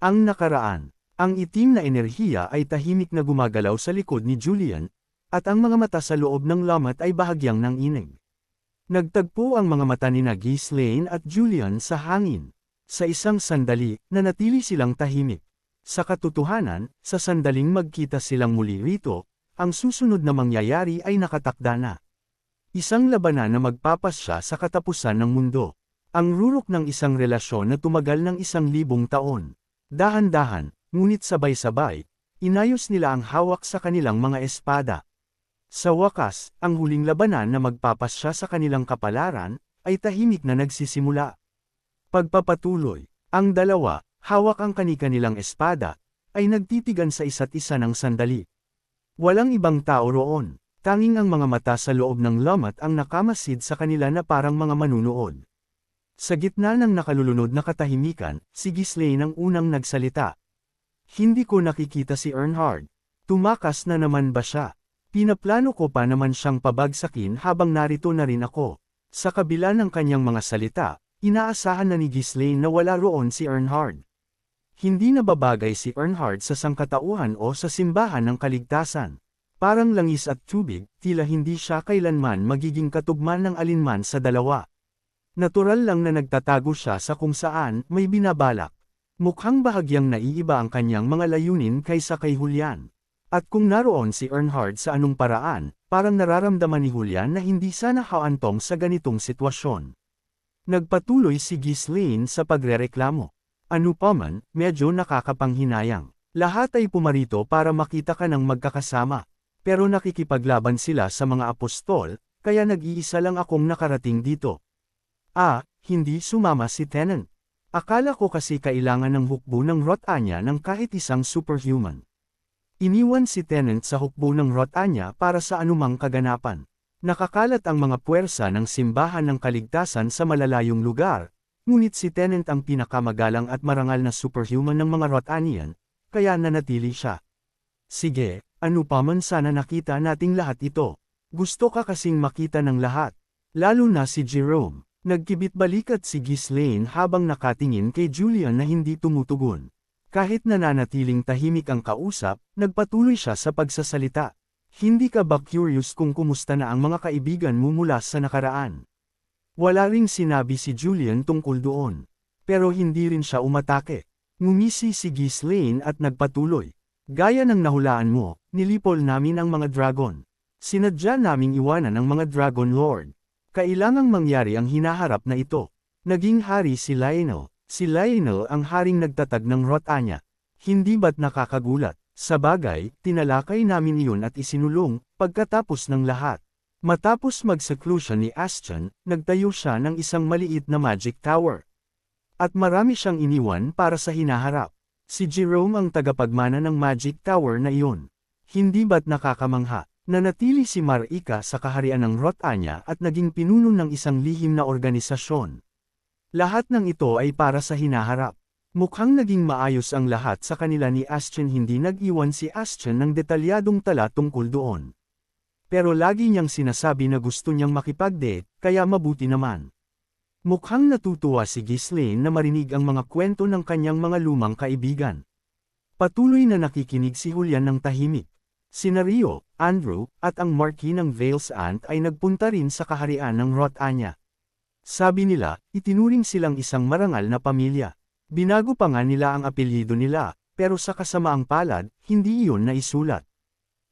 Ang nakaraan. Ang itim na enerhiya ay tahimik na gumagalaw sa likod ni Julian, at ang mga mata sa loob ng lamat ay bahagyang nanginig. Nagtagpo ang mga mata ni Ghislaine at Julian sa hangin. Sa isang sandali, nanatili silang tahimik. Sa katotohanan, sa sandaling magkita silang muli rito, ang susunod na mangyayari ay nakatakda na. Isang labanan na magpapasya sa katapusan ng mundo. Ang rurok ng isang relasyon na tumagal ng 1,000 taon. Dahan-dahan, ngunit sabay-sabay, inayos nila ang hawak sa kanilang mga espada. Sa wakas, ang huling labanan na magpapasya sa kanilang kapalaran, ay tahimik na nagsisimula. Pagpapatuloy, ang dalawa, hawak ang kani-kanilang espada, ay nagtitigan sa isa't isa ng sandali. Walang ibang tao roon, tanging ang mga mata sa loob ng lamat ang nakamasid sa kanila na parang mga manunood. Sa gitna ng nakalulunod na katahimikan, si Ghislaine ang unang nagsalita. Hindi ko nakikita si Earnhardt. Tumakas na naman ba siya? Pinaplano ko pa naman siyang pabagsakin habang narito na rin ako. Sa kabila ng kanyang mga salita, inaasahan na ni Ghislaine na wala roon si Earnhardt. Hindi nababagay si Earnhardt sa sangkatauhan o sa simbahan ng kaligtasan. Parang langis at tubig, tila hindi siya kailanman magiging katugman ng alinman sa dalawa. Natural lang na nagtatago siya sa kung saan may binabalak. Mukhang bahagyang naiiba ang kanyang mga layunin kaysa kay Julian. At kung naroon si Earnhardt sa anong paraan, parang nararamdaman ni Julian na hindi sana haantong sa ganitong sitwasyon. Nagpatuloy si Ghislaine sa pagrereklamo. Ano pa man, medyo nakakapanghinayang. Lahat ay pumarito para makita ka ng magkakasama. Pero nakikipaglaban sila sa mga apostol, kaya nag-iisa lang akong nakarating dito. Hindi sumama si Tennant. Akala ko kasi kailangan ng hukbo ng Rotanya ng kahit isang superhuman. Iniwan si Tennant sa hukbo ng Rotanya para sa anumang kaganapan. Nakakalat ang mga puwersa ng simbahan ng kaligtasan sa malalayong lugar, ngunit si Tennant ang pinakamagalang at marangal na superhuman ng mga Rotanian, kaya nanatili siya. Sige, ano pa man sana nakita nating lahat ito. Gusto ka kasing makita ng lahat. Lalo na si Jerome. Nagkibit balikat si Ghislaine habang nakatingin kay Julian na hindi tumutugon. Kahit nananatiling tahimik ang kausap, nagpatuloy siya sa pagsasalita. Hindi ka ba curious kung kumusta na ang mga kaibigan mo mula sa nakaraan? Wala ring sinabi si Julian tungkol doon. Pero hindi rin siya umatake. Ngumisi si Ghislaine at nagpatuloy. Gaya ng nahulaan mo, nilipol namin ang mga dragon. Sinadya naming iwanan ang mga Dragon Lord. Kailangang mangyari ang hinaharap na ito. Naging hari si Lionel. Si Lionel ang haring nagtatag ng Rotanya. Hindi ba't nakakagulat? Sa bagay, tinalakay namin iyon at isinulong, pagkatapos ng lahat. Matapos mag-seclusion ni Aston, nagtayo siya ng isang maliit na magic tower. At marami siyang iniwan para sa hinaharap. Si Jerome ang tagapagmana ng magic tower na iyon. Hindi ba't nakakamangha? Nanatili si Marika sa kaharian ng Rotanya at naging pinuno ng isang lihim na organisasyon. Lahat ng ito ay para sa hinaharap. Mukhang naging maayos ang lahat sa kanila ni Aston. Hindi nag-iwan si Aston ng detalyadong tala tungkol doon. Pero lagi niyang sinasabi na gusto niyang makipag-date, kaya mabuti naman. Mukhang natutuwa si Ghislaine na marinig ang mga kwento ng kanyang mga lumang kaibigan. Patuloy na nakikinig si Julian ng tahimik. Sina Rio, Andrew, at ang Marquis ng Vales Ant ay nagpunta rin sa kaharian ng Rotanya. Sabi nila, itinuring silang isang marangal na pamilya. Binago pa nga nila ang apelyido nila, pero sa kasamaang palad, hindi iyon naisulat.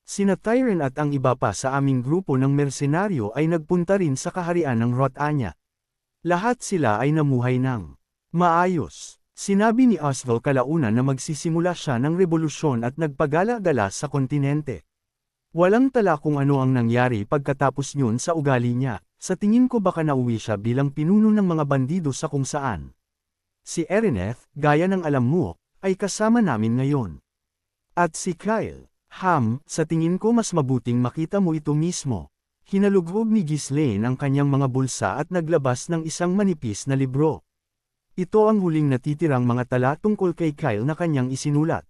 Sina Tyrion at ang iba pa sa aming grupo ng mersenaryo ay nagpunta rin sa kaharian ng Rotanya. Lahat sila ay namuhay ng maayos. Sinabi ni Oswald kalaunan na magsisimula siya ng revolusyon at nagpagala-gala sa kontinente. Walang tala kung ano ang nangyari pagkatapos yun sa ugali niya. Sa tingin ko baka nauwi siya bilang pinuno ng mga bandido sa kung saan. Si Erineth, gaya ng alam mo, ay kasama namin ngayon. At si Kyle, sa tingin ko mas mabuting makita mo ito mismo. Hinalugog ni Ghislaine ang kanyang mga bulsa at naglabas ng isang manipis na libro. Ito ang huling natitirang mga tala tungkol kay Kyle na kanyang isinulat.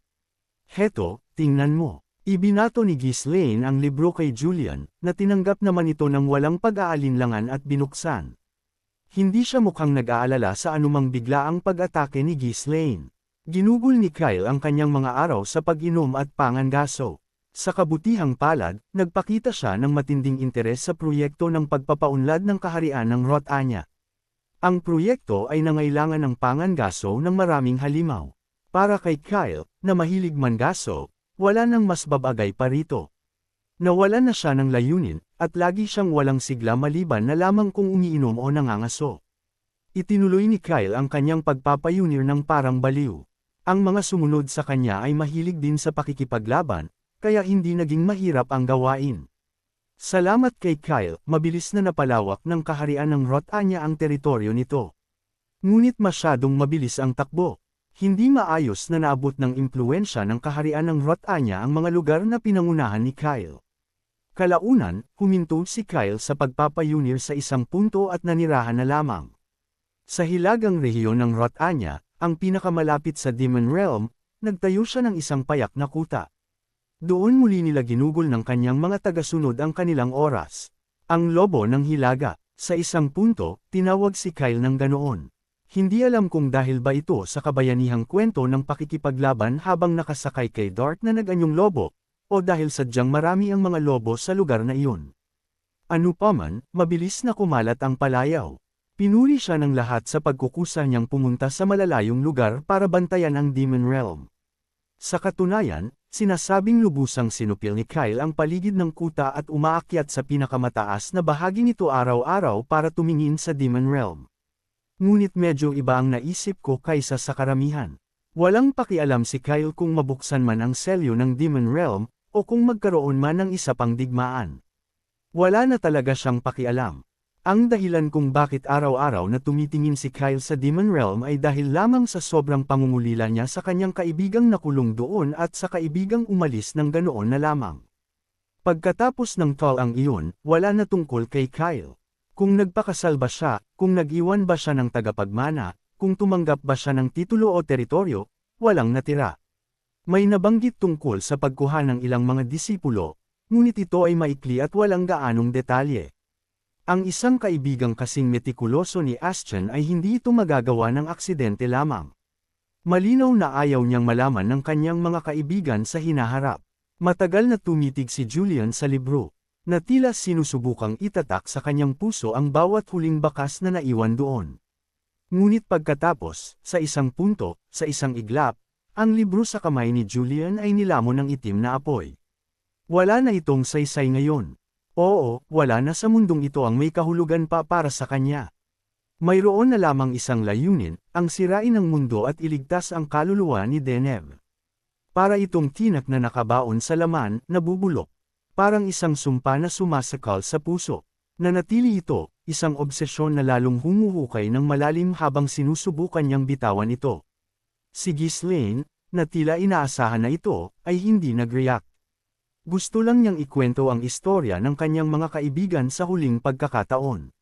Heto, tingnan mo. Ibinato ni Ghislaine ang libro kay Julian, na tinanggap naman ito ng walang pag-aalinlangan at binuksan. Hindi siya mukhang nag-aalala sa anumang biglaang pag-atake ni Ghislaine. Ginugol ni Kyle ang kanyang mga araw sa pag-inom at pangangaso. Sa kabutihang palad, nagpakita siya ng matinding interes sa proyekto ng pagpapaunlad ng kaharian ng Rotanya. Ang proyekto ay nangailangan ng pangangaso ng maraming halimaw. Para kay Kyle, na mahilig mangaso, wala nang mas babagay pa rito. Nawalan na siya ng layunin, at lagi siyang walang sigla maliban na lamang kung umiinom o nangangaso. Itinuloy ni Kyle ang kanyang pagpapayunir ng parang baliw. Ang mga sumunod sa kanya ay mahilig din sa pakikipaglaban, kaya hindi naging mahirap ang gawain. Salamat kay Kyle, mabilis na napalawak ng kaharian ng Rotanya ang teritoryo nito. Ngunit masyadong mabilis ang takbo. Hindi maayos na naabot ng impluwensya ng kaharian ng Rotanya ang mga lugar na pinangunahan ni Kyle. Kalaunan, huminto si Kyle sa pagpapayunir sa isang punto at nanirahan na lamang. Sa hilagang rehiyon ng Rotanya, ang pinakamalapit sa Demon Realm, nagtayo siya ng isang payak na kuta. Doon muli nila ginugol ng kanyang mga tagasunod ang kanilang oras. Ang lobo ng hilaga, sa isang punto, tinawag si Kyle ng ganoon. Hindi alam kung dahil ba ito sa kabayanihang kwento ng pakikipaglaban habang nakasakay kay Dart na nag-anyong lobo, o dahil sadyang marami ang mga lobo sa lugar na iyon. Ano paman, mabilis na kumalat ang palayaw. Pinuri siya ng lahat sa pagkukusa niyang pumunta sa malalayong lugar para bantayan ang Demon Realm. Sa katunayan, sinasabing lubusang sinupil ni Kyle ang paligid ng kuta at umaakyat sa pinakamataas na bahagi nito araw-araw para tumingin sa Demon Realm. Ngunit medyo iba ang naisip ko kaysa sa karamihan. Walang pakialam si Kyle kung mabuksan man ang selyo ng Demon Realm, o kung magkaroon man ng isa pang digmaan. Wala na talaga siyang pakialam. Ang dahilan kung bakit araw-araw na tumitingin si Kyle sa Demon Realm ay dahil lamang sa sobrang pangungulila niya sa kanyang kaibigang nakulong doon at sa kaibigang umalis ng ganoon na lamang. Pagkatapos ng tol ang iyon, wala na tungkol kay Kyle. Kung nagpakasal ba siya, kung nag-iwan ba siya ng tagapagmana, kung tumanggap ba siya ng titulo o teritoryo, walang natira. May nabanggit tungkol sa pagkuha ng ilang mga disipulo, ngunit ito ay maikli at walang gaanong detalye. Ang isang kaibigang kasing metikuloso ni Ashton ay hindi ito magagawa ng aksidente lamang. Malinaw na ayaw niyang malaman ng kanyang mga kaibigan sa hinaharap. Matagal na tumitig si Julian sa libro, na tila sinusubukang itatak sa kanyang puso ang bawat huling bakas na naiwan doon. Ngunit pagkatapos, sa isang punto, sa isang iglap, ang libro sa kamay ni Julian ay nilamon ng itim na apoy. Wala na itong saysay ngayon. Oo, wala na sa mundong ito ang may kahulugan pa para sa kanya. Mayroon na lamang isang layunin, ang sirain ang mundo at iligtas ang kaluluwa ni Deneb. Para itong tinak na nakabaon sa laman, nabubulok. Parang isang sumpa na sumasakal sa puso. Nanatili ito, isang obsesyon na lalong humuhukay ng malalim habang sinusubukan niyang bitawan ito. Si Ghislaine, na tila inaasahan na ito, ay hindi nag-react. Gusto lang niyang ikwento ang istorya ng kanyang mga kaibigan sa huling pagkakataon.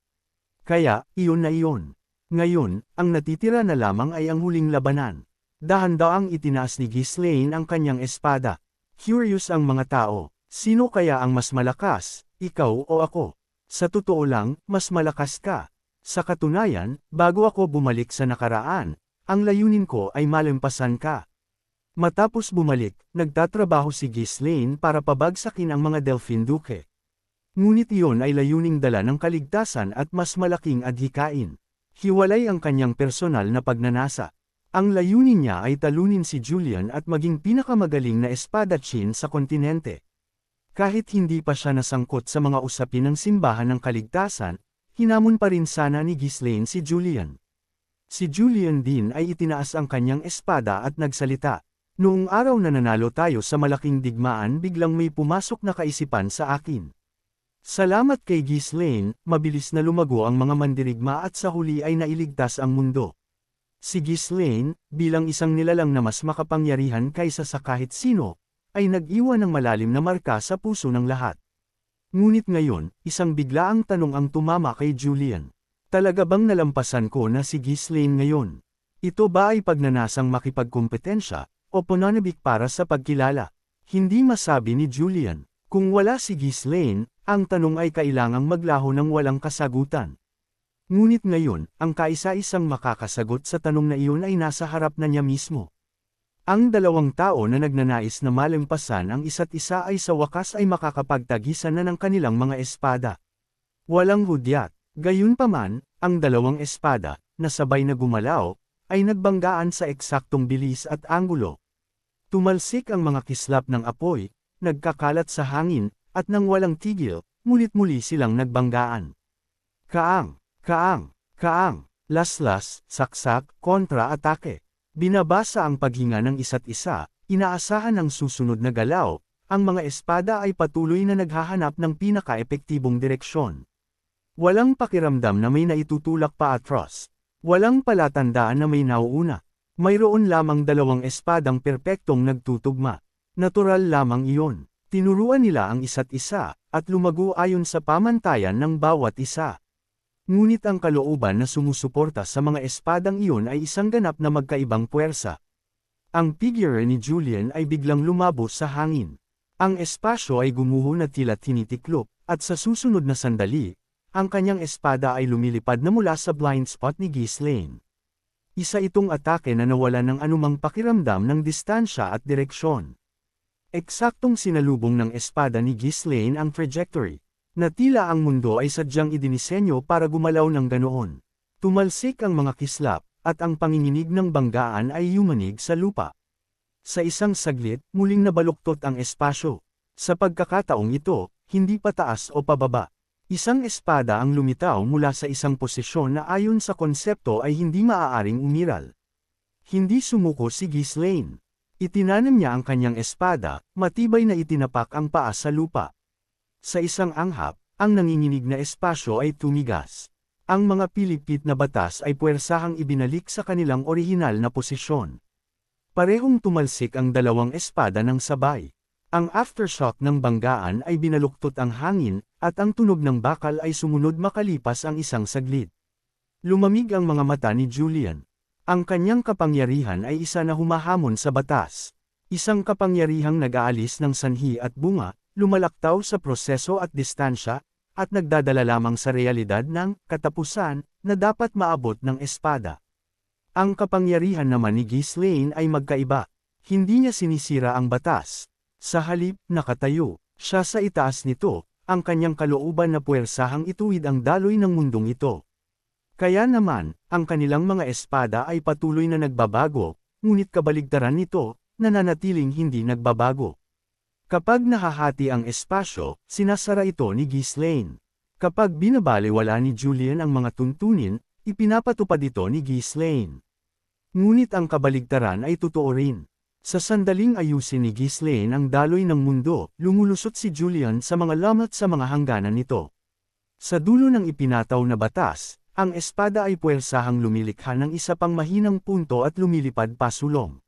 Kaya, iyon na iyon. Ngayon, ang natitira na lamang ay ang huling labanan. Dahan-daang itinaas ni Ghislaine ang kanyang espada. Curious ang mga tao, sino kaya ang mas malakas, ikaw o ako? Sa totoo lang, mas malakas ka. Sa katunayan, bago ako bumalik sa nakaraan, ang layunin ko ay malampasan ka. Matapos bumalik, nagtatrabaho si Ghislaine para pabagsakin ang mga Delphine Duque. Ngunit iyon ay layuning dala ng kaligtasan at mas malaking adhikain. Hiwalay ang kanyang personal na pagnanasa. Ang layunin niya ay talunin si Julian at maging pinakamagaling na espadachim sa kontinente. Kahit hindi pa siya nasangkot sa mga usapin ng simbahan ng kaligtasan, hinamon pa rin sana ni Ghislaine si Julian. Si Julian din ay itinaas ang kanyang espada at nagsalita. Noong araw na nanalo tayo sa malaking digmaan biglang may pumasok na kaisipan sa akin. Salamat kay Ghislaine, mabilis na lumago ang mga mandirigma at sa huli ay nailigtas ang mundo. Si Ghislaine, bilang isang nilalang na mas makapangyarihan kaysa sa kahit sino, ay nag-iwan ng malalim na marka sa puso ng lahat. Ngunit ngayon, isang biglaang tanong ang tumama kay Julian. Talaga bang nalampasan ko na si Ghislaine ngayon? Ito ba ay pagnanasang makipagkompetensya, o pananabik para sa pagkilala? Hindi masabi ni Julian. Kung wala si Ghislaine, ang tanong ay kailangang maglaho ng walang kasagutan. Ngunit ngayon, ang kaisa-isang makakasagot sa tanong na iyon ay nasa harap na niya mismo. Ang dalawang tao na nagnanais na malampasan ang isa't isa ay sa wakas ay makakapagtagisan na ng kanilang mga espada. Walang hudyat. Gayunpaman, ang dalawang espada, na sabay na gumalaw, ay nagbanggaan sa eksaktong bilis at anggulo. Tumalsik ang mga kislap ng apoy, nagkakalat sa hangin, at nang walang tigil, mulit-muli silang nagbanggaan. Kaang, kaang, kaang, laslas, saksak, kontra-atake. Binabasa ang paghinga ng isa't isa, inaasahan ang susunod na galaw, ang mga espada ay patuloy na naghahanap ng pinaka-epektibong direksyon. Walang pakiramdam na may naitutulak pa atras. Walang palatandaan na may nauuna. Mayroon lamang dalawang espadang perpektong nagtutugma. Natural lamang iyon. Tinuruan nila ang isa't isa, at lumago ayon sa pamantayan ng bawat isa. Ngunit ang kalooban na sumusuporta sa mga espadang iyon ay isang ganap na magkaibang puwersa. Ang figure ni Julian ay biglang lumabo sa hangin. Ang espasyo ay gumuho na tila tinitiklop, at sa susunod na sandali, ang kanyang espada ay lumilipad na mula sa blind spot ni Ghislaine. Isa itong atake na nawalan ng anumang pakiramdam ng distansya at direksyon. Eksaktong sinalubong ng espada ni Ghislaine ang trajectory, na tila ang mundo ay sadyang idinisenyo para gumalaw ng ganoon. Tumalsik ang mga kislap, at ang panginginig ng banggaan ay yumanig sa lupa. Sa isang saglit, muling nabaluktot ang espasyo. Sa pagkakataong ito, hindi pataas o pababa. Isang espada ang lumitaw mula sa isang posisyon na ayon sa konsepto ay hindi maaaring umiral. Hindi sumuko si Ghislaine. Itinanam niya ang kanyang espada, matibay na itinapak ang paa sa lupa. Sa isang anghap, ang nanginginig na espasyo ay tumigas. Ang mga pilipit na batas ay puwersahang ibinalik sa kanilang orihinal na posisyon. Parehong tumalsik ang dalawang espada ng sabay. Ang aftershock ng banggaan ay binaluktot ang hangin, at ang tunog ng bakal ay sumunod makalipas ang isang saglit. Lumamig ang mga mata ni Julian. Ang kanyang kapangyarihan ay isa na humahamon sa batas. Isang kapangyarihang nag-aalis ng sanhi at bunga, lumalaktaw sa proseso at distansya, at nagdadala lamang sa realidad ng katapusan na dapat maabot ng espada. Ang kapangyarihan naman ni Ghislaine ay magkaiba. Hindi niya sinisira ang batas. Sa halip, nakatayo siya sa itaas nito, ang kanyang kalooban na puwersahang ituwid ang daloy ng mundong ito. Kaya naman, ang kanilang mga espada ay patuloy na nagbabago, ngunit kabaligtaran nito, nananatiling hindi nagbabago. Kapag nahahati ang espasyo, sinasara ito ni Ghislaine. Kapag binabalewala ni Julian ang mga tuntunin, ipinapatupad ito ni Ghislaine. Ngunit ang kabaligtaran ay totoo rin. Sa sandaling ayusin ni Ghislaine ang daloy ng mundo, lumulusot si Julian sa mga lamat sa mga hangganan nito. Sa dulo ng ipinataw na batas, ang espada ay puwersahang lumilikha ng isa pang mahinang punto at lumilipad pasulong.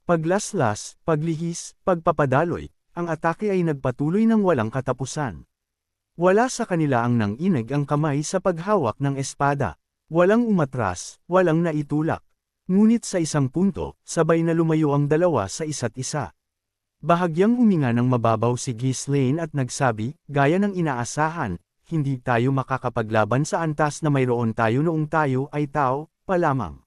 Paglaslas, paglihis, pagpapadaloy, ang atake ay nagpatuloy ng walang katapusan. Wala sa kanila ang nanginig ang kamay sa paghawak ng espada. Walang umatras, walang naitulak. Ngunit sa isang punto, sabay na lumayo ang dalawa sa isa't isa. Bahagyang huminga ng mababaw si Ghislaine at nagsabi, gaya ng inaasahan, hindi tayo makakapaglaban sa antas na mayroon tayo noong tayo ay tao, pa lamang.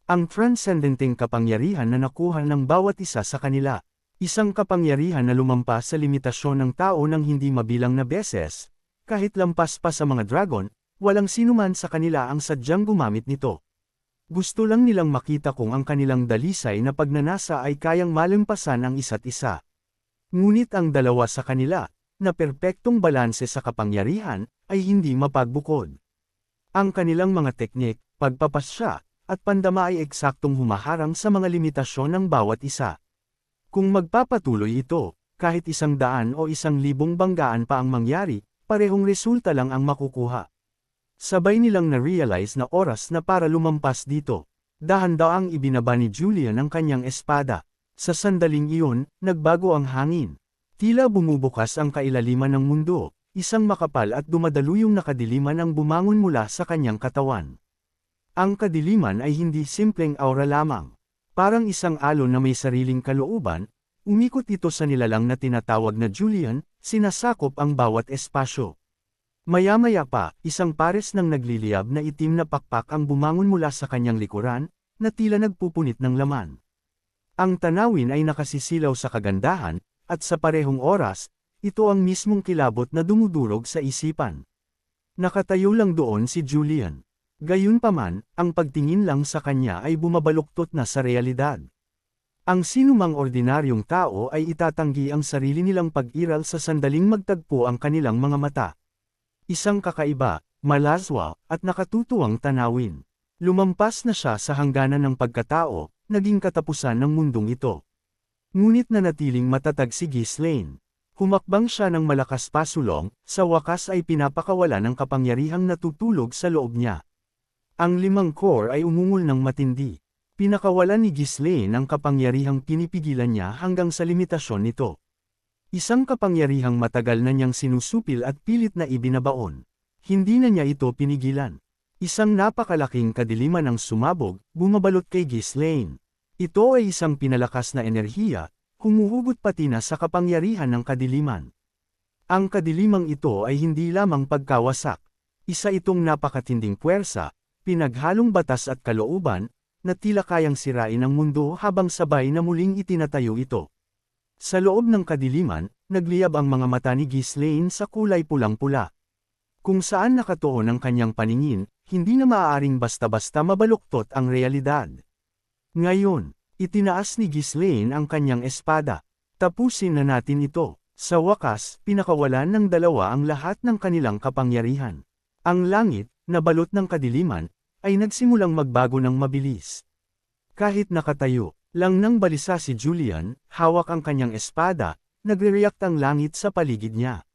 Ang transcendenting kapangyarihan na nakuha ng bawat isa sa kanila. Isang kapangyarihan na lumampas sa limitasyon ng tao ng hindi mabilang na beses, kahit lampas pa sa mga dragon, walang sinuman sa kanila ang sadyang gumamit nito. Gusto lang nilang makita kung ang kanilang dalisay na pagnanasa ay kayang malampasan ang isa't isa. Ngunit ang dalawa sa kanila, na perpektong balanse sa kapangyarihan, ay hindi mapagbukod. Ang kanilang mga teknik, pagpapasya, at pandama ay eksaktong humaharang sa mga limitasyon ng bawat isa. Kung magpapatuloy ito, kahit 100 o 1,000 banggaan pa ang mangyari, parehong resulta lang ang makukuha. Sabay nilang na-realize na oras na para lumampas dito. Dahan-daang ibinaba ni Julian ang kanyang espada. Sa sandaling iyon, nagbago ang hangin. Tila bumubukas ang kailaliman ng mundo, isang makapal at dumadaluyong na kadiliman ang bumangon mula sa kanyang katawan. Ang kadiliman ay hindi simpleng aura lamang. Parang isang alon na may sariling kalooban, umikot ito sa nilalang na tinatawag na Julian, sinasakop ang bawat espasyo. Maya-maya pa, isang pares ng nagliliyab na itim na pakpak ang bumangon mula sa kanyang likuran, na tila nagpupunit ng laman. Ang tanawin ay nakasisilaw sa kagandahan, at sa parehong oras, ito ang mismong kilabot na dumudurog sa isipan. Nakatayo lang doon si Julian. Gayunpaman, ang pagtingin lang sa kanya ay bumabaluktot na sa realidad. Ang sinumang ordinaryong tao ay itatanggi ang sarili nilang pag-iral sa sandaling magtagpo ang kanilang mga mata. Isang kakaiba, malaswa, at nakatutuwang tanawin. Lumampas na siya sa hangganan ng pagkatao, naging katapusan ng mundong ito. Ngunit nanatiling matatag si Ghislaine. Humakbang siya ng malakas pasulong, sa wakas ay pinapakawala ng kapangyarihang natutulog sa loob niya. Ang 5 core ay umungol ng matindi. Pinakawalan ni Ghislaine ang kapangyarihang pinipigilan niya hanggang sa limitasyon nito. Isang kapangyarihang matagal na niyang sinusupil at pilit na ibinabaon. Hindi na niya ito pinigilan. Isang napakalaking kadiliman ang sumabog, bumabalot kay Ghislaine. Ito ay isang pinalakas na enerhiya, humuhugot pati na sa kapangyarihan ng kadiliman. Ang kadilimang ito ay hindi lamang pagkawasak. Isa itong napakatinding puwersa, pinaghalong batas at kalooban, na tila kayang sirain ang mundo habang sabay na muling itinatayo ito. Sa loob ng kadiliman, nagliyab ang mga mata ni Ghislaine sa kulay pulang-pula. Kung saan nakatuon ang kanyang paningin, hindi na maaaring basta-basta mabaluktot ang realidad. Ngayon, itinaas ni Ghislaine ang kanyang espada. Tapusin na natin ito. Sa wakas, pinakawalan ng dalawa ang lahat ng kanilang kapangyarihan. Ang langit, na balot ng kadiliman, ay nagsimulang magbago ng mabilis. Kahit nakatayo lang ng balisa si Julian, hawak ang kanyang espada, nagre-react ang langit sa paligid niya.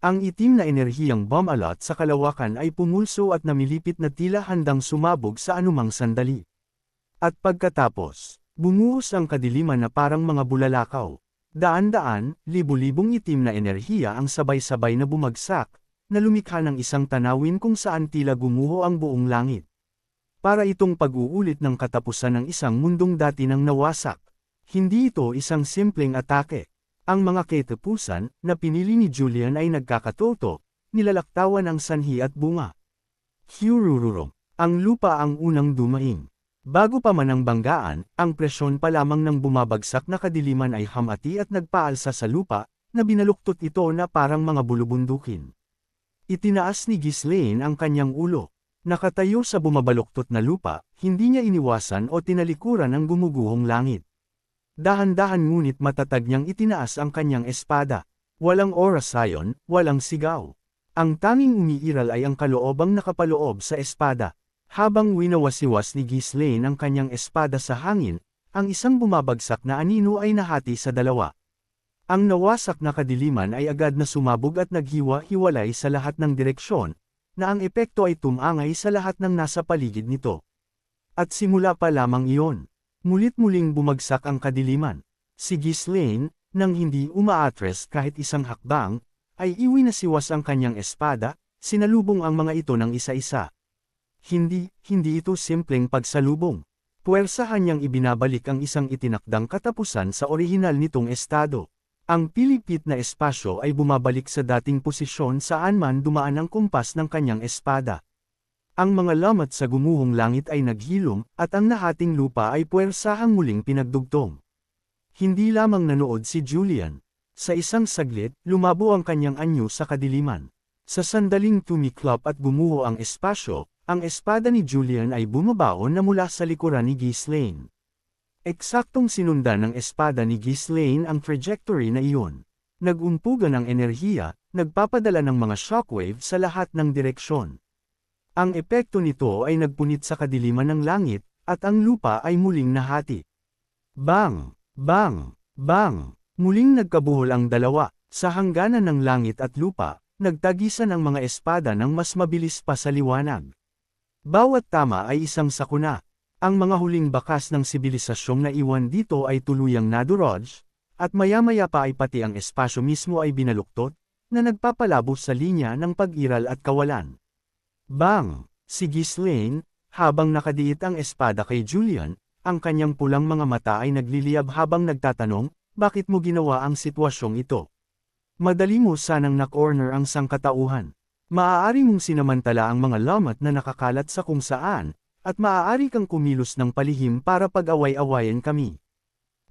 Ang itim na enerhiyang bumalot sa kalawakan ay pumulso at namilipit na tila handang sumabog sa anumang sandali. At pagkatapos, bumuhos ang kadiliman na parang mga bulalakaw. Daan-daan, libu-libong itim na enerhiya ang sabay-sabay na bumagsak, na lumikha ng isang tanawin kung saan tila gumuho ang buong langit. Para itong pag-uulit ng katapusan ng isang mundong dati nang nawasak. Hindi ito isang simpleng atake. Ang mga katapusan na pinili ni Julian ay nagkakatoto, nilalaktawan ang sanhi at bunga. Hurururo. Ang lupa ang unang dumaing. Bago pa man ang banggaan, ang presyon pa lamang ng bumabagsak na kadiliman ay hamati at nagpaalsa sa lupa, na binaluktot ito na parang mga bulubundukin. Itinaas ni Ghislaine ang kanyang ulo. Nakatayo sa bumabaluktot na lupa, hindi niya iniwasan o tinalikuran ang gumuguhong langit. Dahan-dahan ngunit matatag niyang itinaas ang kanyang espada. Walang orasayon, walang sigaw. Ang tanging umiiral ay ang kaloobang nakapaloob sa espada. Habang winawasiwas ni Ghislaine ang kanyang espada sa hangin, ang isang bumabagsak na anino ay nahati sa dalawa. Ang nawasak na kadiliman ay agad na sumabog at naghiwa-hiwalay sa lahat ng direksyon, na ang epekto ay tumangay sa lahat ng nasa paligid nito. At simula pa lamang iyon, mulit-muling bumagsak ang kadiliman. Si Ghislaine, nang hindi umaatres kahit isang hakbang, ay iwinasiwas ang kanyang espada, sinalubong ang mga ito ng isa-isa. Hindi ito simpleng pagsalubong. Puwersahan niyang ibinabalik ang isang itinakdang katapusan sa orihinal nitong estado. Ang pilipit na espasyo ay bumabalik sa dating posisyon saan man dumaan ang kumpas ng kanyang espada. Ang mga lamat sa gumuhong langit ay naghilom, at ang nahating lupa ay puwersahang muling pinagdugtong. Hindi lamang nanood si Julian. Sa isang saglit, lumabo ang kanyang anyo sa kadiliman. Sa sandaling tumiklop at gumuho ang espasyo, ang espada ni Julian ay bumabaon na mula sa likuran ni Ghislaine. Eksaktong sinundan ng espada ni Ghislaine ang trajectory na iyon. Nag-umpugan ang enerhiya, nagpapadala ng mga shockwave sa lahat ng direksyon. Ang epekto nito ay nagpunit sa kadiliman ng langit, at ang lupa ay muling nahati. Bang! Bang! Bang! Muling nagkabuhol ang dalawa. Sa hangganan ng langit at lupa, nagtagisan ang mga espada ng mas mabilis pa sa liwanag. Bawat tama ay isang sakuna. Ang mga huling bakas ng sibilisasyong naiwan dito ay tuluyang nadurog, at maya-maya pa ay pati ang espasyo mismo ay binaluktot, na nagpapalabos sa linya ng pag-iral at kawalan. Bang! Si Ghislaine, habang nakadiit ang espada kay Julian, ang kanyang pulang mga mata ay nagliliyab habang nagtatanong, bakit mo ginawa ang sitwasyong ito? Madali mo sanang na-corner ang sangkatauhan. Maaari mong sinamantala ang mga lamat na nakakalat sa kung saan, at maaari kang kumilos ng palihim para pag-away-awayan kami.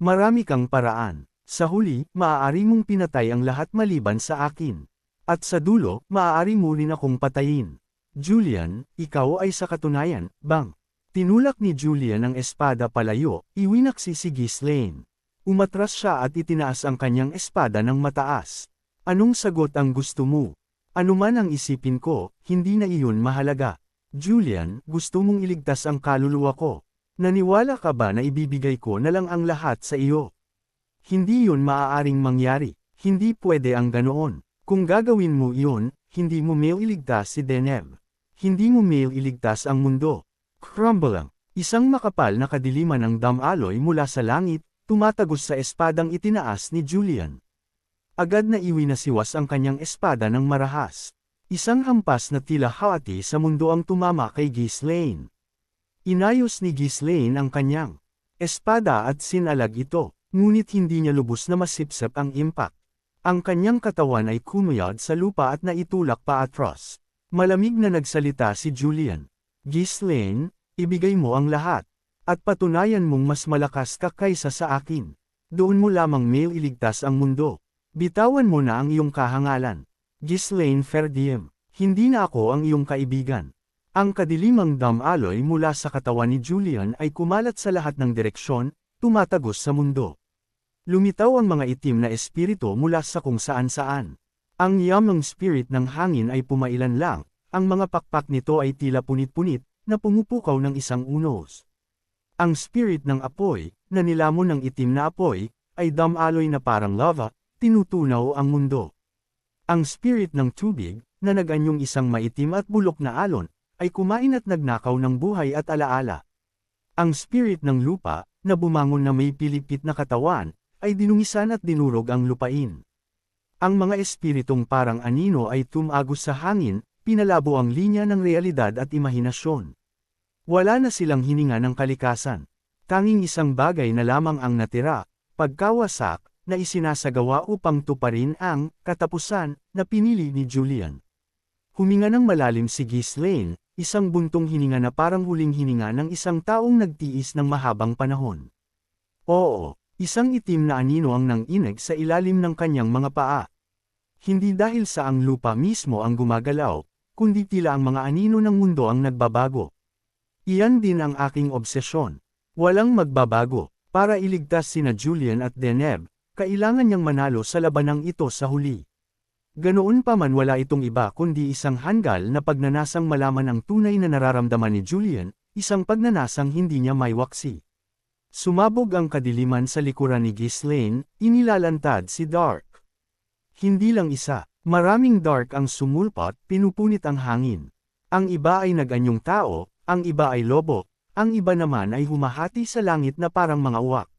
Marami kang paraan. Sa huli, maaari mong pinatay ang lahat maliban sa akin. At sa dulo, maaari mo rin akong patayin. Julian, ikaw ay sa katunayan, bang? Tinulak ni Julian ang espada palayo, iwinaksi si Ghislaine. Umatras siya at itinaas ang kanyang espada ng mataas. Anong sagot ang gusto mo? Ano man ang isipin ko, hindi na iyon mahalaga. Julian, gusto mong iligtas ang kaluluwa ko. Naniwala ka ba na ibibigay ko na lang ang lahat sa iyo? Hindi yun maaaring mangyari. Hindi pwede ang ganoon. Kung gagawin mo iyon, hindi mo mailigtas si Deneb. Hindi mo mailigtas ang mundo. Crumbling. Isang makapal na kadiliman ng damaloy mula sa langit, tumatagos sa espadang itinaas ni Julian. Agad na iwinasiwas ang kanyang espada ng marahas. Isang hampas na tila hati sa mundo ang tumama kay Ghislaine. Inayos ni Ghislaine ang kanyang espada at sinalag ito, ngunit hindi niya lubos na masipsip ang impact. Ang kanyang katawan ay kumuyad sa lupa at naitulak pa atras. Malamig na nagsalita si Julian. Ghislaine, ibigay mo ang lahat. At patunayan mong mas malakas ka kaysa sa akin. Doon mo lamang mailigtas ang mundo. Bitawan mo na ang iyong kahangalan. Ghislaine Ferdiem, hindi na ako ang iyong kaibigan. Ang kadilimang damaloy mula sa katawan ni Julian ay kumalat sa lahat ng direksyon, tumatagos sa mundo. Lumitaw ang mga itim na espiritu mula sa kung saan-saan. Ang yamang spirit ng hangin ay pumailan lang, ang mga pakpak nito ay tila punit-punit, na pumupukaw ng isang unos. Ang spirit ng apoy, na nilamon ng itim na apoy, ay damaloy na parang lava, tinutunaw ang mundo. Ang spirit ng tubig, na nag-anyong isang maitim at bulok na alon, ay kumain at nagnakaw ng buhay at alaala. Ang spirit ng lupa, na bumangon na may pilipit na katawan, ay dinungisan at dinurog ang lupain. Ang mga espiritong parang anino ay tumagos sa hangin, pinalabo ang linya ng realidad at imahinasyon. Wala na silang hininga ng kalikasan. Tanging isang bagay na lamang ang natira, pagkawasak, na isinasagawa upang tuparin ang katapusan na pinili ni Julian. Huminga ng malalim si Ghislaine, isang buntong hininga na parang huling hininga ng isang taong nagtiis ng mahabang panahon. Oo, isang itim na anino ang nanginig sa ilalim ng kanyang mga paa. Hindi dahil sa ang lupa mismo ang gumagalaw, kundi tila ang mga anino ng mundo ang nagbabago. Iyan din ang aking obsesyon. Walang magbabago. Para iligtas sina Julian at Deneb, kailangan niyang manalo sa labanang ito sa huli. Ganoon pa man wala itong iba kundi isang hanggal na pagnanasang malaman ang tunay na nararamdaman ni Julian, isang pagnanasang hindi niya maiwaksi. Sumabog ang kadiliman sa likuran ni Ghislaine, inilalantad si Dark. Hindi lang isa, maraming dark ang sumulpot, pinupunit ang hangin. Ang iba ay nag-anyong tao, ang iba ay lobo, ang iba naman ay humahati sa langit na parang mga uwak.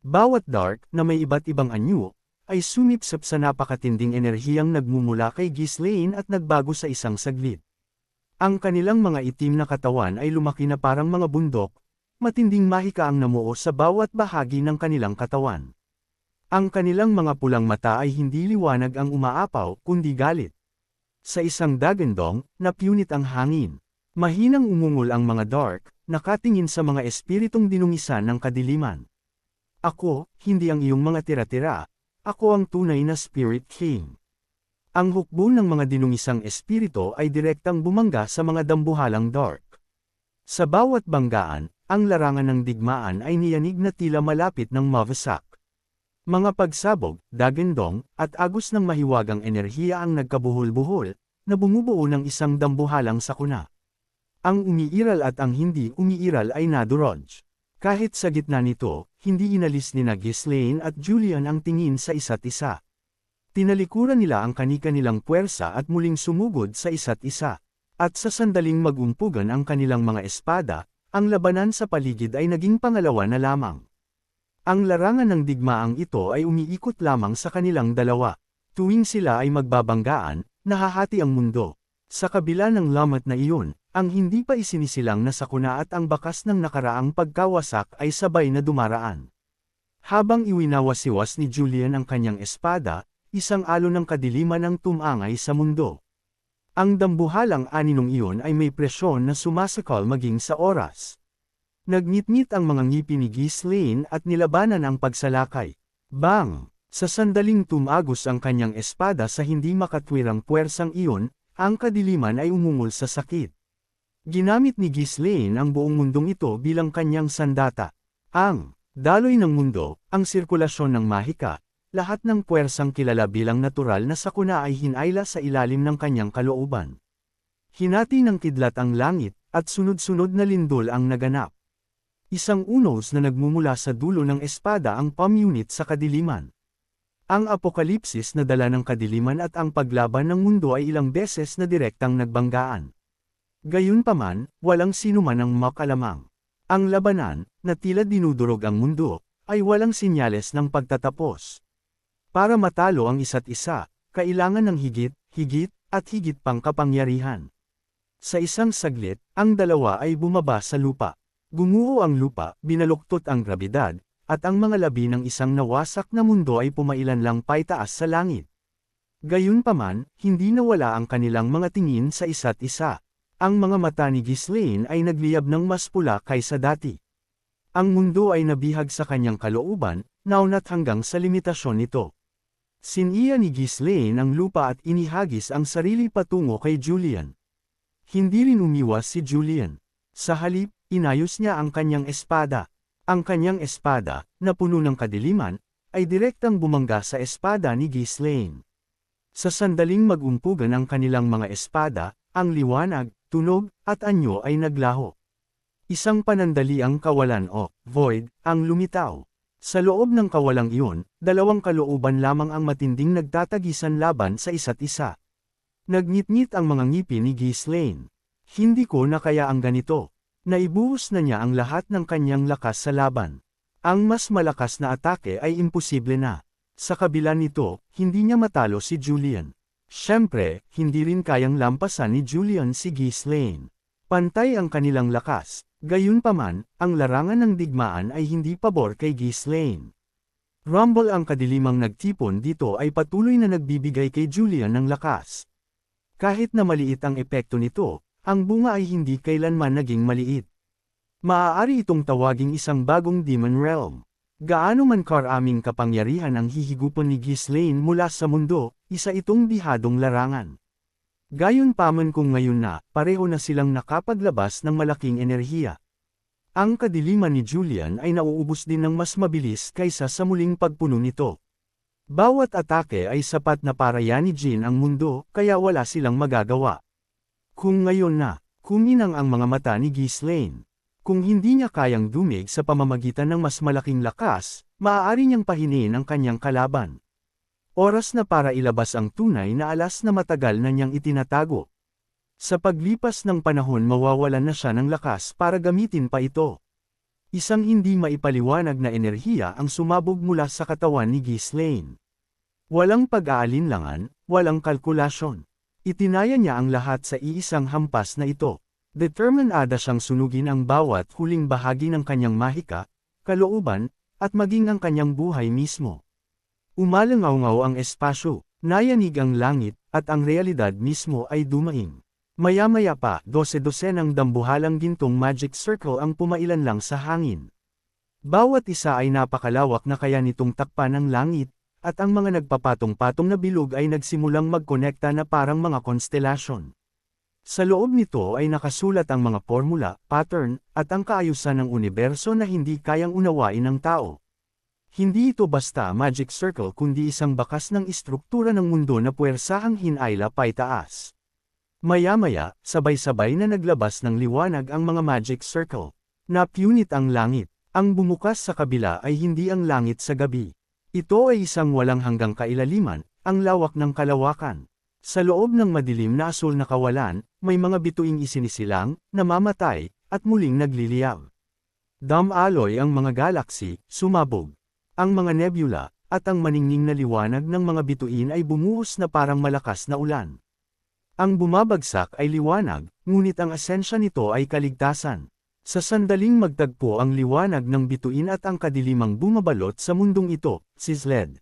Bawat dark, na may iba't ibang anyo, ay sumipsip sa napakatinding enerhiyang nagmumula kay Ghislaine at nagbago sa isang saglit. Ang kanilang mga itim na katawan ay lumaki na parang mga bundok, matinding mahika ang namuo sa bawat bahagi ng kanilang katawan. Ang kanilang mga pulang mata ay hindi liwanag ang umaapaw, kundi galit. Sa isang dagandong, napunit ang hangin. Mahinang umungol ang mga dark, nakatingin sa mga espiritong dinungisan ng kadiliman. Ako, hindi ang iyong mga tira-tira. Ako ang tunay na Spirit King. Ang hukbo ng mga dinungisang espirito ay direktang bumangga sa mga dambuhalang dark. Sa bawat banggaan, ang larangan ng digmaan ay niyanig na tila malapit ng mawasak. Mga pagsabog, dagandong, at agos ng mahiwagang enerhiya ang nagkabuhol-buhol, na bumubuo ng isang dambuhalang sakuna. Ang umiiral at ang hindi umiiral ay nadurog. Kahit sa gitna nito, hindi inalis ni Ghislaine at Julian ang tingin sa isa't isa. Tinalikuran nila ang kani-kanilang puwersa at muling sumugod sa isa't isa. At sa sandaling magumpugan ang kanilang mga espada, ang labanan sa paligid ay naging pangalawa na lamang. Ang larangan ng digmaang ito ay umiikot lamang sa kanilang dalawa. Tuwing sila ay magbabanggaan, nahahati ang mundo. Sa kabila ng lamat na iyon, ang hindi pa isinisilang na sakuna at ang bakas ng nakaraang pagkawasak ay sabay na dumaraan. Habang iwinawasiwas ni Julian ang kanyang espada, isang alon ng kadiliman ang tumangay sa mundo. Ang dambuhalang aninong iyon ay may presyon na sumasakal maging sa oras. Nagngit-ngit ang mga ngipin ni Ghislaine at nilabanan ang pagsalakay. Bang! Sa sandaling tumagos ang kanyang espada sa hindi makatwirang puwersang iyon, ang kadiliman ay umungol sa sakit. Ginamit ni Ghislaine ang buong mundong ito bilang kanyang sandata. Ang daloy ng mundo, ang sirkulasyon ng mahika, lahat ng puwersang kilala bilang natural na sakuna ay hinayla sa ilalim ng kanyang kalooban. Hinati ng kidlat ang langit, at sunod-sunod na lindol ang naganap. Isang unos na nagmumula sa dulo ng espada ang pamunit sa kadiliman. Ang apokalipsis na dala ng kadiliman at ang paglaban ng mundo ay ilang beses na direktang nagbanggaan. Gayunpaman, walang sinuman ang makalamang. Ang labanan, na tila dinudurog ang mundo, ay walang sinyales ng pagtatapos. Para matalo ang isa't isa, kailangan ng higit, at higit pang kapangyarihan. Sa isang saglit, ang dalawa ay bumaba sa lupa. Gumuho ang lupa, binaluktot ang grabidad, at ang mga labi ng isang nawasak na mundo ay pumailan lang paitaas sa langit. Gayunpaman, hindi nawala ang kanilang mga tingin sa isa't isa. Ang mga mata ni Ghislaine ay nagliyab ng mas pula kaysa dati. Ang mundo ay nabihag sa kanyang kalooban, naunat hanggang sa limitasyon nito. Siniya ni Ghislaine ang lupa at inihagis ang sarili patungo kay Julian. Hindi rin umiwas si Julian. Sa halip, inayos niya ang kanyang espada. Ang kanyang espada, na puno ng kadiliman, ay direktang bumangga sa espada ni Ghislaine. Sa sandaling mag-umpugan ang kanilang mga espada, ang liwanag, tunog, at anyo ay naglaho. Isang panandaliang kawalan o void ang lumitaw. Sa loob ng kawalang iyon, dalawang kalooban lamang ang matinding nagtatagisan laban sa isa't isa. Nagngit-ngit ang mga ngipin ni Ghislaine. Hindi ko na kaya ang ganito. Naibuhos na niya ang lahat ng kanyang lakas sa laban. Ang mas malakas na atake ay imposible na. Sa kabila nito, hindi niya matalo si Julian. Siyempre, hindi rin kayang lampasan ni Julian si Ghislaine. Pantay ang kanilang lakas, gayunpaman, ang larangan ng digmaan ay hindi pabor kay Ghislaine. Rumble ang kadilimang nagtipon dito ay patuloy na nagbibigay kay Julian ng lakas. Kahit na maliit ang epekto nito, ang bunga ay hindi kailanman naging maliit. Maaari itong tawaging isang bagong demon realm. Gaano man karaming kapangyarihan ang hihigupon ni Ghislaine mula sa mundo, isa itong bihadong larangan. Gayunpaman kung ngayon na, pareho na silang nakapaglabas ng malaking enerhiya. Ang kadiliman ni Julian ay nauubos din ng mas mabilis kaysa sa muling pagpuno nito. Bawat atake ay sapat na para yanijin ang mundo, kaya wala silang magagawa. Kung ngayon na, kuminang ang mga mata ni Ghislaine. Kung hindi niya kayang dumig sa pamamagitan ng mas malaking lakas, maaari niyang pahinin ang kanyang kalaban. Oras na para ilabas ang tunay na alas na matagal na niyang itinatago. Sa paglipas ng panahon mawawalan na siya ng lakas para gamitin pa ito. Isang hindi maipaliwanag na enerhiya ang sumabog mula sa katawan ni Ghislaine. Walang pag-aalinlangan, walang kalkulasyon. Itinaya niya ang lahat sa iisang hampas na ito. Determinada siyang sunugin ang bawat huling bahagi ng kanyang mahika, kalooban, at maging ang kanyang buhay mismo. Umalangaw-ngaw ang espasyo, nayanig ang langit, at ang realidad mismo ay dumaing. Maya-maya pa, 12 ng dambuhalang gintong magic circle ang pumailan lang sa hangin. Bawat isa ay napakalawak na kaya nitong takpan ng langit, at ang mga nagpapatong-patong na bilog ay nagsimulang magkonekta na parang mga konstelasyon. Sa loob nito ay nakasulat ang mga formula, pattern, at ang kaayusan ng universo na hindi kayang unawain ng tao. Hindi ito basta magic circle kundi isang bakas ng istruktura ng mundo na puwersahang hinayla paitaas. Maya-maya, sabay-sabay na naglabas ng liwanag ang mga magic circle. Napunit ang langit. Ang bumukas sa kabila ay hindi ang langit sa gabi. Ito ay isang walang hanggang kailaliman, ang lawak ng kalawakan. Sa loob ng madilim na asul na kawalan, may mga bituing isinisilang, namamatay, at muling nagliliyab. Dam-aloy ang mga galaksi, sumabog. Ang mga nebula, at ang maningning na liwanag ng mga bituin ay bumuhos na parang malakas na ulan. Ang bumabagsak ay liwanag, ngunit ang asensya nito ay kaligtasan. Sa sandaling magtagpo ang liwanag ng bituin at ang kadilimang bumabalot sa mundong ito, sizzled.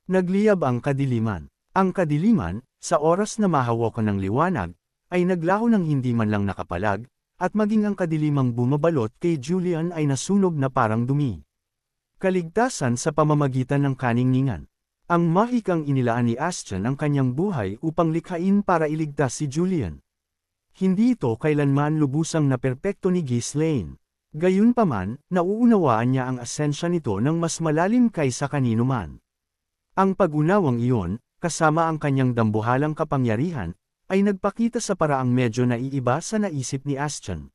Nagliyab ang kadiliman. Ang kadiliman, sa oras na mahawakan ng liwanag, ay naglaho ng hindi man lang nakapalag, at maging ang kadilimang bumabalot kay Julian ay nasunog na parang dumi. Kaligtasan sa pamamagitan ng kaningningan. Ang mahikang inilaan ni Ashton ang kanyang buhay upang likhain para iligtas si Julian. Hindi ito kailanman lubusang naperpekto ni Ghislaine. Gayunpaman, nauunawaan niya ang asensya nito ng mas malalim kaysa kanino man. Ang pag-unawang iyon, kasama ang kanyang dambuhalang kapangyarihan, ay nagpakita sa paraang medyo naiiba sa naisip ni Ashton.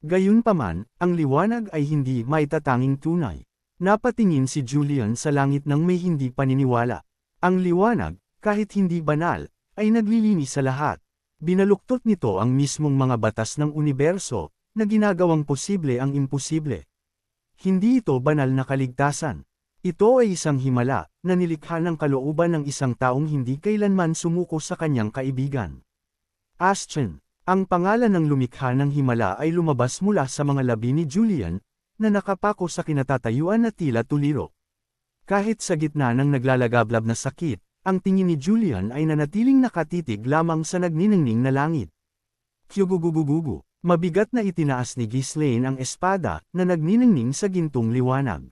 Gayunpaman, ang liwanag ay hindi maitatanging tunay. Napatingin si Julian sa langit nang may hindi paniniwala. Ang liwanag, kahit hindi banal, ay naglilinis sa lahat. Binaluktot nito ang mismong mga batas ng universo, na ginagawang posible ang imposible. Hindi ito banal na kaligtasan. Ito ay isang himala, na nilikha ng kalooban ng isang taong hindi kailanman sumuko sa kanyang kaibigan. Ashton, ang pangalan ng lumikha ng himala ay lumabas mula sa mga labi ni Julian, na nakapako sa kinatatayuan na tila tuliro. Kahit sa gitna ng naglalagablab na sakit, ang tingin ni Julian ay nanatiling nakatitig lamang sa nagniningning na langit. Kyugugugugugu, mabigat na itinaas ni Ghislaine ang espada, na nagniningning sa gintong liwanag.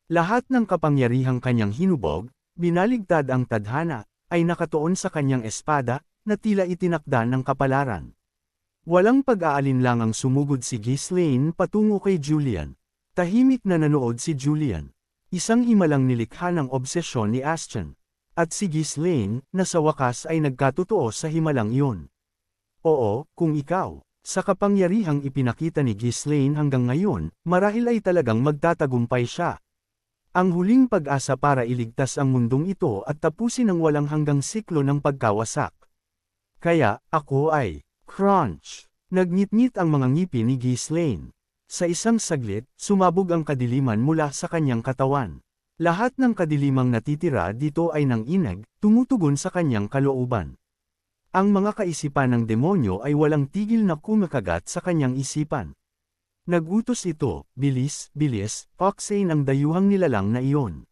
Lahat ng kapangyarihang kanyang hinubog, binaligtad ang tadhana, ay nakatuon sa kanyang espada, na tila itinakda ng kapalaran. Walang pag-aalinlang ang sumugod si Ghislaine patungo kay Julian. Tahimik na nanood si Julian. Isang himalang nilikha ng obsesyon ni Ashton. At si Ghislaine, na sa wakas ay nagkatotoo sa himalang iyon. Oo, kung ikaw, sa kapangyarihang ipinakita ni Ghislaine hanggang ngayon, marahil ay talagang magtatagumpay siya. Ang huling pag-asa para iligtas ang mundong ito at tapusin ang walang hanggang siklo ng pagkawasak. Kaya, ako ay... Crunch! Nagngit-ngit ang mga ngipin ni Ghislaine. Sa isang saglit, sumabog ang kadiliman mula sa kanyang katawan. Lahat ng kadilimang natitira dito ay nanginag, tumutugon sa kanyang kalooban. Ang mga kaisipan ng demonyo ay walang tigil na kumakagat sa kanyang isipan. Nagutos ito, bilis, bilis, paksain ang dayuhang nilalang na iyon.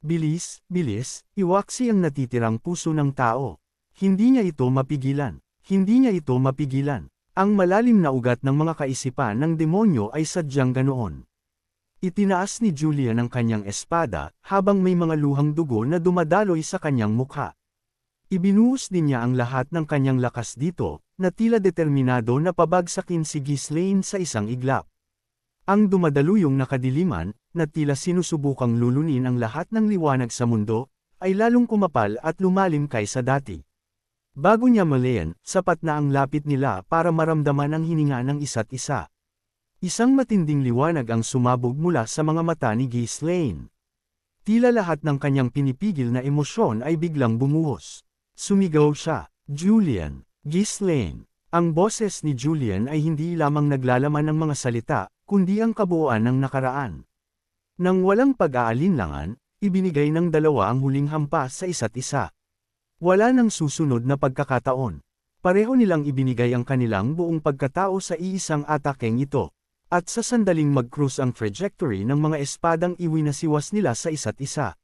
Bilis, bilis, iwaksi ang natitirang puso ng tao. Hindi niya ito mapigilan. Hindi niya ito mapigilan. Ang malalim na ugat ng mga kaisipan ng demonyo ay sadyang ganoon. Itinaas ni Julian ang kanyang espada, habang may mga luhang dugo na dumadaloy sa kanyang mukha. Ibinuhos din niya ang lahat ng kanyang lakas dito, na tila determinado na pabagsakin si Ghislaine sa isang iglap. Ang dumadaluyong nakadiliman, na tila sinusubukang lulunin ang lahat ng liwanag sa mundo, ay lalong kumapal at lumalim kaysa dati. Bago niya malayan, sapat na ang lapit nila para maramdaman ang hininga ng isa't isa. Isang matinding liwanag ang sumabog mula sa mga mata ni Ghislaine. Tila lahat ng kanyang pinipigil na emosyon ay biglang bumuhos. Sumigaw siya, Julian, Ghislaine. Ang boses ni Julian ay hindi lamang naglalaman ng mga salita, kundi ang kabuuan ng nakaraan. Nang walang pag-aalinlangan, ibinigay ng dalawa ang huling hampas sa isa't isa. Wala nang susunod na pagkakataon. Pareho nilang ibinigay ang kanilang buong pagkatao sa iisang atakeng ito. At sa sandaling mag-cruise ang trajectory ng mga espadang iwinasiwas nila sa isa't isa.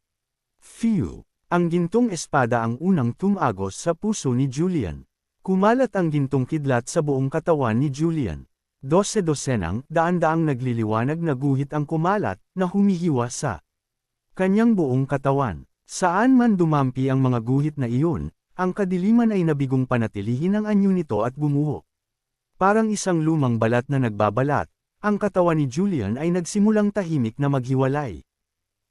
Phew! Ang gintong espada ang unang tumagos sa puso ni Julian. Kumalat ang gintong kidlat sa buong katawan ni Julian. Dose-dosenang, daan-daang nagliliwanag na guhit ang kumalat, na humihiwa sa kanyang buong katawan. Saan man dumampi ang mga guhit na iyon, ang kadiliman ay nabigong panatilihin ang anyo nito at gumuho. Parang isang lumang balat na nagbabalat, ang katawan ni Julian ay nagsimulang tahimik na maghiwalay.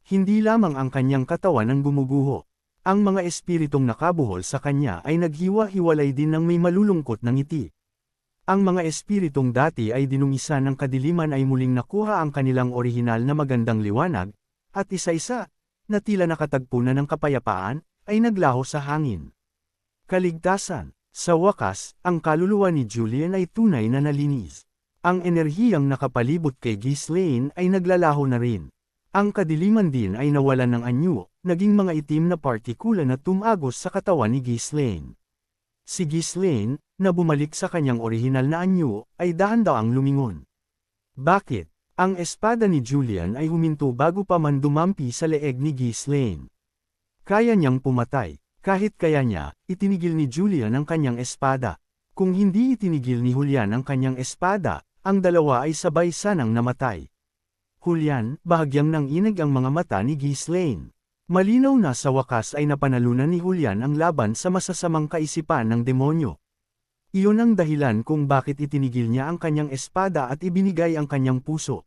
Hindi lamang ang kanyang katawan ang gumuguho. Ang mga espiritong nakabuhol sa kanya ay naghiwa-hiwalay din ng may malulungkot na ngiti. Ang mga espiritong dati ay dinungisan ng kadiliman ay muling nakuha ang kanilang orihinal na magandang liwanag, at isa-isa, na tila nakatagpo na ng kapayapaan, ay naglaho sa hangin. Kaligtasan. Sa wakas, ang kaluluwa ni Julian ay tunay na nalinis. Ang enerhiyang nakapalibot kay Ghislaine ay naglalaho na rin. Ang kadiliman din ay nawalan ng anyo, naging mga itim na partikula na tumagos sa katawan ni Ghislaine. Si Ghislaine, na bumalik sa kanyang orihinal na anyo, ay dahan-daang lumingon. Bakit? Ang espada ni Julian ay huminto bago pa man dumampi sa leeg ni Ghislaine. Kaya niyang pumatay. Kahit kaya niya, itinigil ni Julian ang kanyang espada. Kung hindi itinigil ni Julian ang kanyang espada, ang dalawa ay sabay sanang namatay. Julian, bahagyang nanginig ang mga mata ni Ghislaine. Malinaw na sa wakas ay napanalunan ni Julian ang laban sa masasamang kaisipan ng demonyo. Iyon ang dahilan kung bakit itinigil niya ang kanyang espada at ibinigay ang kanyang puso.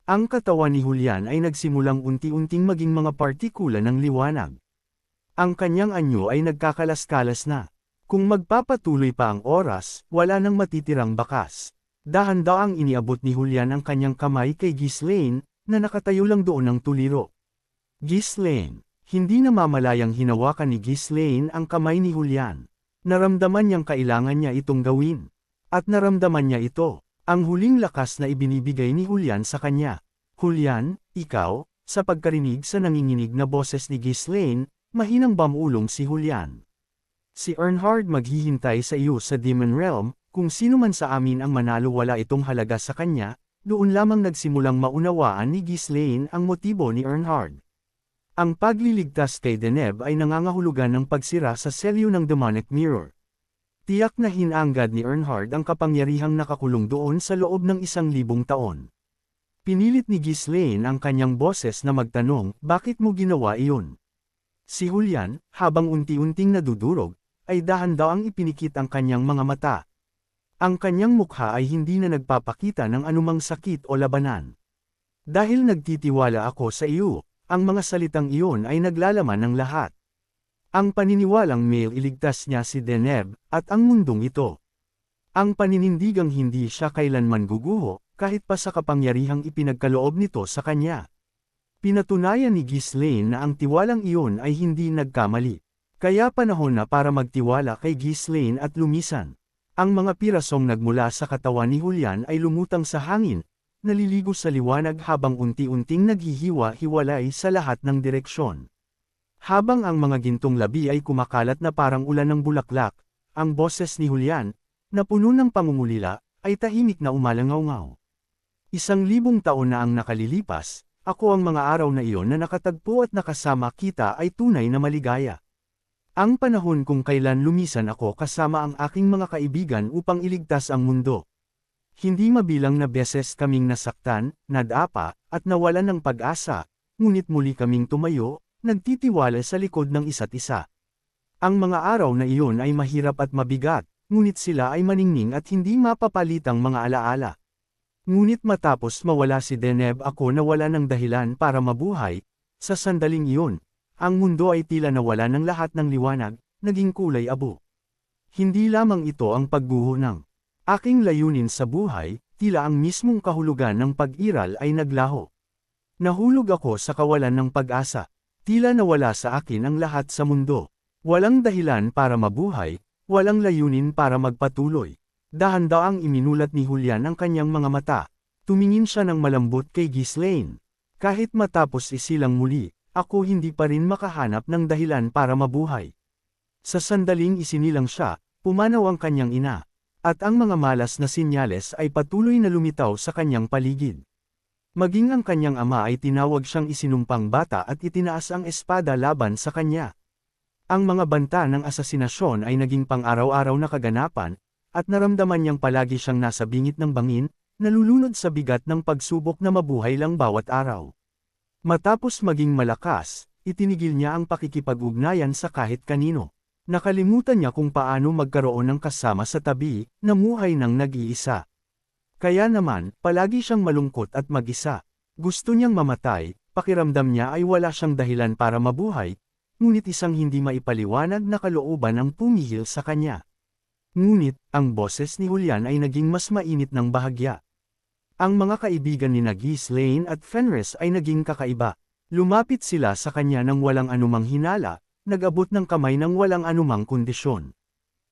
Ang katawan ni Julian ay nagsimulang unti-unting maging mga partikula ng liwanag. Ang kanyang anyo ay nagkakalas-kalas na. Kung magpapatuloy pa ang oras, wala nang matitirang bakas. Dahan-daang iniabot ni Julian ang kanyang kamay kay Ghislaine, na nakatayo lang doon ng tuliro. Ghislaine, hindi namamalayang hinawakan ni Ghislaine ang kamay ni Julian. Naramdaman niyang kailangan niya itong gawin. At naramdaman niya ito, ang huling lakas na ibinibigay ni Julian sa kanya. Julian, ikaw, sa pagkarinig sa nanginginig na boses ni Ghislaine, mahinang bamulong si Julian. Si Earnhardt maghihintay sa iyo sa Demon Realm, kung sino man sa amin ang manalo wala itong halaga sa kanya, doon lamang nagsimulang maunawaan ni Ghislaine ang motibo ni Earnhardt. Ang pagliligtas kay Deneb ay nangangahulugan ng pagsira sa selyo ng demonic mirror. Tiyak na hinanggad ni Earnhardt ang kapangyarihang nakakulong doon sa loob ng 1,000 taon. Pinilit ni Ghislaine ang kanyang boses na magtanong, bakit mo ginawa iyon? Si Julian, habang unti-unting nadudurog, ay dahan-daang ipinikit ang kanyang mga mata. Ang kanyang mukha ay hindi na nagpapakita ng anumang sakit o labanan. Dahil nagtitiwala ako sa iyo, ang mga salitang iyon ay naglalaman ng lahat. Ang paniniwalang may iligtas niya si Deneb, at ang mundong ito. Ang paninindigang hindi siya kailanman guguho, kahit pa sa kapangyarihang ipinagkaloob nito sa kanya. Pinatunayan ni Ghislaine na ang tiwalang iyon ay hindi nagkamali. Kaya panahon na para magtiwala kay Ghislaine at lumisan. Ang mga pirasong nagmula sa katawan ni Julian ay lumutang sa hangin, naliligo sa liwanag habang unti-unting naghihiwa-hiwalay sa lahat ng direksyon. Habang ang mga gintong labi ay kumakalat na parang ulan ng bulaklak, ang boses ni Julian, na puno ng pangungulila, ay tahimik na umalangaw-ngaw. 1,000 taon na ang nakalilipas, ako ang mga araw na iyon na nakatagpo at nakasama kita ay tunay na maligaya. Ang panahon kung kailan lumisan ako kasama ang aking mga kaibigan upang iligtas ang mundo. Hindi mabilang na beses kaming nasaktan, nadapa, at nawalan ng pag-asa, ngunit muli kaming tumayo, nagtitiwala sa likod ng isa't isa. Ang mga araw na iyon ay mahirap at mabigat, ngunit sila ay maningning at hindi mapapalitang mga alaala. Ngunit matapos mawala si Deneb ako nawala ng dahilan para mabuhay, sa sandaling iyon, ang mundo ay tila nawala ng lahat ng liwanag, naging kulay abo. Hindi lamang ito ang pagguho ng aking layunin sa buhay, tila ang mismong kahulugan ng pag-iral ay naglaho. Nahulog ako sa kawalan ng pag-asa, tila nawala sa akin ang lahat sa mundo. Walang dahilan para mabuhay, walang layunin para magpatuloy. Dahan-daang iminulat ni Julian ang kanyang mga mata. Tumingin siya ng malambot kay Ghislaine. Kahit matapos isilang muli, ako hindi pa rin makahanap ng dahilan para mabuhay. Sa sandaling isinilang siya, pumanaw ang kanyang ina. At ang mga malas na sinyales ay patuloy na lumitaw sa kanyang paligid. Maging ang kanyang ama ay tinawag siyang isinumpang bata at itinaas ang espada laban sa kanya. Ang mga banta ng asasinasyon ay naging pang-araw-araw na kaganapan, at naramdaman niyang palagi siyang nasa bingit ng bangin, nalulunod sa bigat ng pagsubok na mabuhay lang bawat araw. Matapos maging malakas, itinigil niya ang pakikipag-ugnayan sa kahit kanino. Nakalimutan niya kung paano magkaroon ng kasama sa tabi, namuhay ng nag-iisa. Kaya naman, palagi siyang malungkot at mag-isa. Gusto niyang mamatay, pakiramdam niya ay wala siyang dahilan para mabuhay, ngunit isang hindi maipaliwanag na kalooban ang pumihil sa kanya. Ngunit, ang boses ni Julian ay naging mas mainit ng bahagya. Ang mga kaibigan ni Ghislaine at Fenris ay naging kakaiba. Lumapit sila sa kanya nang walang anumang hinala, nag-abot ng kamay nang walang anumang kondisyon.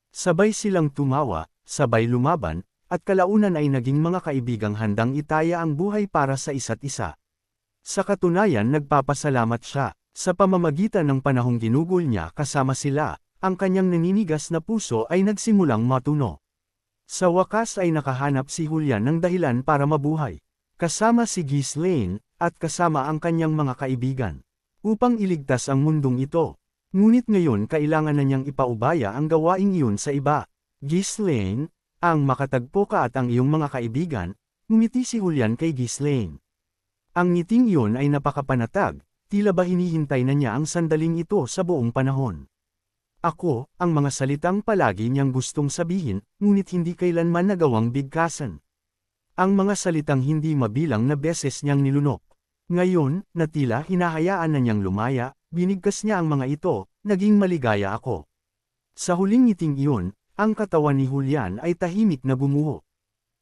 Sabay silang tumawa, sabay lumaban, at kalaunan ay naging mga kaibigang handang itaya ang buhay para sa isa't isa. Sa katunayan nagpapasalamat siya, sa pamamagitan ng panahong ginugol niya kasama sila, ang kanyang naninigas na puso ay nagsimulang matuno. Sa wakas ay nakahanap si Julian ng dahilan para mabuhay. Kasama si Ghislaine, at kasama ang kanyang mga kaibigan. Upang iligtas ang mundong ito. Ngunit ngayon kailangan na niyang ipaubaya ang gawaing iyon sa iba. Ghislaine, ang makatagpo ka at ang iyong mga kaibigan, ngumiti si Julian kay Ghislaine. Ang ngiting iyon ay napakapanatag, tila ba hinihintay na niya ang sandaling ito sa buong panahon. Ako, ang mga salitang palagi niyang gustong sabihin, ngunit hindi kailanman nagawang bigkasan. Ang mga salitang hindi mabilang na beses niyang nilunok. Ngayon, na tila hinahayaan na niyang lumaya, binigkas niya ang mga ito, naging maligaya ako. Sa huling ngiting iyon, ang katawan ni Julian ay tahimik na bumuho.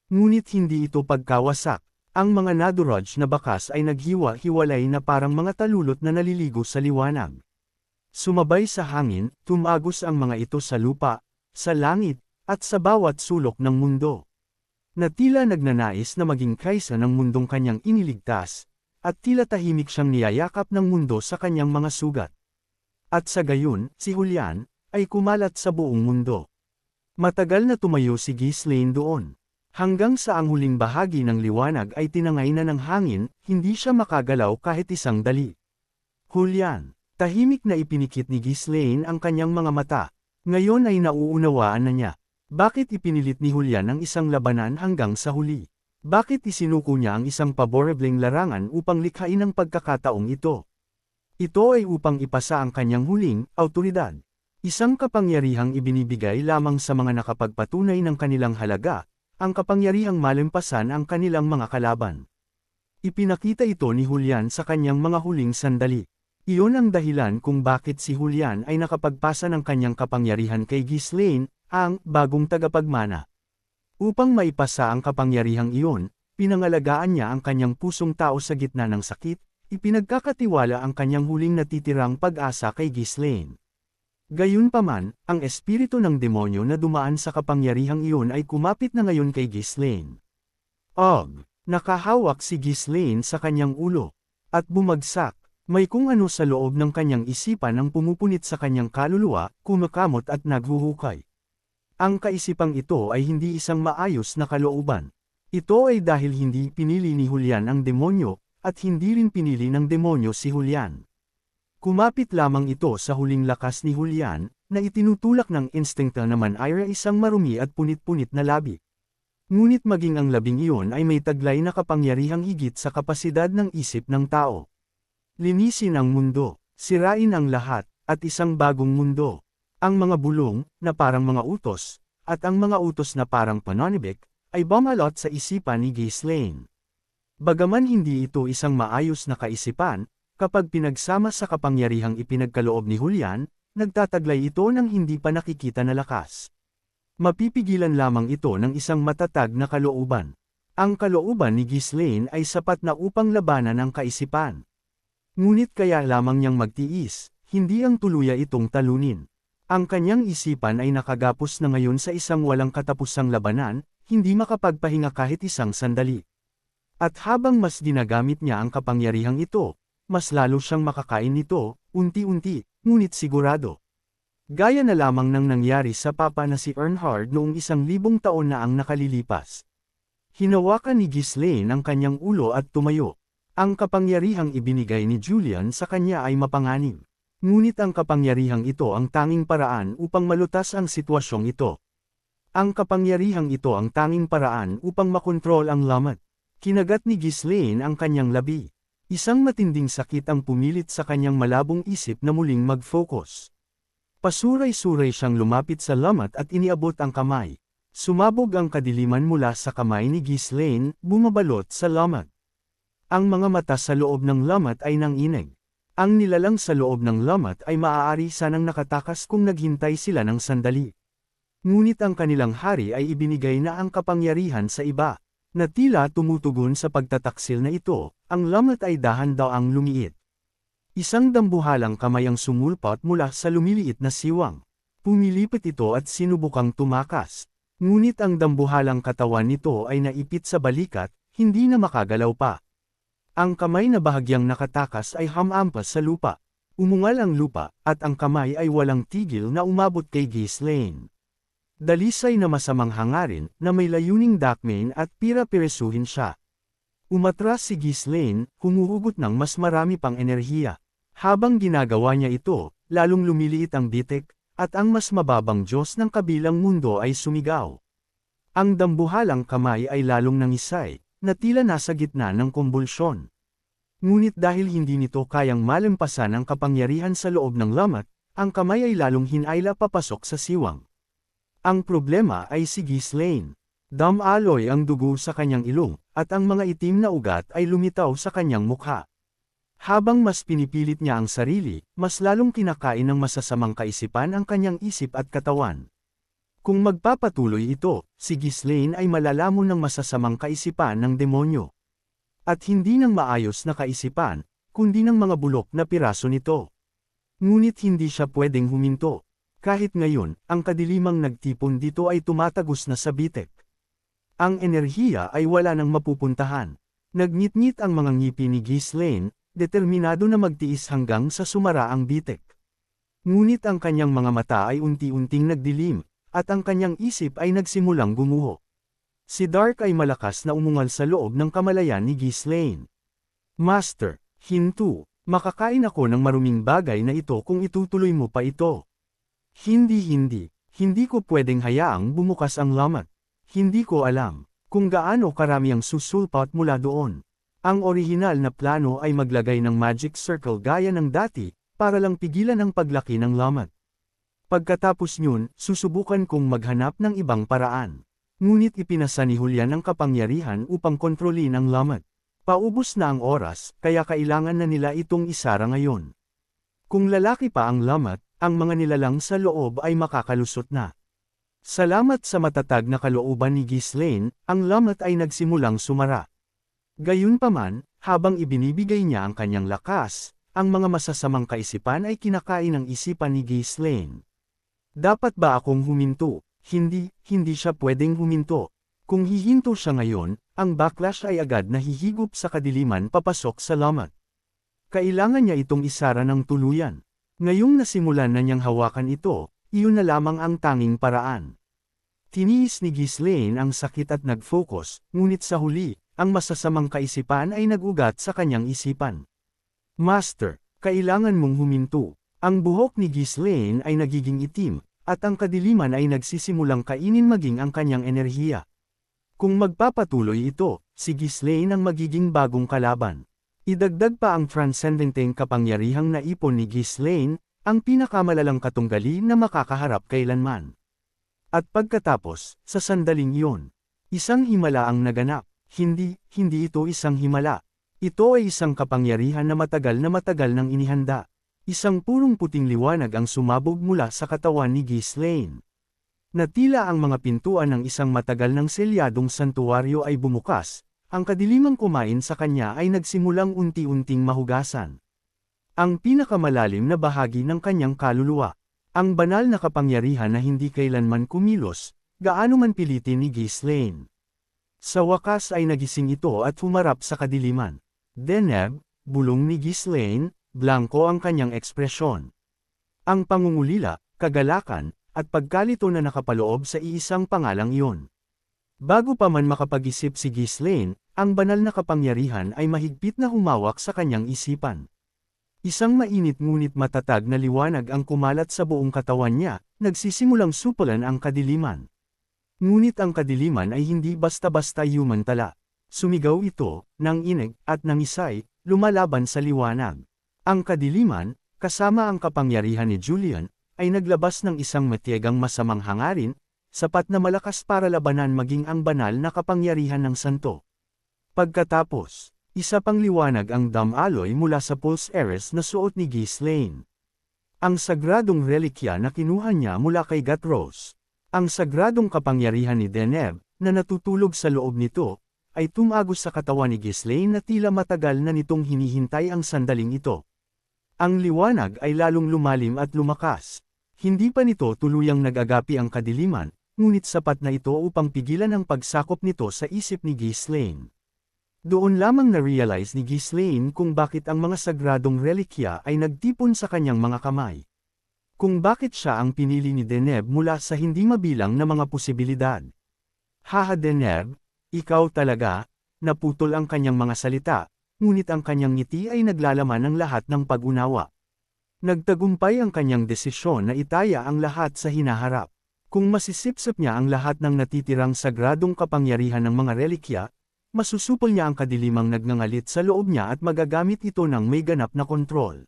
Ngunit hindi ito pagkawasak. Ang mga naduraj na bakas ay naghiwa-hiwalay na parang mga talulot na naliligo sa liwanag. Sumabay sa hangin, tumagos ang mga ito sa lupa, sa langit, at sa bawat sulok ng mundo. Na tila nagnanais na maging kaysa ng mundong kanyang iniligtas, at tila tahimik siyang niyayakap ng mundo sa kanyang mga sugat. At sa gayon, si Julian, ay kumalat sa buong mundo. Matagal na tumayo si Ghislaine doon. Hanggang sa ang huling bahagi ng liwanag ay tinangay na ng hangin, hindi siya makagalaw kahit isang dali. Julian. Tahimik na ipinikit ni Ghislaine ang kanyang mga mata. Ngayon ay nauunawaan na niya. Bakit ipinilit ni Julian ang isang labanan hanggang sa huli? Bakit isinuko niya ang isang paborebleng larangan upang likhain ang pagkakataong ito? Ito ay upang ipasa ang kanyang huling awtoridad. Isang kapangyarihang ibinibigay lamang sa mga nakapagpatunay ng kanilang halaga, ang kapangyarihang malampasan ang kanilang mga kalaban. Ipinakita ito ni Julian sa kanyang mga huling sandali. Iyon ang dahilan kung bakit si Julian ay nakapagpasa ng kanyang kapangyarihan kay Ghislaine, ang bagong tagapagmana. Upang maipasa ang kapangyarihang iyon, pinangalagaan niya ang kanyang pusong tao sa gitna ng sakit, ipinagkakatiwala ang kanyang huling natitirang pag-asa kay Ghislaine. Gayunpaman, ang espiritu ng demonyo na dumaan sa kapangyarihang iyon ay kumapit na ngayon kay Ghislaine. Nakahawak si Ghislaine sa kanyang ulo, at bumagsak. May kung ano sa loob ng kanyang isipan ang pumupunit sa kanyang kaluluwa, kumakamot at naghuhukay. Ang kaisipang ito ay hindi isang maayos na kalooban. Ito ay dahil hindi pinili ni Julian ang demonyo, at hindi rin pinili ng demonyo si Julian. Kumapit lamang ito sa huling lakas ni Julian, na itinutulak ng instinkta naman ay isang marumi at punit-punit na labi. Ngunit maging ang labing iyon ay may taglay na kapangyarihang higit sa kapasidad ng isip ng tao. Linisin ang mundo, sirain ang lahat, at isang bagong mundo. Ang mga bulong, na parang mga utos, at ang mga utos na parang pananibik, ay bumalot sa isipan ni Ghislaine. Bagaman hindi ito isang maayos na kaisipan, kapag pinagsama sa kapangyarihang ipinagkaloob ni Julian, nagtataglay ito ng hindi pa nakikita na lakas. Mapipigilan lamang ito ng isang matatag na kalooban. Ang kalooban ni Ghislaine ay sapat na upang labanan ang kaisipan. Ngunit kaya lamang niyang magtiis, hindi ang tuluya itong talunin. Ang kanyang isipan ay nakagapos na ngayon sa isang walang katapusang labanan, hindi makapagpahinga kahit isang sandali. At habang mas ginagamit niya ang kapangyarihang ito, mas lalo siyang makakain nito, unti-unti, ngunit sigurado. Gaya na lamang ng nangyari sa papa na si Earnhardt noong 1,000 taon na ang nakalilipas. Hinawakan ni Ghislaine ang kanyang ulo at tumayo. Ang kapangyarihang ibinigay ni Julian sa kanya ay mapanganib. Ngunit ang kapangyarihang ito ang tanging paraan upang malutas ang sitwasyong ito. Ang kapangyarihang ito ang tanging paraan upang makontrol ang lamat. Kinagat ni Ghislaine ang kanyang labi. Isang matinding sakit ang pumilit sa kanyang malabong isip na muling mag-focus. Pasuray-suray siyang lumapit sa lamat at iniabot ang kamay. Sumabog ang kadiliman mula sa kamay ni Ghislaine, bumabalot sa lamat. Ang mga mata sa loob ng lamat ay nanginig. Ang nilalang sa loob ng lamat ay maaari sanang nakatakas kung naghintay sila ng sandali. Ngunit ang kanilang hari ay ibinigay na ang kapangyarihan sa iba. Na tila tumutugon sa pagtataksil na ito, ang lamat ay dahan-daang lumiit. Isang dambuhalang kamay ang sumulpot mula sa lumiliit na siwang. Pumilipit ito at sinubukang tumakas. Ngunit ang dambuhalang katawan nito ay naipit sa balikat, hindi na makagalaw pa. Ang kamay na bahagyang nakatakas ay hamampas sa lupa. Umungal ang lupa, at ang kamay ay walang tigil na umabot kay Ghislaine. Dalisay na masamang hangarin, na may layuning dakmain at pira-piresuhin siya. Umatras si Ghislaine, humuhugot ng mas marami pang enerhiya. Habang ginagawa niya ito, lalong lumiliit ang bitik, at ang mas mababang Diyos ng kabilang mundo ay sumigaw. Ang dambuhalang kamay ay lalong nangisay, na tila nasa gitna ng kumbulsyon. Ngunit dahil hindi nito kayang malampasan ang kapangyarihan sa loob ng lamat, ang kamay ay lalong hinayla papasok sa siwang. Ang problema ay si Ghislaine. Dumaloy ang dugo sa kanyang ilong, at ang mga itim na ugat ay lumitaw sa kanyang mukha. Habang mas pinipilit niya ang sarili, mas lalong kinakain ng masasamang kaisipan ang kanyang isip at katawan. Kung magpapatuloy ito, si Ghislaine ay malalamon ng masasamang kaisipan ng demonyo. At hindi ng maayos na kaisipan, kundi ng mga bulok na piraso nito. Ngunit hindi siya pwedeng huminto. Kahit ngayon, ang kadilimang nagtipon dito ay tumatagos na sa bitek. Ang enerhiya ay wala nang mapupuntahan. Nagngit-ngit ang mga ngipi ni Ghislaine, determinado na magtiis hanggang sa sumara ang bitek. Ngunit ang kanyang mga mata ay unti-unting nagdilim, at ang kanyang isip ay nagsimulang gumuho. Si Dark ay malakas na umungal sa loob ng kamalayan ni Ghislaine. Master, hinto. Makakain ako ng maruming bagay na ito kung itutuloy mo pa ito. Hindi ko pwedeng hayaang bumukas ang lamat. Hindi ko alam kung gaano karami ang susulpot mula doon. Ang orihinal na plano ay maglagay ng magic circle gaya ng dati, para lang pigilan ang paglaki ng lamat. Pagkatapos nyun, susubukan kong maghanap ng ibang paraan. Ngunit ipinasa ni Julian ang kapangyarihan upang kontrolin ang lamat. Paubos na ang oras, kaya kailangan na nila itong isara ngayon. Kung lalaki pa ang lamat, ang mga nilalang sa loob ay makakalusot na. Salamat sa matatag na kalooban ni Ghislaine, ang lamat ay nagsimulang sumara. Gayunpaman, habang ibinibigay niya ang kanyang lakas, ang mga masasamang kaisipan ay kinakain ang isipan ni Ghislaine. Dapat ba akong huminto? Hindi siya pwedeng huminto. Kung hihinto siya ngayon, ang backlash ay agad na hihigop sa kadiliman papasok sa lamat. Kailangan niya itong isara ng tuluyan. Ngayong nasimulan na niyang hawakan ito, iyon na lamang ang tanging paraan. Tiniis ni Ghislaine ang sakit at nag-focus, ngunit sa huli, ang masasamang kaisipan ay nag-ugat sa kanyang isipan. Master, kailangan mong huminto. Ang buhok ni Ghislaine ay nagiging itim, at ang kadiliman ay nagsisimulang kainin maging ang kanyang enerhiya. Kung magpapatuloy ito, si Ghislaine ang magiging bagong kalaban. Idagdag pa ang transcendenteng kapangyarihang naipon ni Ghislaine, ang pinakamalalang katunggali na makakaharap kailanman. At pagkatapos, sa sandaling iyon, isang himala ang naganap. Hindi ito isang himala. Ito ay isang kapangyarihan na matagal nang inihanda. Isang purong puting liwanag ang sumabog mula sa katawan ni Ghislaine. Natila ang mga pintuan ng isang matagal ng selyadong santuwaryo ay bumukas, ang kadilimang kumain sa kanya ay nagsimulang unti-unting mahugasan. Ang pinakamalalim na bahagi ng kanyang kaluluwa, ang banal na kapangyarihan na hindi kailanman kumilos, gaano man pilitin ni Ghislaine. Sa wakas ay nagising ito at humarap sa kadiliman. Deneb, bulong ni Ghislaine, blanko ang kanyang ekspresyon. Ang pangungulila, kagalakan, at pagkalito na nakapaloob sa iisang pangalang iyon. Bago pa man makapag-isip si Ghislaine, ang banal na kapangyarihan ay mahigpit na humawak sa kanyang isipan. Isang mainit ngunit matatag na liwanag ang kumalat sa buong katawan niya, nagsisimulang supulan ang kadiliman. Ngunit ang kadiliman ay hindi basta-basta humantala. Sumigaw ito, nanginig, at nangisay, lumalaban sa liwanag. Ang kadiliman, kasama ang kapangyarihan ni Julian, ay naglabas ng isang matyagang masamang hangarin, sapat na malakas para labanan maging ang banal na kapangyarihan ng santo. Pagkatapos, isa pang liwanag ang damaloy mula sa pulse eres na suot ni Ghislaine. Ang sagradong relikya na kinuha niya mula kay Gatros. Ang sagradong kapangyarihan ni Deneb, na natutulog sa loob nito, ay tumagos sa katawan ni Ghislaine na tila matagal na nitong hinihintay ang sandaling ito. Ang liwanag ay lalong lumalim at lumakas. Hindi pa nito tuluyang nag-agapi ang kadiliman, ngunit sapat na ito upang pigilan ang pagsakop nito sa isip ni Ghislaine. Doon lamang na-realize ni Ghislaine kung bakit ang mga sagradong relikya ay nagtipon sa kanyang mga kamay. Kung bakit siya ang pinili ni Deneb mula sa hindi mabilang na mga posibilidad. Haha Deneb, ikaw talaga, naputol ang kanyang mga salita, ngunit ang kanyang ngiti ay naglalaman ng lahat ng pag-unawa. Nagtagumpay ang kanyang desisyon na itaya ang lahat sa hinaharap. Kung masisipsip niya ang lahat ng natitirang sagradong kapangyarihan ng mga relikya, masusupol niya ang kadilimang nagngangalit sa loob niya at magagamit ito ng may ganap na kontrol.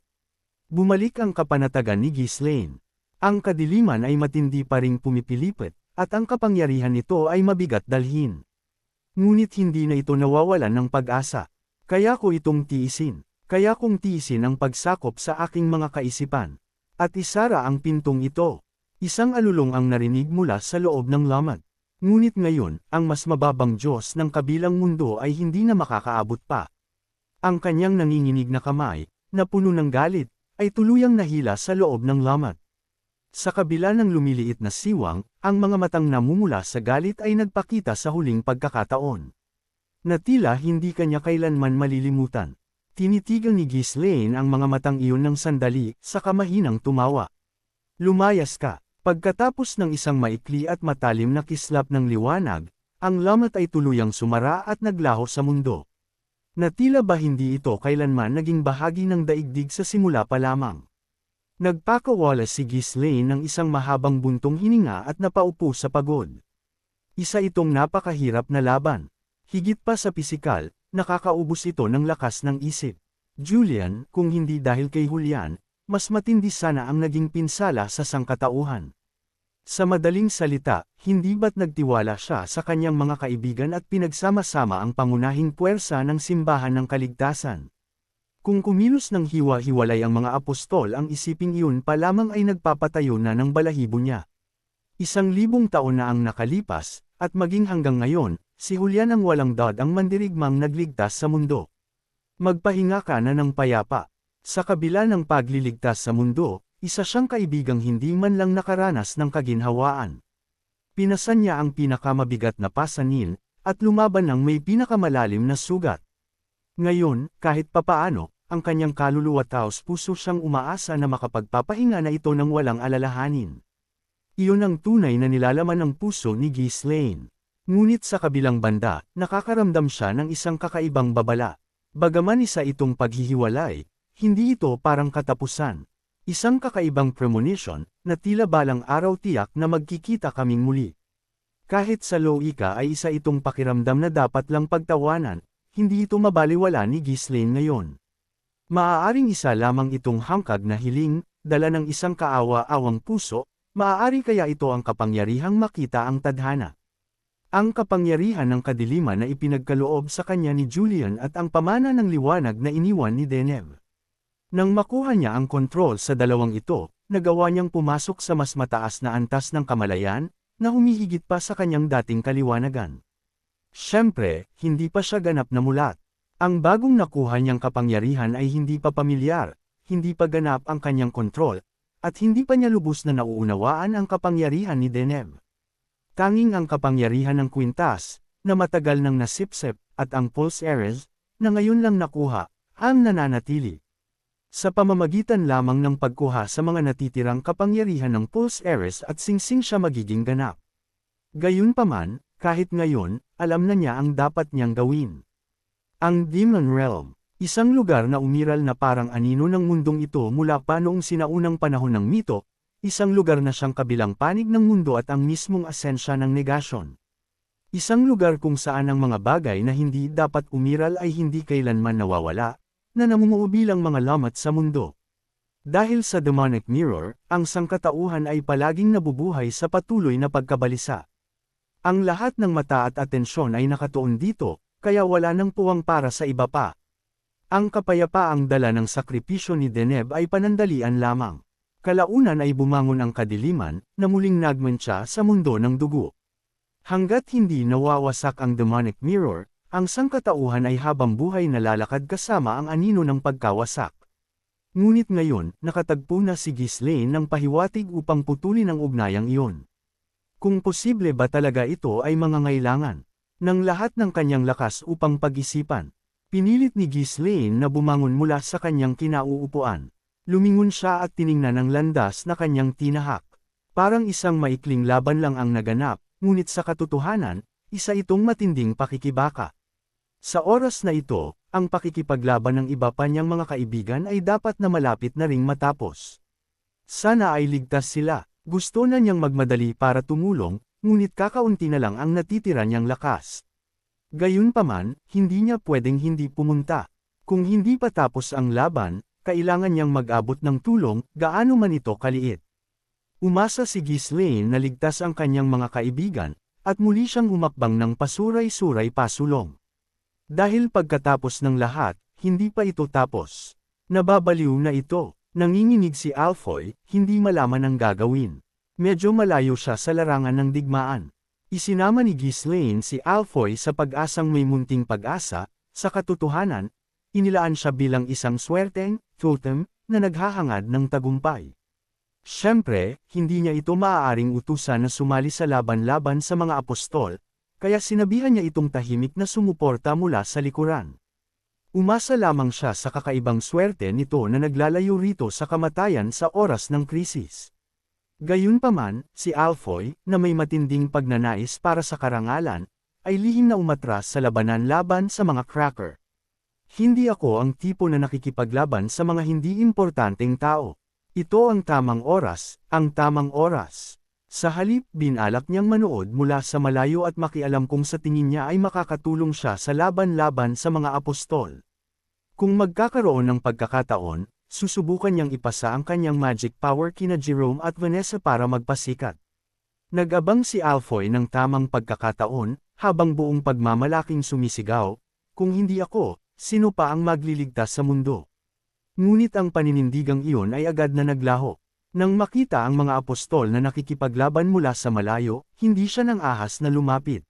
Bumalik ang kapanatagan ni Ghislaine. Ang kadiliman ay matindi pa ring pumipilipit, at ang kapangyarihan nito ay mabigat dalhin. Ngunit hindi na ito nawawalan ng pag-asa. Kaya ko itong tiisin. Kaya kong tiisin ang pagsakop sa aking mga kaisipan. At isara ang pintong ito. Isang alulong ang narinig mula sa loob ng lamad. Ngunit ngayon, ang mas mababang Diyos ng kabilang mundo ay hindi na makakaabot pa. Ang kanyang nanginginig na kamay, na puno ng galit, ay tuluyang nahila sa loob ng lamad. Sa kabila ng lumiliit na siwang, ang mga matang namumula sa galit ay nagpakita sa huling pagkakataon. Na tila hindi kanya kailanman malilimutan. Tinitigang ni Ghislaine ang mga matang iyon ng sandali, saka mahinang tumawa. Lumayas ka. Pagkatapos ng isang maikli at matalim na kislap ng liwanag, ang lamad ay tuluyang sumara at naglaho sa mundo. Na tila ba hindi ito kailanman naging bahagi ng daigdig sa simula pa lamang. Nagpakawala si Ghislaine ng isang mahabang buntong hininga at napaupo sa pagod. Isa itong napakahirap na laban. Higit pa sa pisikal, nakakaubos ito ng lakas ng isip. Julian, kung hindi dahil kay Julian, mas matindi sana ang naging pinsala sa sangkatauhan. Sa madaling salita, hindi ba't nagtiwala siya sa kanyang mga kaibigan at pinagsama-sama ang pangunahing puwersa ng simbahan ng kaligtasan? Kung kumilos ng hiwa-hiwalay ang mga apostol, ang isiping iyon pa lamang ay nagpapatayo na ng balahibo niya. 1,000 taon na ang nakalipas, at maging hanggang ngayon, si Julian ang walang dad ang mandirigmang nagligtas sa mundo. Magpahinga ka na ng payapa. Sa kabila ng pagliligtas sa mundo, isa siyang kaibigang hindi man lang nakaranas ng kaginhawaan. Pinasan niya ang pinakamabigat na pasanin, at lumaban ng may pinakamalalim na sugat. Ngayon, kahit papaano, ang kanyang kaluluwa taos puso siyang umaasa na makapagpapahinga na ito ng walang alalahanin. Iyon ang tunay na nilalaman ng puso ni Ghislaine. Ngunit sa kabilang banda, nakakaramdam siya ng isang kakaibang babala. Bagaman isa itong paghihiwalay, hindi ito parang katapusan. Isang kakaibang premonition, na tila balang araw tiyak na magkikita kaming muli. Kahit sa loika ay isa itong pakiramdam na dapat lang pagtawanan, hindi ito mabaliwala ni Ghislaine ngayon. Maaaring isa lamang itong hangkag na hiling, dala ng isang kaawa-awang puso, maaari kaya ito ang kapangyarihang makita ang tadhana. Ang kapangyarihan ng kadiliman na ipinagkaloob sa kanya ni Julian at ang pamana ng liwanag na iniwan ni Deneb. Nang makuha niya ang kontrol sa dalawang ito, nagawa niyang pumasok sa mas mataas na antas ng kamalayan, na humihigit pa sa kanyang dating kaliwanagan. Siyempre, hindi pa siya ganap na mulat. Ang bagong nakuha niyang kapangyarihan ay hindi pa pamilyar, hindi pa ganap ang kanyang kontrol, at hindi pa niya lubos na nauunawaan ang kapangyarihan ni Deneb. Tanging ang kapangyarihan ng Quintas, na matagal nang nasipsip, at ang Pulse Ares, na ngayon lang nakuha, ang nananatili. Sa pamamagitan lamang ng pagkuha sa mga natitirang kapangyarihan ng Pulse Ares at singsing siya magiging ganap. Gayunpaman, kahit ngayon, alam na niya ang dapat niyang gawin. Ang Demon Realm, isang lugar na umiral na parang anino ng mundong ito mula pa noong sinaunang panahon ng mito, isang lugar na siyang kabilang panig ng mundo at ang mismong asensya ng negasyon. Isang lugar kung saan ang mga bagay na hindi dapat umiral ay hindi kailanman nawawala, na namumuubilang mga lamat sa mundo. Dahil sa demonic mirror, ang sangkatauhan ay palaging nabubuhay sa patuloy na pagkabalisa. Ang lahat ng mata at atensyon ay nakatuon dito, kaya wala nang puwang para sa iba pa. Ang kapayapaang dala ng sakripisyo ni Deneb ay panandalian lamang. Kalaunan ay bumangon ang kadiliman, na muling nagmantsa sa mundo ng dugo. Hanggat hindi nawawasak ang demonic mirror, ang sangkatauhan ay habang buhay na lalakad kasama ang anino ng pagkawasak. Ngunit ngayon, nakatagpo na si Ghislaine ng pahiwatig upang putulin ang ugnayang iyon. Kung posible ba talaga ito ay mangangailangan ng lahat ng kanyang lakas upang pag-isipan. Pinilit ni Ghislaine na bumangon mula sa kanyang kinauupuan. Lumingon siya at tiningnan ang landas na kanyang tinahak. Parang isang maikling laban lang ang naganap, ngunit sa katotohanan, isa itong matinding pakikibaka. Sa oras na ito, ang pakikipaglaban ng iba pa niyang mga kaibigan ay dapat na malapit na ring matapos. Sana ay ligtas sila. Gusto na niyang magmadali para tumulong, ngunit kakaunti na lang ang natitira niyang lakas. Gayunpaman, hindi niya pwedeng hindi pumunta. Kung hindi pa tapos ang laban, kailangan niyang mag-abot ng tulong, gaano man ito kaliit. Umasa si Ghislaine na ligtas ang kanyang mga kaibigan, at muli siyang humakbang ng pasuray-suray pasulong. Dahil pagkatapos ng lahat, hindi pa ito tapos. Nababaliw na ito, nanginginig si Alfoy, hindi malaman ang gagawin. Medyo malayo siya sa larangan ng digmaan. Isinama ni Ghislaine si Alfoy sa pag-asang may munting pag-asa, sa katotohanan, inilaan siya bilang isang swerteng, totem, na naghahangad ng tagumpay. Siyempre, hindi niya ito maaaring utusan na sumali sa laban-laban sa mga apostol, kaya sinabihan niya itong tahimik na sumuporta mula sa likuran. Umasa lamang siya sa kakaibang swerte nito na naglalayo rito sa kamatayan sa oras ng krisis. Gayunpaman, si Alfoy, na may matinding pagnanais para sa karangalan, ay lihim na umatras sa labanan laban sa mga cracker. Hindi ako ang tipo na nakikipaglaban sa mga hindi importanteng tao. Ito ang tamang oras, ang tamang oras. Sa halip, binalak niyang manood mula sa malayo at makialam kung sa tingin niya ay makakatulong siya sa laban-laban sa mga apostol. Kung magkakaroon ng pagkakataon, susubukan niyang ipasa ang kanyang magic power kina Jerome at Vanessa para magpasikat. Nag-abang si Alfoy ng tamang pagkakataon, habang buong pagmamalaking sumisigaw, "Kung hindi ako, sino pa ang magliligtas sa mundo?" Ngunit ang paninindigang iyon ay agad na naglaho. Nang makita ang mga apostol na nakikipaglaban mula sa malayo, hindi siya nang ahas na lumapit.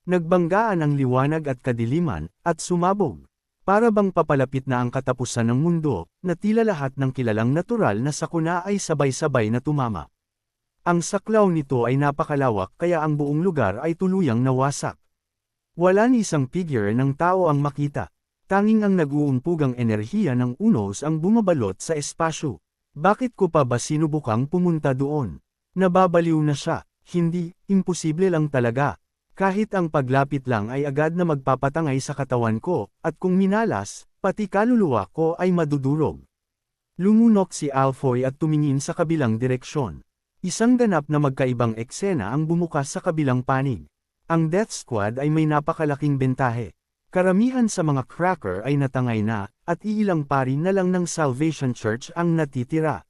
Nagbanggaan ang liwanag at kadiliman, at sumabog. Para bang papalapit na ang katapusan ng mundo, na tila lahat ng kilalang natural na sakuna ay sabay-sabay na tumama. Ang saklaw nito ay napakalawak kaya ang buong lugar ay tuluyang nawasak. Wala ni isang figure ng tao ang makita. Tanging ang nag-uumpugang enerhiya ng unos ang bumabalot sa espasyo. Bakit ko pa ba sinubukang pumunta doon? Nababaliw na siya. Hindi, imposible lang talaga. Kahit ang paglapit lang ay agad na magpapatangay sa katawan ko, at kung minalas, pati kaluluwa ko ay madudurog. Lumunok si Alfoy at tumingin sa kabilang direksyon. Isang ganap na magkaibang eksena ang bumukas sa kabilang panig. Ang Death Squad ay may napakalaking bentahe. Karamihan sa mga cracker ay natangay na, at iilang pari na lang ng Salvation Church ang natitira.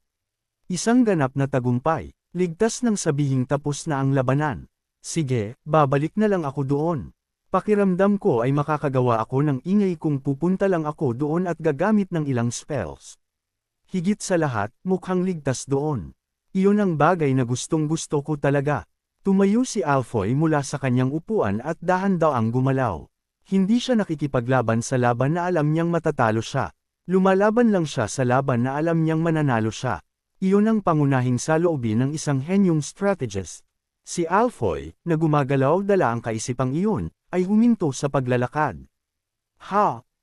Isang ganap na tagumpay, ligtas nang sabihing tapos na ang labanan. Sige, babalik na lang ako doon. Pakiramdam ko ay makakagawa ako ng ingay kung pupunta lang ako doon at gagamit ng ilang spells. Higit sa lahat, mukhang ligtas doon. Iyon ang bagay na gustong-gusto ko talaga. Tumayo si Alfoy mula sa kanyang upuan at dahan-daang gumalaw. Hindi siya nakikipaglaban sa laban na alam niyang matatalo siya. Lumalaban lang siya sa laban na alam niyang mananalo siya. Iyon ang pangunahing saloobin ng isang henyong strategist. Si Alfoy, na gumagalaw dala ang kaisipang iyon, ay huminto sa paglalakad.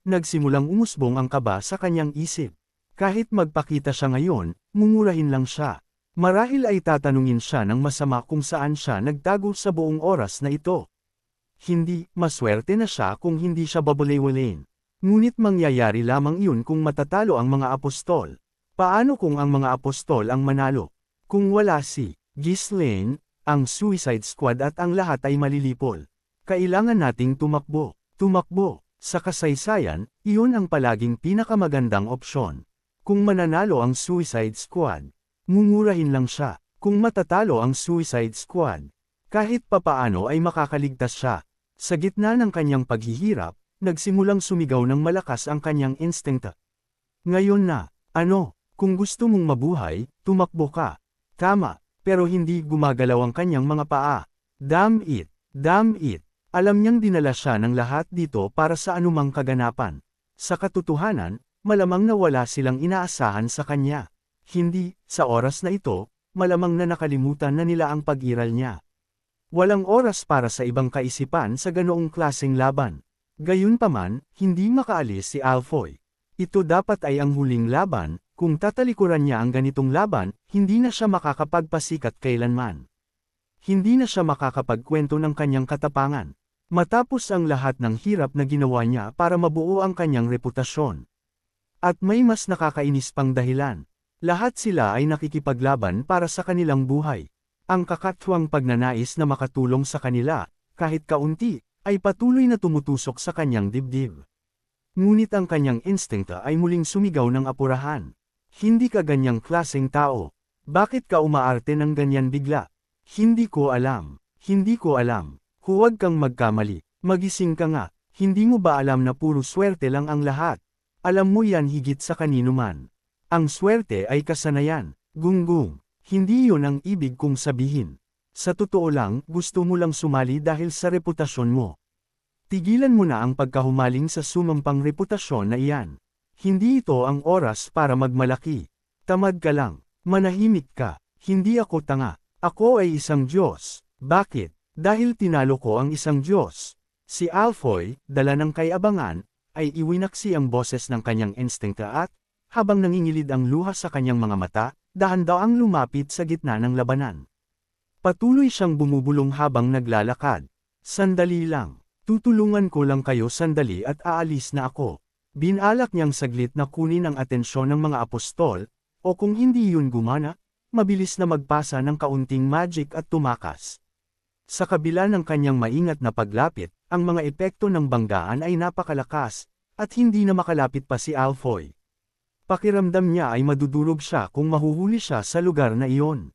Nagsimulang umusbong ang kaba sa kanyang isip. Kahit magpakita siya ngayon, mumurahin lang siya. Marahil ay tatanungin siya ng masama kung saan siya nagtago sa buong oras na ito. Hindi, maswerte na siya kung hindi siya babaliwalain. Ngunit mangyayari lamang iyon kung matatalo ang mga apostol. Paano kung ang mga apostol ang manalo? Kung wala si Ghislaine, ang Suicide Squad at ang lahat ay malilipol. Kailangan nating tumakbo. Tumakbo. Sa kasaysayan, iyon ang palaging pinakamagandang opsyon. Kung mananalo ang Suicide Squad, mumurahin lang siya. Kung matatalo ang Suicide Squad, kahit papaano ay makakaligtas siya. Sa gitna ng kanyang paghihirap, nagsimulang sumigaw ng malakas ang kanyang instinct. Ngayon na, kung gusto mong mabuhay, tumakbo ka. Tama, pero hindi gumagalaw ang kanyang mga paa. Damn it, damn it. Alam niyang dinala siya ng lahat dito para sa anumang kaganapan. Sa katotohanan, malamang na wala silang inaasahan sa kanya. Hindi, sa oras na ito, malamang na nakalimutan na nila ang pag-iral niya. Walang oras para sa ibang kaisipan sa ganoong klaseng laban. Gayunpaman, hindi makaalis si Alfoy. Ito dapat ay ang huling laban, kung tatalikuran niya ang ganitong laban, hindi na siya makakapagpasikat kailanman. Hindi na siya makakapagkwento ng kanyang katapangan. Matapos ang lahat ng hirap na ginawa niya para mabuo ang kanyang reputasyon. At may mas nakakainis pang dahilan. Lahat sila ay nakikipaglaban para sa kanilang buhay. Ang kakatwang pagnanais na makatulong sa kanila, kahit kaunti, ay patuloy na tumutusok sa kanyang dibdib. Ngunit ang kanyang instinta ay muling sumigaw ng apurahan. Hindi ka ganyang klaseng tao. Bakit ka umaarte ng ganyan bigla? Hindi ko alam. Hindi ko alam. Huwag kang magkamali. Magising ka nga. Hindi mo ba alam na puro swerte lang ang lahat? Alam mo yan higit sa kanino man. Ang swerte ay kasanayan. Gunggong. Hindi yun ang ibig kong sabihin. Sa totoo lang, gusto mo lang sumali dahil sa reputasyon mo. Tigilan mo na ang pagkahumaling sa sumampang reputasyon na iyan. Hindi ito ang oras para magmalaki. Tamad ka lang. Manahimik ka. Hindi ako tanga. Ako ay isang Diyos. Bakit? Dahil tinalo ko ang isang Diyos. Si Alfoy, dala ng kayabangan, ay iwinaksi ang boses ng kanyang instinta at, habang nangingilid ang luha sa kanyang mga mata, dahan-daang lumapit sa gitna ng labanan. Patuloy siyang bumubulong habang naglalakad. Sandali lang. Tutulungan ko lang kayo sandali at aalis na ako. Binalak niyang saglit na kunin ang atensyon ng mga apostol, o kung hindi yun gumana, mabilis na magpasa ng kaunting magic at tumakas. Sa kabila ng kanyang maingat na paglapit, ang mga epekto ng banggaan ay napakalakas, at hindi na makalapit pa si Alfoy. Pakiramdam niya ay madudurog siya kung mahuhuli siya sa lugar na iyon.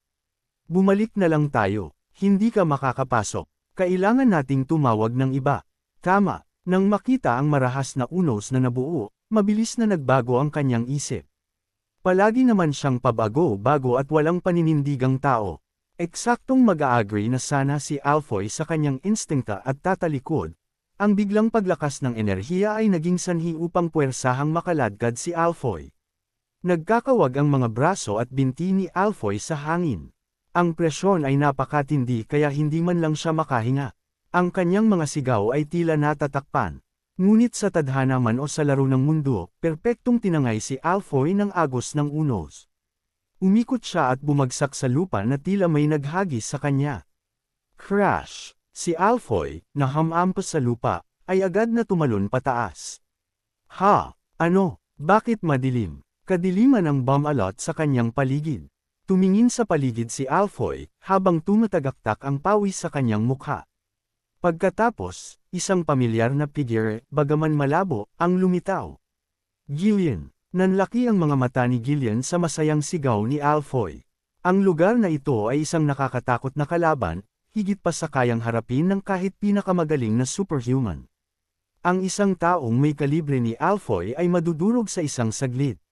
Bumalik na lang tayo, hindi ka makakapasok, kailangan nating tumawag ng iba. Tama, nang makita ang marahas na unos na nabuo, mabilis na nagbago ang kanyang isip. Palagi naman siyang pabago-bago at walang paninindigang tao. Eksaktong mag-a-agree na sana si Alfoy sa kanyang instinta at tatalikod. Ang biglang paglakas ng enerhiya ay naging sanhi upang puwersahang makaladkad si Alfoy. Nagkakawag ang mga braso at binti ni Alfoy sa hangin. Ang presyon ay napakatindi kaya hindi man lang siya makahinga. Ang kanyang mga sigaw ay tila natatakpan. Ngunit sa tadhana man o sa laro ng mundo, perpektong tinangay si Alfoy ng agos ng unos. Umikot siya at bumagsak sa lupa na tila may naghagis sa kanya. Crash! Si Alfoy, na hamampas sa lupa, ay agad na tumalon pataas. Ha! Ano? Bakit madilim? Kadiliman ang bumalot sa kanyang paligid. Tumingin sa paligid si Alfoy, habang tumatagaktak ang pawis sa kanyang mukha. Pagkatapos, isang pamilyar na figure, bagaman malabo, ang lumitaw. Gillian. Nanlaki ang mga mata ni Gillian sa masayang sigaw ni Alfoy. Ang lugar na ito ay isang nakakatakot na kalaban, higit pa sa kayang harapin ng kahit pinakamagaling na superhuman. Ang isang taong may kalibre ni Alfoy ay madudurog sa isang saglit.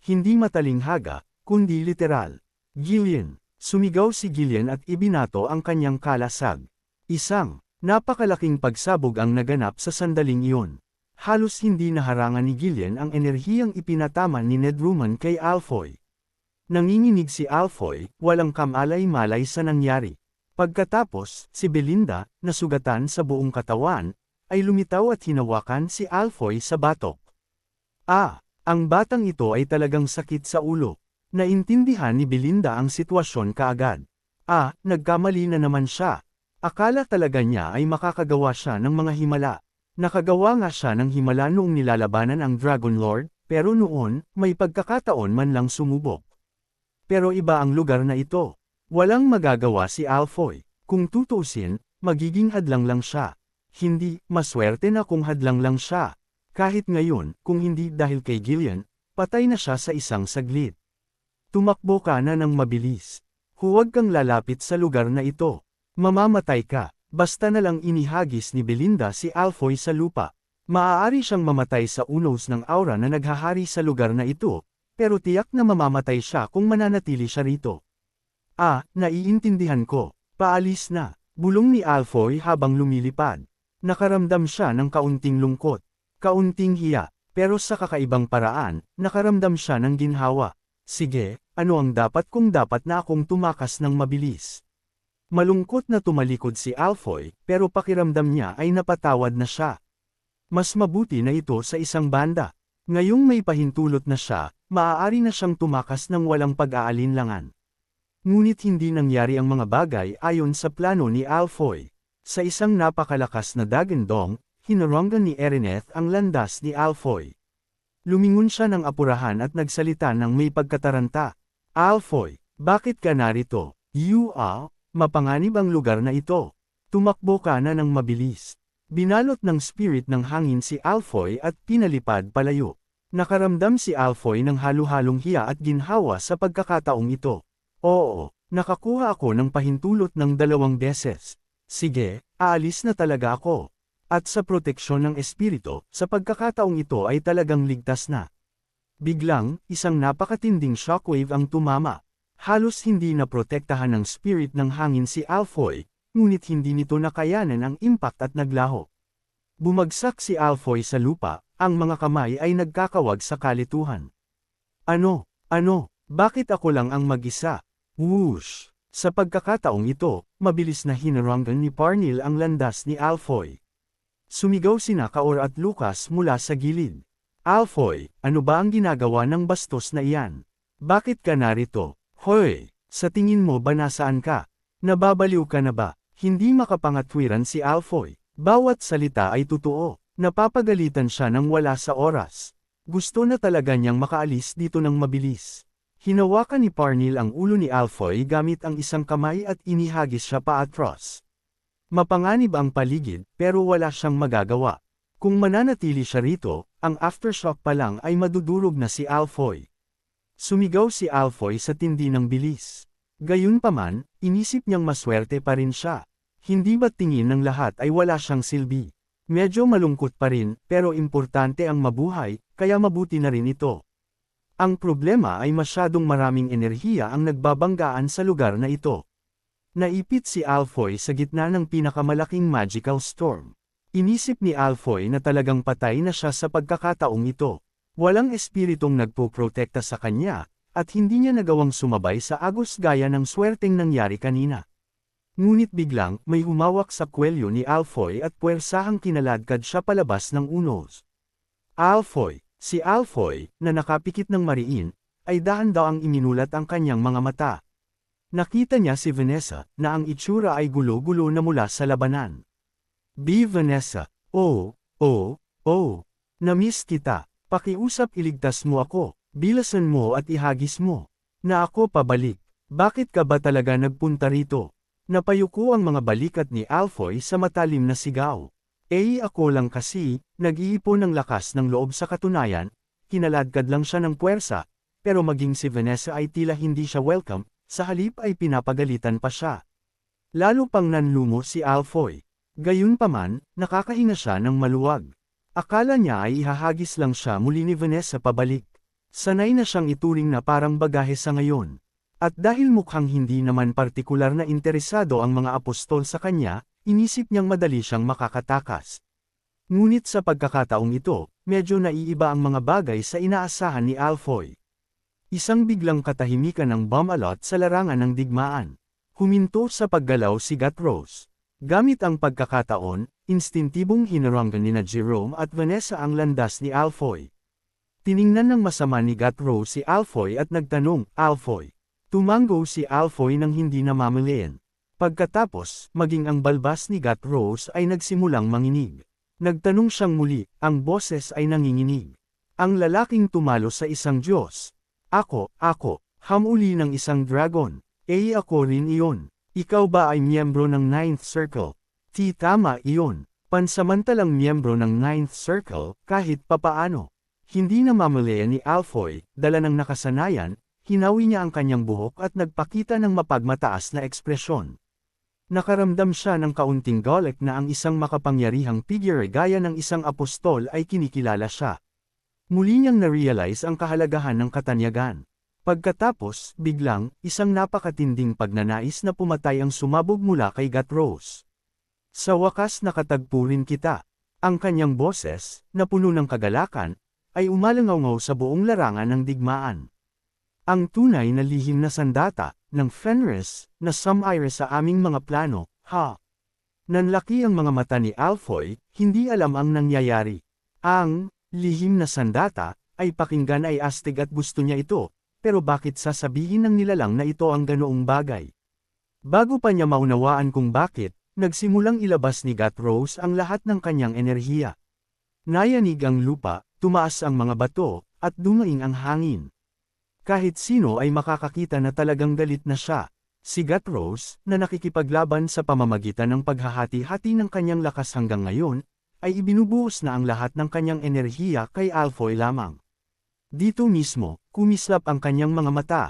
Hindi matalinghaga, kundi literal. Gillian. Sumigaw si Gillian at ibinato ang kanyang kalasag. Isang napakalaking pagsabog ang naganap sa sandaling iyon. Halos hindi naharangan ni Gillian ang enerhiyang ipinatama ni Ned Ruman kay Alfoy. Nanginginig si Alfoy, walang kamalay-malay sa nangyari. Pagkatapos, si Belinda, na sugatan sa buong katawan, ay lumitaw at hinawakan si Alfoy sa batok. Ang batang ito ay talagang sakit sa ulo. Naintindihan ni Belinda ang sitwasyon kaagad. Nagkamali na naman siya. Akala talaga niya ay makakagawa siya ng mga himala. Nakagawa nga siya ng himala noong nilalabanan ang Dragon Lord, pero noon, may pagkakataon man lang sumubok. Pero iba ang lugar na ito. Walang magagawa si Alfoy. Kung tutuusin, magiging hadlang lang siya. Hindi, maswerte na kung hadlang lang siya. Kahit ngayon, kung hindi dahil kay Gillian, patay na siya sa isang saglit. Tumakbo ka na ng mabilis. Huwag kang lalapit sa lugar na ito. Mamamatay ka. Basta na lang inihagis ni Belinda si Alfoy sa lupa. Maaari siyang mamatay sa unos ng aura na naghahari sa lugar na ito, pero tiyak na mamamatay siya kung mananatili siya rito. Naiintindihan ko. Paalis na. Bulong ni Alfoy habang lumilipad. Nakaramdam siya ng kaunting lungkot. Kaunting hiya, pero sa kakaibang paraan, nakaramdam siya ng ginhawa. Sige, ano ang dapat kung dapat na akong tumakas ng mabilis? Malungkot na tumalikod si Alfoy, pero pakiramdam niya ay napatawad na siya. Mas mabuti na ito sa isang banda. Ngayong may pahintulot na siya, maaari na siyang tumakas ng walang pag-aalinlangan. Ngunit hindi nangyari ang mga bagay ayon sa plano ni Alfoy. Sa isang napakalakas na dagandong, hinaranggan ni Erineth ang landas ni Alfoy. Lumingon siya ng apurahan at nagsalita ng may pagkataranta. Alfoy, bakit ka narito? Mapanganib ang lugar na ito. Tumakbo ka na ng mabilis. Binalot ng spirit ng hangin si Alfoy at pinalipad palayo. Nakaramdam si Alfoy ng halu-halong hiya at ginhawa sa pagkakataong ito. Oo, nakakuha ako ng pahintulot ng 2 beses. Sige, aalis na talaga ako. At sa proteksyon ng espiritu, sa pagkakataong ito ay talagang ligtas na. Biglang, isang napakatinding shockwave ang tumama. Halos hindi na protektahan ng spirit ng hangin si Alfoy, ngunit hindi nito nakayanan ang impact at naglaho. Bumagsak si Alfoy sa lupa, ang mga kamay ay nagkakawag sa kalituhan. Ano, bakit ako lang ang mag-isa? Whoosh! Sa pagkakataong ito, mabilis na hinaranggan ni Parnell ang landas ni Alfoy. Sumigaw sina Kaor at Lucas mula sa gilid. Alfoy, ano ba ang ginagawa ng bastos na iyan? Bakit ka narito? Hoy, sa tingin mo ba nasaan ka? Nababaliw ka na ba? Hindi makapangatwiran si Alfoy. Bawat salita ay totoo. Napapagalitan siya nang wala sa oras. Gusto na talaga niyang makaalis dito ng mabilis. Hinawakan ni Parnell ang ulo ni Alfoy gamit ang isang kamay at inihagis siya paatros. Mapanganib ang paligid pero wala siyang magagawa. Kung mananatili siya rito, ang aftershock pa lang ay madudurog na si Alfoy. Sumigaw si Alfoy sa tindi ng bilis. Gayunpaman, inisip niyang maswerte pa rin siya. Hindi ba't tingin ng lahat ay wala siyang silbi? Medyo malungkot pa rin, pero importante ang mabuhay, kaya mabuti na rin ito. Ang problema ay masyadong maraming enerhiya ang nagbabanggaan sa lugar na ito. Naipit si Alfoy sa gitna ng pinakamalaking magical storm. Inisip ni Alfoy na talagang patay na siya sa pagkakataong ito. Walang espiritong nagpoprotekta sa kanya, at hindi niya nagawang sumabay sa agos gaya ng swerteng nangyari kanina. Ngunit biglang, may humawak sa kwelyo ni Alfoy at puwersahang kinaladkad siya palabas ng unos. Alfoy! Si Alfoy, na nakapikit ng mariin, ay dahan-daang iminulat ang kanyang mga mata. Nakita niya si Vanessa, na ang itsura ay gulo-gulo na mula sa labanan. Vanessa, na-miss kita. Pakiusap iligtas mo ako, bilasan mo at ihagis mo. Na ako pabalik. Bakit ka ba talaga nagpunta rito? Napayuko ang mga balikat ni Alfoy sa matalim na sigaw. Ako lang kasi, nag-iipon ng lakas ng loob sa katunayan, kinaladkad lang siya ng puwersa, pero maging si Vanessa ay tila hindi siya welcome, sa halip ay pinapagalitan pa siya. Lalo pang nanlumo si Alfoy. Gayunpaman, nakakahinga siya ng maluwag. Akala niya ay ihahagis lang siya muli ni Vanessa pabalik. Sanay na siyang ituring na parang bagahe sa ngayon. At dahil mukhang hindi naman partikular na interesado ang mga apostol sa kanya, inisip niyang madali siyang makakatakas. Ngunit sa pagkakataong ito, medyo naiiba ang mga bagay sa inaasahan ni Alfoy. Isang biglang katahimikan ng bomb-alot sa larangan ng digmaan. Huminto sa paggalaw si Gatrose. Gamit ang pagkakataon, instintibong hinaranggan ni Jerome at Vanessa ang landas ni Alfoy. Tiningnan ng masama ni Gatrose si Alfoy at nagtanong, Alfoy. Tumango si Alfoy nang hindi namamalayan. Pagkatapos, maging ang balbas ni Gatrose ay nagsimulang manginig. Nagtanong siyang muli, ang boses ay nanginginig. Ang lalaking tumalo sa isang Diyos. Ako, hamuli ng isang dragon. Ako rin iyon. Ikaw ba ay miyembro ng Ninth Circle? Tama iyon. Pansamantalang miyembro ng Ninth Circle, kahit papaano. Hindi namamalaya ni Alfoy, dala ng nakasanayan, hinawi niya ang kanyang buhok at nagpakita ng mapagmataas na ekspresyon. Nakaramdam siya ng kaunting galit na ang isang makapangyarihang figure gaya ng isang apostol ay kinikilala siya. Muli niyang na-realize ang kahalagahan ng katanyagan. Pagkatapos, biglang, isang napakatinding pagnanais na pumatay ang sumabog mula kay Gatrose. Sa wakas nakatagpo rin kita. Ang kanyang boses, na puno ng kagalakan, ay umalangaw sa buong larangan ng digmaan. Ang tunay na lihim na sandata, ng Fenris, na sumire sa aming mga plano, Nanlaki ang mga mata ni Alfoy, hindi alam ang nangyayari. Ang lihim na sandata, ay pakinggan ay astig at gusto niya ito, pero bakit sasabihin ng nilalang na ito ang ganoong bagay? Bago pa niya maunawaan kung bakit, nagsimulang ilabas ni Gatrose ang lahat ng kanyang enerhiya. Nayanig ang lupa, tumaas ang mga bato, at dumaing ang hangin. Kahit sino ay makakakita na talagang galit na siya. Si Gatrose, na nakikipaglaban sa pamamagitan ng paghahati-hati ng kanyang lakas hanggang ngayon, ay ibinubuhos na ang lahat ng kanyang enerhiya kay Alfoy lamang. Dito mismo, kumislap ang kanyang mga mata.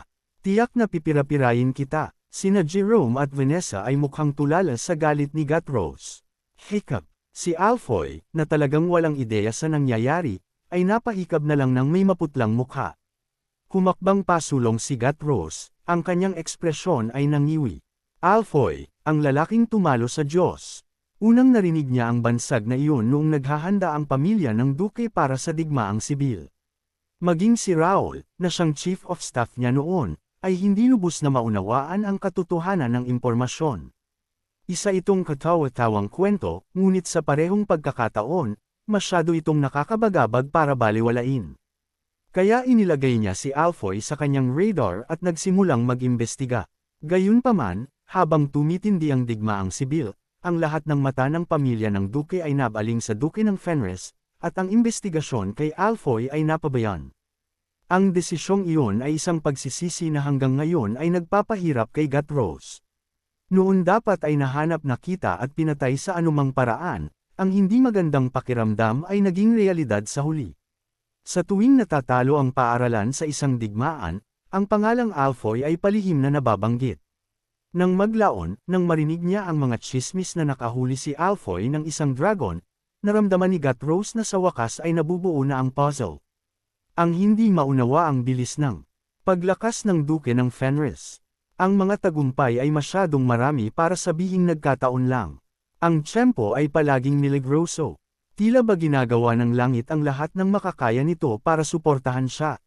Tiyak na pipira-pirayin kita. Sina Jerome at Vanessa ay mukhang tulala sa galit ni Gatrose. Hiccup. Si Alfoy, na talagang walang ideya sa nangyayari, ay napahikab na lang ng may maputlang mukha. Humakbang pasulong si Gatrose, ang kanyang ekspresyon ay nangiwi. Alfoy, ang lalaking tumalo sa Diyos. Unang narinig niya ang bansag na iyon noong naghahanda ang pamilya ng duke para sa digmaang sibil. Maging si Raul, na siyang chief of staff niya noon, ay hindi lubos na maunawaan ang katotohanan ng impormasyon. Isa itong katawa-tawang kwento, ngunit sa parehong pagkakataon, masyado itong nakakabagabag para baliwalain. Kaya inilagay niya si Alfoy sa kanyang radar at nagsimulang mag-imbestiga. Gayunpaman, habang tumitindi ang digmaang sibil, ang lahat ng mata ng pamilya ng duke ay nabaling sa duke ng Fenris, at ang imbestigasyon kay Alfoy ay napabayan. Ang desisyong iyon ay isang pagsisisi na hanggang ngayon ay nagpapahirap kay Gatrose. Noon dapat ay nahanap na kita at pinatay sa anumang paraan, ang hindi magandang pakiramdam ay naging realidad sa huli. Sa tuwing natatalo ang paaralan sa isang digmaan, ang pangalang Alfoy ay palihim na nababanggit. Nang maglaon, nang marinig niya ang mga tsismis na nakahuli si Alfoy ng isang dragon, naramdaman ni Gatrose na sa wakas ay nabubuo na ang puzzle. Ang hindi maunawa ang bilis ng paglakas ng duke ng Fenris. Ang mga tagumpay ay masyadong marami para sabihing nagkataon lang. Ang tiyempo ay palaging milagroso. Tila ba ginagawa ng langit ang lahat ng makakaya nito para suportahan siya.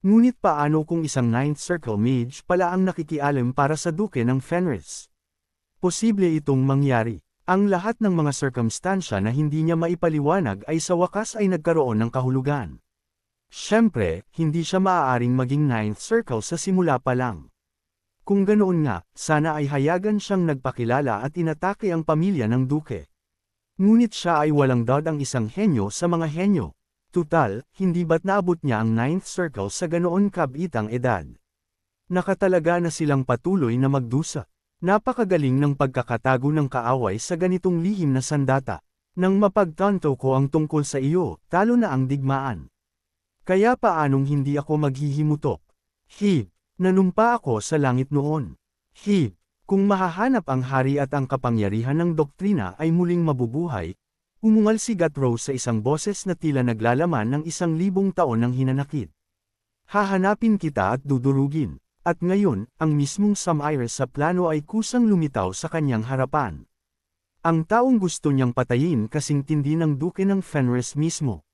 Ngunit paano kung isang Ninth Circle Mage pala ang nakikialam para sa duke ng Fenris? Posible itong mangyari. Ang lahat ng mga sirkumstansya na hindi niya maipaliwanag ay sa wakas ay nagkaroon ng kahulugan. Siyempre, hindi siya maaaring maging Ninth Circle sa simula pa lang. Kung ganoon nga, sana ay hayagan siyang nagpakilala at inatake ang pamilya ng duke. Ngunit siya ay walang dadang isang henyo sa mga henyo. Tutal, hindi ba't naabot niya ang Ninth Circle sa ganoon kabitang edad? Nakatalaga na silang patuloy na magdusa. Napakagaling ng pagkakatago ng kaaway sa ganitong lihim na sandata. Nang mapagtanto ko ang tungkol sa iyo, talo na ang digmaan. Kaya paanong hindi ako maghihimutok? Hib. Nanumpa ako sa langit noon. Hib, kung mahahanap ang hari at ang kapangyarihan ng doktrina ay muling mabubuhay, umungal si Gatrose sa isang boses na tila naglalaman ng 1,000 taon ng hinanakit. Hahanapin kita at dudurugin. At ngayon, ang mismong Samires sa plano ay kusang lumitaw sa kanyang harapan. Ang taong gusto niyang patayin kasing tindi ng duke ng Fenris mismo.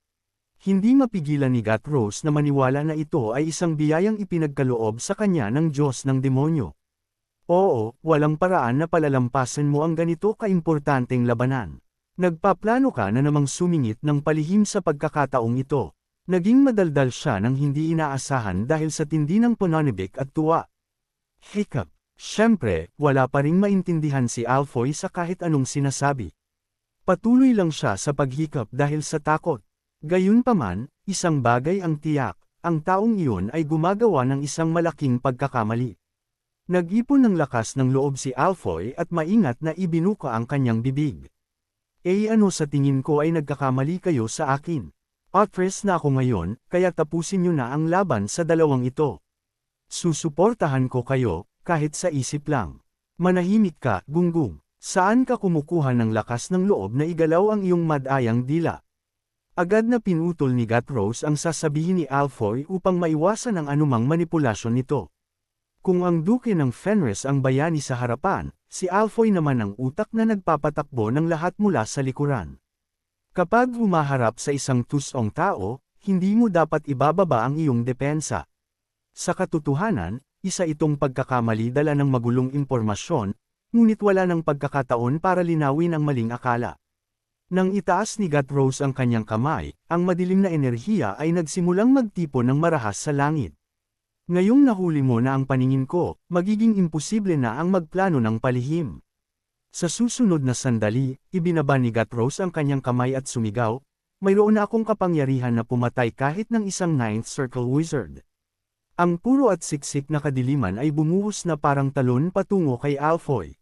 Hindi mapigilan ni Gatrose na maniwala na ito ay isang biyayang ipinagkaloob sa kanya ng Diyos ng demonyo. Oo, walang paraan na palalampasin mo ang ganito kaimportanteng labanan. Nagpaplano ka na namang sumingit ng palihim sa pagkakataong ito. Naging madaldal siya nang hindi inaasahan dahil sa tindi ng pananibik at tuwa. Hiccup. Siyempre, wala pa ring maintindihan si Alfoy sa kahit anong sinasabi. Patuloy lang siya sa paghikap dahil sa takot. Gayunpaman, isang bagay ang tiyak, ang taong iyon ay gumagawa ng isang malaking pagkakamali. Nag-ipon ng lakas ng loob si Alfoy at maingat na ibinuka ang kanyang bibig. Ano sa tingin ko ay nagkakamali kayo sa akin. Actress na ako ngayon, kaya tapusin niyo na ang laban sa dalawang ito. Susuportahan ko kayo, kahit sa isip lang. Manahimik ka, gunggong. Saan ka kumukuha ng lakas ng loob na igalaw ang iyong madayang dila? Agad na pinutol ni Gatrose ang sasabihin ni Alfoy upang maiwasan ang anumang manipulasyon nito. Kung ang duke ng Fenris ang bayani sa harapan, si Alfoy naman ang utak na nagpapatakbo ng lahat mula sa likuran. Kapag humaharap sa isang tusong tao, hindi mo dapat ibababa ang iyong depensa. Sa katotohanan, isa itong pagkakamali dala ng magulong impormasyon, ngunit wala ng pagkakataon para linawin ang maling akala. Nang itaas ni Gatrose ang kanyang kamay, ang madilim na enerhiya ay nagsimulang magtipon ng marahas sa langit. Ngayong nahuli mo na ang paningin ko, magiging imposible na ang magplano ng palihim. Sa susunod na sandali, ibinaba ni Gatrose ang kanyang kamay at sumigaw, mayroon na akong kapangyarihan na pumatay kahit ng isang Ninth Circle Wizard. Ang puro at siksik na kadiliman ay bumuhos na parang talon patungo kay Alfoy.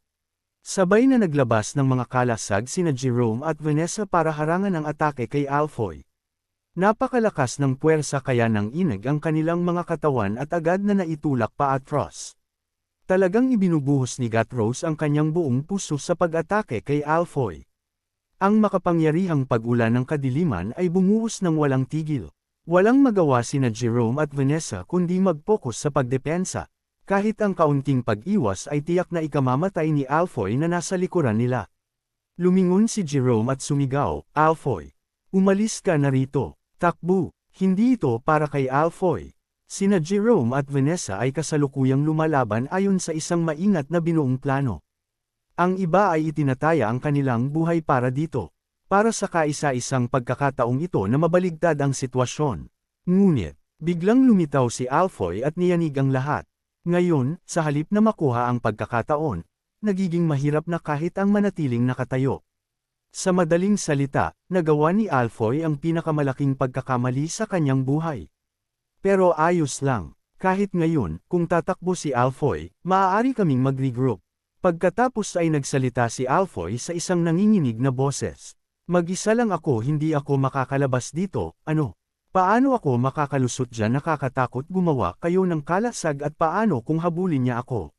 Sabay na naglabas ng mga kalasag sina Jerome at Vanessa para harangan ang atake kay Alfoy. Napakalakas ng puwersa kaya nang inag ang kanilang mga katawan at agad na naitulak pa atras. Talagang ibinubuhos ni Gatrose ang kanyang buong puso sa pag-atake kay Alfoy. Ang makapangyarihang pag-ulan ng kadiliman ay bumuhos ng walang tigil. Walang magawa sina Jerome at Vanessa kundi mag-focus sa pagdepensa, kahit ang kaunting pag-iwas ay tiyak na ikamamatay ni Alfoy na nasa likuran nila. Lumingon si Jerome at sumigaw, Alfoy, umalis ka na rito, takbo, hindi ito para kay Alfoy. Sina Jerome at Vanessa ay kasalukuyang lumalaban ayon sa isang maingat na binuong plano. Ang iba ay itinataya ang kanilang buhay para dito, para sa kaisa-isang pagkakataong ito na mabaligtad ang sitwasyon. Ngunit, biglang lumitaw si Alfoy at niyanig ang lahat. Ngayon, sa halip na makuha ang pagkakataon, nagiging mahirap na kahit ang manatiling nakatayo. Sa madaling salita, nagawa ni Alfoy ang pinakamalaking pagkakamali sa kanyang buhay. Pero ayos lang, kahit ngayon, kung tatakbo si Alfoy, maaari kaming mag-regroup. Pagkatapos ay nagsalita si Alfoy sa isang nanginginig na boses. Mag-isa lang ako, hindi ako makakalabas dito, ano? Paano ako makakalusot dyan? Nakakatakot gumawa kayo ng kalasag at paano kung habulin niya ako?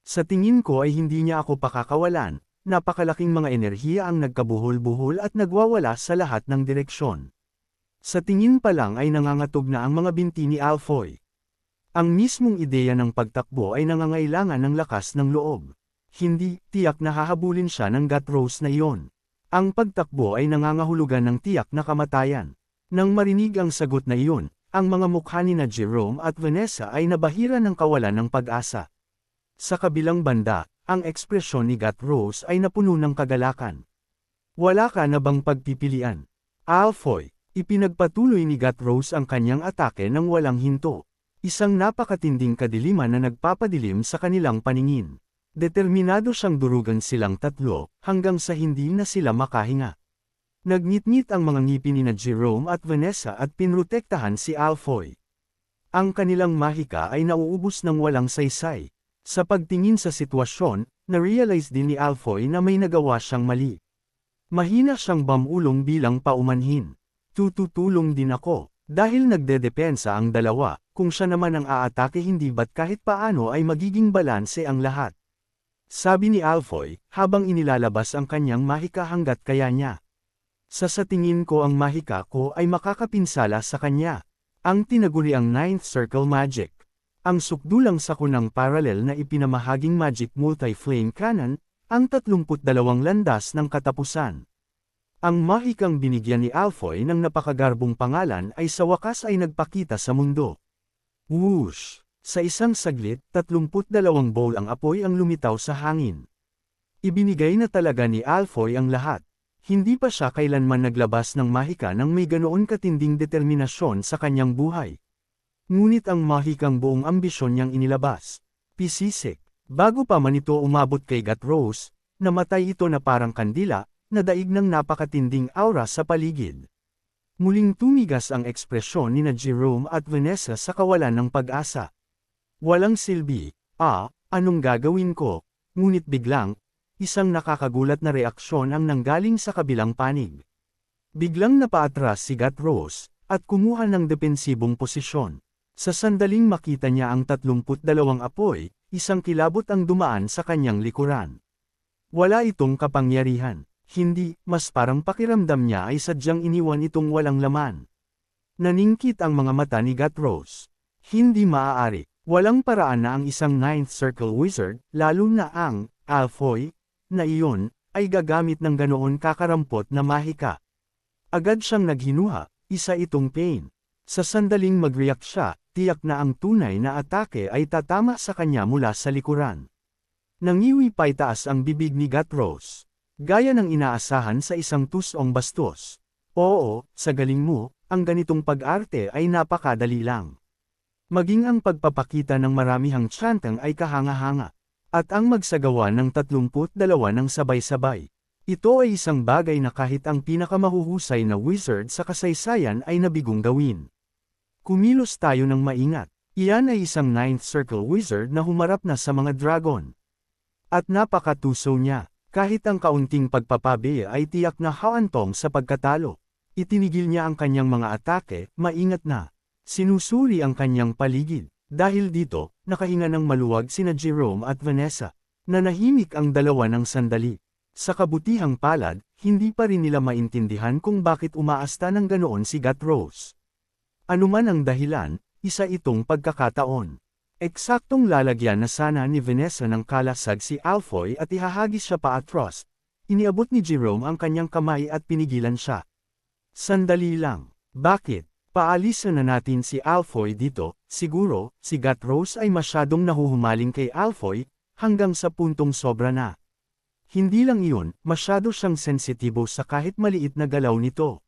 Sa tingin ko ay hindi niya ako pakakawalan, napakalaking mga enerhiya ang nagkabuhol-buhol at nagwawala sa lahat ng direksyon. Sa tingin pa lang ay nangangatog na ang mga binti ni Alfoy. Ang mismong ideya ng pagtakbo ay nangangailangan ng lakas ng loob. Hindi, tiyak na hahabulin siya ng Gatrose na iyon. Ang pagtakbo ay nangangahulugan ng tiyak na kamatayan. Nang marinig ang sagot na iyon, ang mga mukha ni na Jerome at Vanessa ay nabahira ng kawalan ng pag-asa. Sa kabilang banda, ang ekspresyon ni Gatrose ay napuno ng kagalakan. Wala ka na bang pagpipilian? Alfoy. Ipinagpatuloy ni Gatrose ang kanyang atake nang walang hinto. Isang napakatinding kadiliman na nagpapadilim sa kanilang paningin. Determinado siyang durugan silang tatlo, hanggang sa hindi na sila makahinga. Nagngit-ngit ang mga ngipin ni na Jerome at Vanessa at pinrotektahan si Alfoy. Ang kanilang mahika ay nauubos ng walang saysay. Sa pagtingin sa sitwasyon, na-realize din ni Alfoy na may nagawa siyang mali. Mahina siyang bamulong bilang paumanhin. Tututulong din ako, dahil nagdedepensa ang dalawa, kung siya naman ang aatake hindi ba't kahit paano ay magiging balanse ang lahat. Sabi ni Alfoy, habang inilalabas ang kanyang mahika hanggat kaya niya. Sa tingin ko ang mahika ko ay makakapinsala sa kanya. Ang tinaguriang Ninth Circle Magic. Ang sukdulang sakunang paralel na ipinamahaging Magic Multi-Flame Cannon, ang 32 landas ng katapusan. Ang mahikang binigyan ni Alfoy ng napakagarbong pangalan ay sa wakas ay nagpakita sa mundo. Whoosh! Sa isang saglit, 32 bowl ang apoy ang lumitaw sa hangin. Ibinigay na talaga ni Alfoy ang lahat. Hindi pa siya kailanman naglabas ng mahika nang may ganoon katinding determinasyon sa kanyang buhay. Ngunit ang mahikang buong ambisyon niyang inilabas. Pisisik. Bago pa man ito umabot kay Gatrose, namatay ito na parang kandila, nadaig ng napakatinding aura sa paligid. Muling tumigas ang ekspresyon ni na Jerome at Vanessa sa kawalan ng pag-asa. Walang silbi, anong gagawin ko? Ngunit biglang, isang nakakagulat na reaksyon ang nanggaling sa kabilang panig. Biglang napaatras si Gatrose, at kumuha ng depensibong posisyon. Sa sandaling makita niya ang 32 apoy, isang kilabot ang dumaan sa kanyang likuran. Wala itong kapangyarihan. Hindi, mas parang pakiramdam niya ay sadyang iniwan itong walang laman. Naningkit ang mga mata ni Gatrose. Hindi maaari, walang paraan na ang isang Ninth Circle Wizard, lalo na ang Alfoy, na iyon, ay gagamit ng ganoon kakarampot na mahika. Agad siyang naghinuha, isa itong pain. Sa sandaling mag-react siya, tiyak na ang tunay na atake ay tatama sa kanya mula sa likuran. Nangiwi paitaas ang bibig ni Gatrose. Gaya ng inaasahan sa isang tusong bastos. Oo, sa galing mo, ang ganitong pag-arte ay napakadali lang. Maging ang pagpapakita ng maramihang tiyantang ay kahanga-hanga. at ang magsagawa ng 32 ng sabay-sabay. Ito ay isang bagay na kahit ang pinakamahuhusay na wizard sa kasaysayan ay nabigong gawin. Kumilos tayo ng maingat. Iyan ay isang 9th Circle Wizard na humarap na sa mga dragon. At napakatuso niya. Kahit ang kaunting pagpapabe ay tiyak na haantong sa pagkatalo. Itinigil niya ang kanyang mga atake, maingat na. Sinusuri ang kanyang paligid. Dahil dito, nakahinga ng maluwag sina Jerome at Vanessa. Nanahimik ang dalawa ng sandali. Sa kabutihang palad, hindi pa rin nila maintindihan kung bakit umaasta ng ganoon si Gat Rose. Anuman ang dahilan, isa itong pagkakataon. Eksaktong lalagyan na sana ni Vanessa ng kalasag si Alfoy at ihahagis siya pa atros. Iniabot ni Jerome ang kanyang kamay at pinigilan siya. Sandali lang. Bakit? Paalisan na natin si Alfoy dito. Siguro, si Gat Rose ay masyadong nahuhumaling kay Alfoy, hanggang sa puntong sobra na. Hindi lang iyon, masyado siyang sensitibo sa kahit maliit na galaw nito.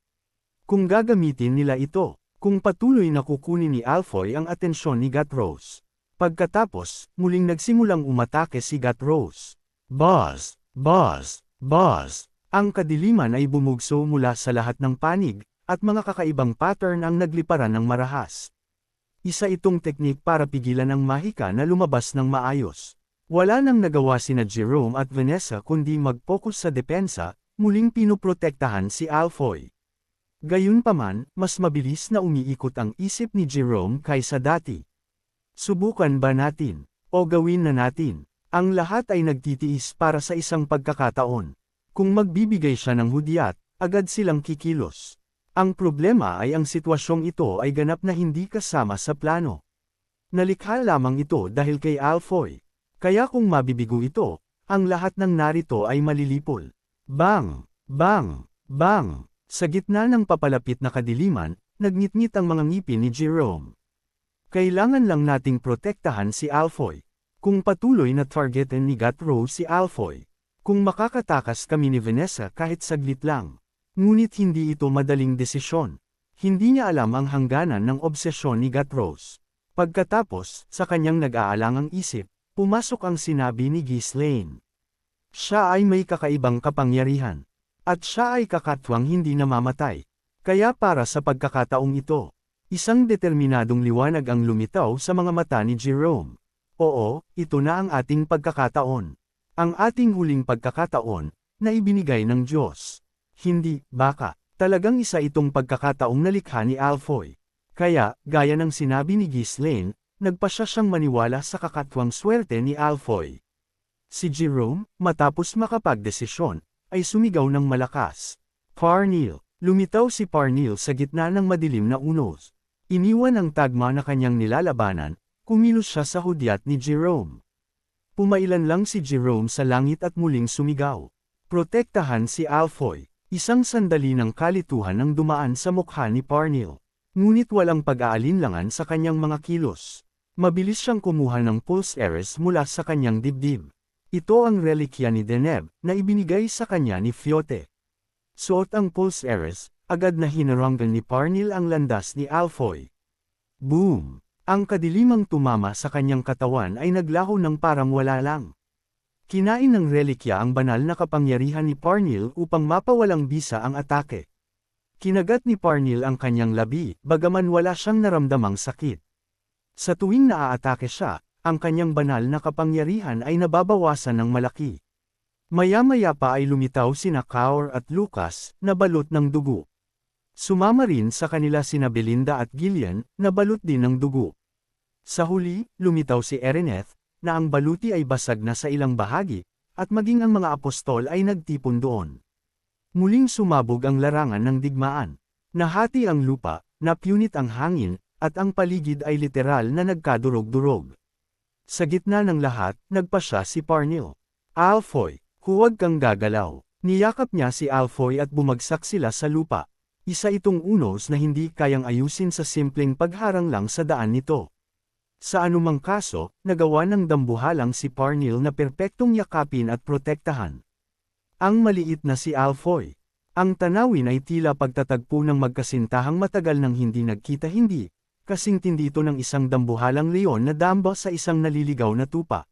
Kung gagamitin nila ito, kung patuloy na kukunin ni Alfoy ang atensyon ni Gat Rose. Pagkatapos, muling nagsimulang umatake si Gat Rose. Buzz! Buzz! Buzz! Ang kadiliman ay bumugso mula sa lahat ng panig, at mga kakaibang pattern ang nagliparan ng marahas. Isa itong teknik para pigilan ang mahika na lumabas ng maayos. Wala nang nagawa sina Jerome at Vanessa kundi mag-focus sa depensa, muling pinoprotektahan si Alfoy. Gayunpaman, mas mabilis na umiikot ang isip ni Jerome kaysa dati. Subukan ba natin? O gawin na natin? Ang lahat ay nagtitiis para sa isang pagkakataon. Kung magbibigay siya ng hudyat, agad silang kikilos. Ang problema ay ang sitwasyong ito ay ganap na hindi kasama sa plano. Nalikha lamang ito dahil kay Alfoy. Kaya kung mabibigo ito, ang lahat ng narito ay malilipol. Bang! Bang! Bang! Sa gitna ng papalapit na kadiliman, nagngit-ngit ang mga ngipin ni Jerome. Kailangan lang nating protektahan si Alfoy. Kung patuloy na targetin ni Gat Rose si Alfoy. Kung makakatakas kami ni Vanessa kahit saglit lang. Ngunit hindi ito madaling desisyon. Hindi niya alam ang hangganan ng obsesyon ni Gat Rose. Pagkatapos, sa kanyang nag-aalangang isip, pumasok ang sinabi ni Ghislaine. Siya ay may kakaibang kapangyarihan. At siya ay kakatwang hindi namamatay. Kaya para sa pagkakataong ito, isang determinadong liwanag ang lumitaw sa mga mata ni Jerome. Oo, ito na ang ating pagkakataon. Ang ating huling pagkakataon, na ibinigay ng Diyos. Hindi, baka, talagang isa itong pagkakataong nalikha ni Alfoy. Kaya, gaya ng sinabi ni Ghislaine, nagpasya siyang maniwala sa kakatwang swerte ni Alfoy. Si Jerome, matapos makapagdesisyon, ay sumigaw ng malakas. Parnell! Lumitaw si Parnell sa gitna ng madilim na unos. Iniwan ang tagma na kanyang nilalabanan, kumilos siya sa hudyat ni Jerome. Pumailan lang si Jerome sa langit at muling sumigaw. Protektahan si Alfoy. Isang sandali ng kalituhan ang dumaan sa mukha ni Parnell. Ngunit walang pag-aalinlangan sa kanyang mga kilos. Mabilis siyang kumuha ng pulse eres mula sa kanyang dibdib. Ito ang relikya ni Deneb, na ibinigay sa kanya ni Fyote. Suot ang pulse eres, agad na hinaranggan ni Parnell ang landas ni Alfoy. Boom! Ang kadilimang tumama sa kanyang katawan ay naglaho ng parang wala lang. Kinain ng relikya ang banal na kapangyarihan ni Parnell upang mapawalang bisa ang atake. Kinagat ni Parnell ang kanyang labi, bagaman wala siyang naramdamang sakit. Sa tuwing naaatake siya, ang kanyang banal na kapangyarihan ay nababawasan ng malaki. Maya-maya pa ay lumitaw sina Kaur at Lucas, na balot ng dugo. Sumama rin sa kanila sina Belinda at Gillian, na balot din ng dugo. Sa huli, lumitaw si Erineth, na ang baluti ay basag na sa ilang bahagi, at maging ang mga apostol ay nagtipon doon. Muling sumabog ang larangan ng digmaan. Nahati ang lupa, napunit ang hangin, at ang paligid ay literal na nagkadurog-durog. Sa gitna ng lahat, nagpasya si Parnell. Alfoy, huwag kang gagalaw. Niyakap niya si Alfoy at bumagsak sila sa lupa. Isa itong unos na hindi kayang ayusin sa simpleng pagharang lang sa daan nito. Sa anumang kaso, nagawa ng dambuhalang si Parnell na perpektong yakapin at protektahan. Ang maliit na si Alfoy. Ang tanawin ay tila pagtatagpo ng magkasintahang matagal nang hindi nagkita hindi, kasing tindi ito ng isang dambuhalang leon na damba sa isang naliligaw na tupa.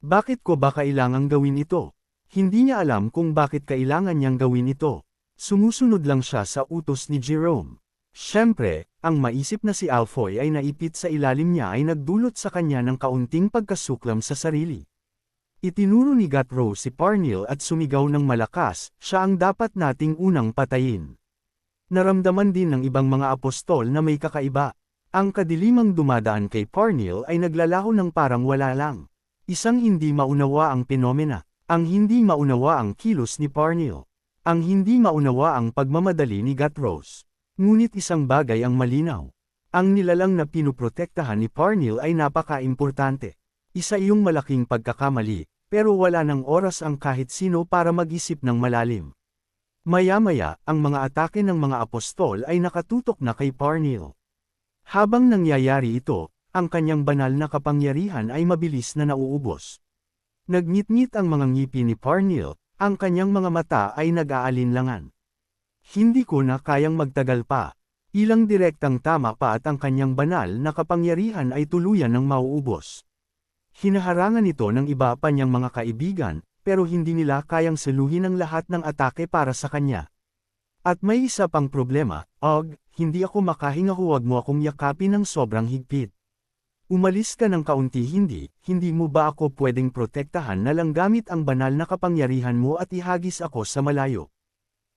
Bakit ko ba kailangang gawin ito? Hindi niya alam kung bakit kailangan niyang gawin ito. Sumusunod lang siya sa utos ni Jerome. Siyempre, ang maisip na si Alfoy ay naipit sa ilalim niya ay nagdulot sa kanya ng kaunting pagkasuklam sa sarili. Itinuro ni Gatrose si Parnell at sumigaw ng malakas, siya ang dapat nating unang patayin. Naramdaman din ng ibang mga apostol na may kakaiba. Ang kadilimang dumadaan kay Parnell ay naglalaho ng parang wala lang. Isang hindi maunawa ang penomena, ang hindi maunawa ang kilos ni Parnell, ang hindi maunawa ang pagmamadali ni Gatrose. Ngunit isang bagay ang malinaw. Ang nilalang na pinuprotektahan ni Parnell ay napaka-importante. Isa iyong malaking pagkakamali, pero wala ng oras ang kahit sino para mag-isip ng malalim. Maya-maya, ang mga atake ng mga apostol ay nakatutok na kay Parnell. Habang nangyayari ito, ang kanyang banal na kapangyarihan ay mabilis na nauubos. Nagngit-ngit ang mga ngipin ni Parnell, ang kanyang mga mata ay nag-aalinlangan. Hindi ko na kayang magtagal pa. Ilang direktang tama pa at ang kanyang banal na kapangyarihan ay tuluyan ng mauubos. Hinaharangan ito ng iba pa niyang mga kaibigan, pero hindi nila kayang saluhin ang lahat ng atake para sa kanya. At may isa pang problema, Og, hindi ako makahinga, huwag mo akong yakapin ng sobrang higpit. Umalis ka ng kaunti, hindi mo ba ako pwedeng protektahan na lang gamit ang banal na kapangyarihan mo at ihagis ako sa malayo?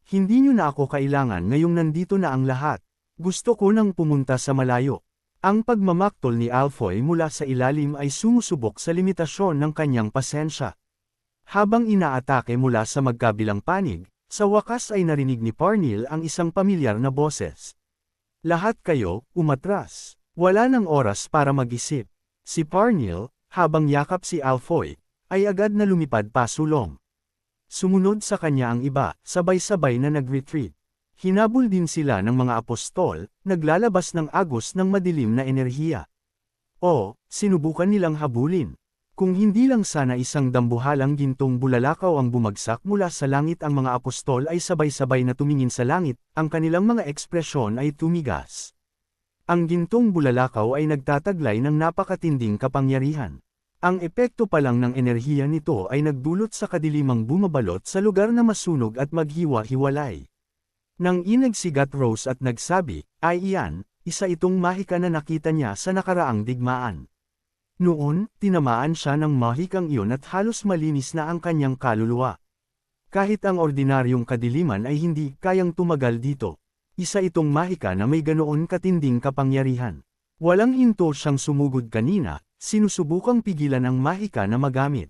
Hindi niyo na ako kailangan ngayong nandito na ang lahat. Gusto ko nang pumunta sa malayo. Ang pagmamaktol ni Alfoy mula sa ilalim ay sumusubok sa limitasyon ng kanyang pasensya. Habang inaatake mula sa magkabilang panig, sa wakas ay narinig ni Parnell ang isang pamilyar na boses. Lahat kayo, umatras. Wala nang oras para mag-isip. Si Parnell, habang yakap si Alfoy, ay agad na lumipad pasulong. Sumunod sa kanya ang iba, sabay-sabay na nag-retreat. Hinabol din sila ng mga apostol, naglalabas ng agos ng madilim na enerhiya. O, sinubukan nilang habulin. Kung hindi lang sana isang dambuhalang gintong bulalakaw ang bumagsak mula sa langit, ang mga apostol ay sabay-sabay na tumingin sa langit, ang kanilang mga ekspresyon ay tumigas. Ang gintong bulalakaw ay nagtataglay ng napakatinding kapangyarihan. Ang epekto pa lang ng enerhiya nito ay nagdulot sa kadilimang bumabalot sa lugar na masunog at maghiwa-hiwalay. Nang inag si Gatrose at nagsabi, ay iyan, isa itong mahika na nakita niya sa nakaraang digmaan. Noon, tinamaan siya ng mahikang iyon at halos malinis na ang kanyang kaluluwa. Kahit ang ordinaryong kadiliman ay hindi kayang tumagal dito. Isa itong mahika na may ganoon katinding kapangyarihan. Walang hinto siyang sumugod kanina, sinusubukang pigilan ang mahika na magamit.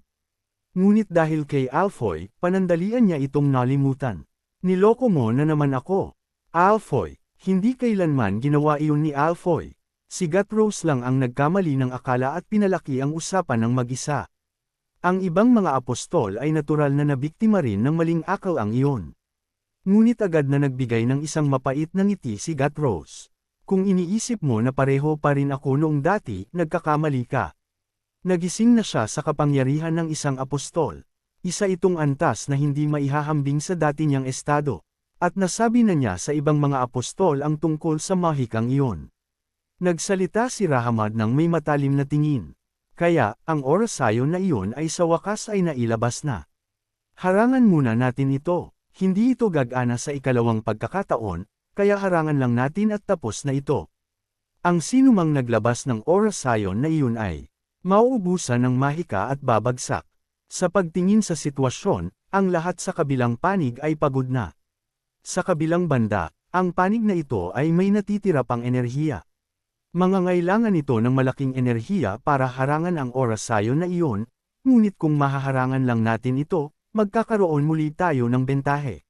Ngunit dahil kay Alfoy, panandalian niya itong nalimutan. Niloko mo na naman ako. Alfoy, hindi kailanman ginawa iyon ni Alfoy. Si Gatrose lang ang nagkamali ng akala at pinalaki ang usapan ng mag-isa. Ang ibang mga apostol ay natural na nabiktima rin ng maling akal ang iyon. Ngunit agad na nagbigay ng isang mapait na ngiti si Gatrose. Kung iniisip mo na pareho pa rin ako noong dati, nagkakamali ka. Nagising na siya sa kapangyarihan ng isang apostol. Isa itong antas na hindi maihahambing sa dati niyang estado. At nasabi na niya sa ibang mga apostol ang tungkol sa mahikang iyon. Nagsalita si Rahamad ng may matalim na tingin. Kaya, ang orasayon na iyon ay sa wakas ay nailabas na. Harangan muna natin ito. Hindi ito gagana sa ikalawang pagkakataon, kaya harangan lang natin at tapos na ito. Ang sinumang naglabas ng orasayon na iyon ay mauubusan ng mahika at babagsak. Sa pagtingin sa sitwasyon, ang lahat sa kabilang panig ay pagod na. Sa kabilang banda, ang panig na ito ay may natitira pang enerhiya. Mangangailangan ito ng malaking enerhiya para harangan ang orasayon na iyon, ngunit kung mahaharangan lang natin ito, magkakaroon muli tayo ng bentahe.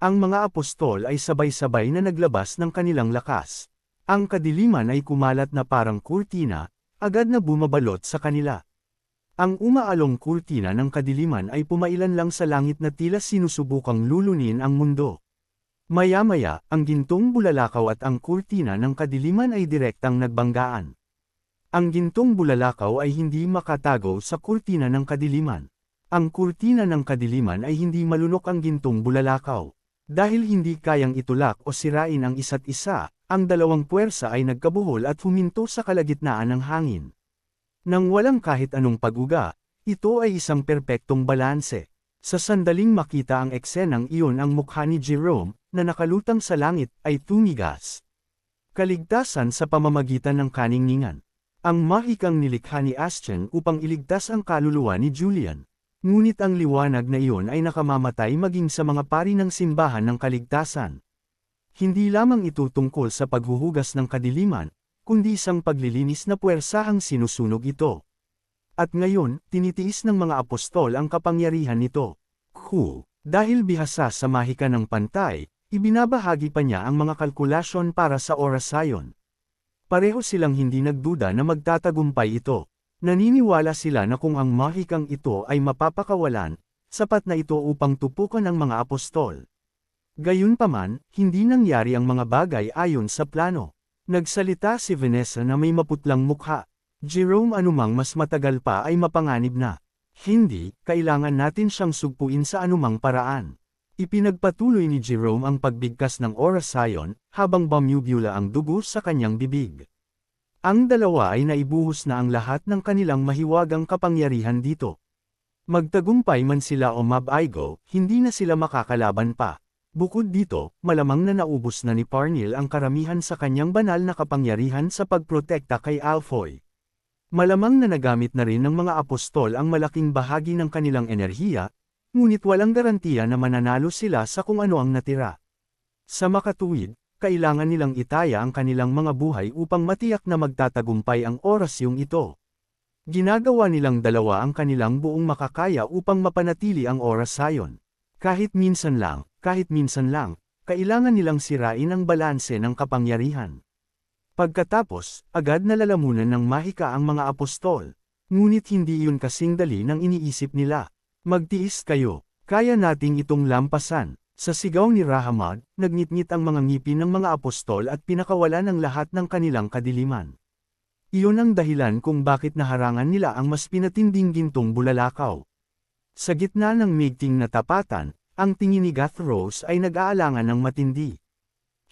Ang mga apostol ay sabay-sabay na naglabas ng kanilang lakas. Ang kadiliman ay kumalat na parang kurtina, agad na bumabalot sa kanila. Ang umaalong kurtina ng kadiliman ay pumailan lang sa langit na tila sinusubukang lulunin ang mundo. Maya-maya, ang gintong bulalakaw at ang kurtina ng kadiliman ay direktang nagbanggaan. Ang gintong bulalakaw ay hindi makatago sa kurtina ng kadiliman. Ang kurtina ng kadiliman ay hindi malunok ang gintong bulalakaw. Dahil hindi kayang itulak o sirain ang isa't isa, ang dalawang puwersa ay nagkabuhol at huminto sa kalagitnaan ng hangin. Nang walang kahit anong pag-uga, Ito ay isang perpektong balanse. Sa sandaling makita ang eksenang iyon ang mukha ni Jerome, na nakalutang sa langit, ay tumigas. Kaligtasan sa pamamagitan ng kaningningan. Ang mahikang nilikha ni Astian upang iligtas ang kaluluwa ni Julian. Ngunit ang liwanag na iyon ay nakamamatay maging sa mga pari ng simbahan ng kaligtasan. Hindi lamang ito tungkol sa paghuhugas ng kadiliman, kundi isang paglilinis na puwersa ang sinusunog ito. At ngayon, tinitiis ng mga apostol ang kapangyarihan nito. Dahil bihasa sa mahika ng pantay, ibinabahagi pa niya ang mga kalkulasyon para sa orasayon. Pareho silang hindi nagduda na magtatagumpay ito. Naniniwala sila na kung ang mahikang ito ay mapapakawalan, sapat na ito upang tupukan ang mga apostol. Gayunpaman, hindi nangyari ang mga bagay ayon sa plano. Nagsalita si Vanessa na may maputlang mukha. Jerome, anumang mas matagal pa ay mapanganib na. Hindi, kailangan natin siyang sugpuin sa anumang paraan. Ipinagpatuloy ni Jerome ang pagbigkas ng orasayon, habang bumubula ang dugo sa kanyang bibig. Ang dalawa ay naibuhos na ang lahat ng kanilang mahiwagang kapangyarihan dito. Magtagumpay man sila o mabaigo, hindi na sila makakalaban pa. Bukod dito, malamang na naubos na ni Parnell ang karamihan sa kanyang banal na kapangyarihan sa pagprotekta kay Alfoy. Malamang na nagamit na rin ng mga apostol ang malaking bahagi ng kanilang enerhiya, ngunit walang garantiya na mananalo sila sa kung ano ang natira. Sa makatuwid, kailangan nilang itaya ang kanilang mga buhay upang matiyak na magtatagumpay ang orasyong ito. Ginagawa nilang dalawa ang kanilang buong makakaya upang mapanatili ang orasayon. Kahit minsan lang, kailangan nilang sirain ang balanse ng kapangyarihan. Pagkatapos, agad nalalamunan ng mahika ang mga apostol. Ngunit hindi iyon kasing dali ng iniisip nila. Magtiis kayo, kaya nating itong lampasan. Sa sigaw ni Rahamad, nagngit-ngit ang mga ngipin ng mga apostol at pinakawalan ang lahat ng kanilang kadiliman. Iyon ang dahilan kung bakit naharangan nila ang mas pinatinding gintong bulalakaw. Sa gitna ng migting na tapatan, ang tingin ni Gathros ay nag-aalangan ng matindi.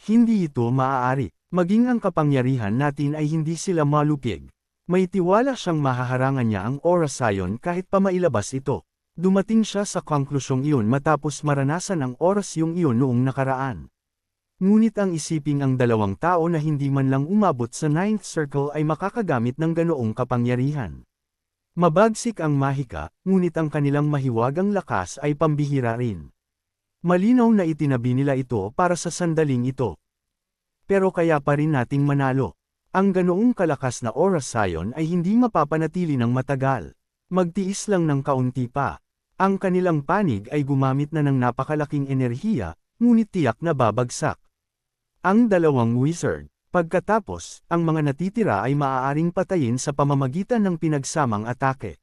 Hindi ito maaari, maging ang kapangyarihan natin ay hindi sila malupig. May tiwala siyang mahaharangan niya ang orasayon kahit pa mailabas ito. Dumating siya sa konklusyong iyon matapos maranasan ang orasyong iyon noong nakaraan. Ngunit ang isiping ang dalawang tao na hindi man lang umabot sa ninth circle ay makakagamit ng ganoong kapangyarihan. Mabagsik ang mahika, ngunit ang kanilang mahiwagang lakas ay pambihira rin. Malinaw na itinabi nila ito para sa sandaling ito. Pero kaya pa rin nating manalo. Ang ganoong kalakas na orasayon ay hindi mapapanatili ng matagal. Magtiis lang ng kaunti pa. Ang kanilang panig ay gumamit na ng napakalaking enerhiya, ngunit tiyak na babagsak. Ang dalawang wizard, pagkatapos, ang mga natitira ay maaaring patayin sa pamamagitan ng pinagsamang atake.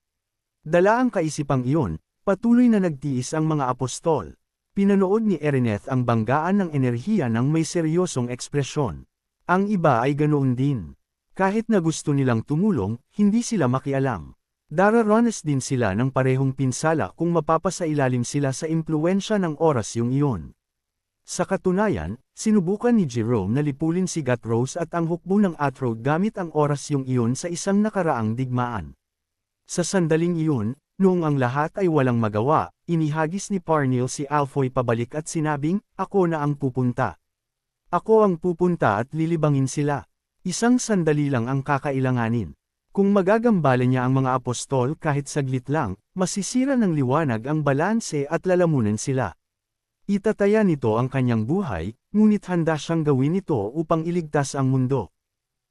Dala ang kaisipang iyon, patuloy na nagtiis ang mga apostol. Pinanood ni Erineth ang banggaan ng enerhiya ng may seryosong ekspresyon. Ang iba ay ganoon din. Kahit na gusto nilang tumulong, hindi sila makialam. Dararanas din sila ng parehong pinsala kung mapapasailalim sila sa impluwensya ng orasyong iyon. Sa katunayan, sinubukan ni Jerome na lipulin si Gathros at ang hukbo ng Atrode gamit ang orasyong iyon sa isang nakaraang digmaan. Sa sandaling iyon, noong ang lahat ay walang magawa, inihagis ni Parnell si Alfoy pabalik at sinabing, "Ako na ang pupunta. Ako ang pupunta at lilibangin sila. Isang sandali lang ang kakailanganin." Kung magagambala niya ang mga apostol kahit saglit lang, masisira ng liwanag ang balanse at lalamunan sila. Itataya nito ang kanyang buhay, ngunit handa siyang gawin ito upang iligtas ang mundo.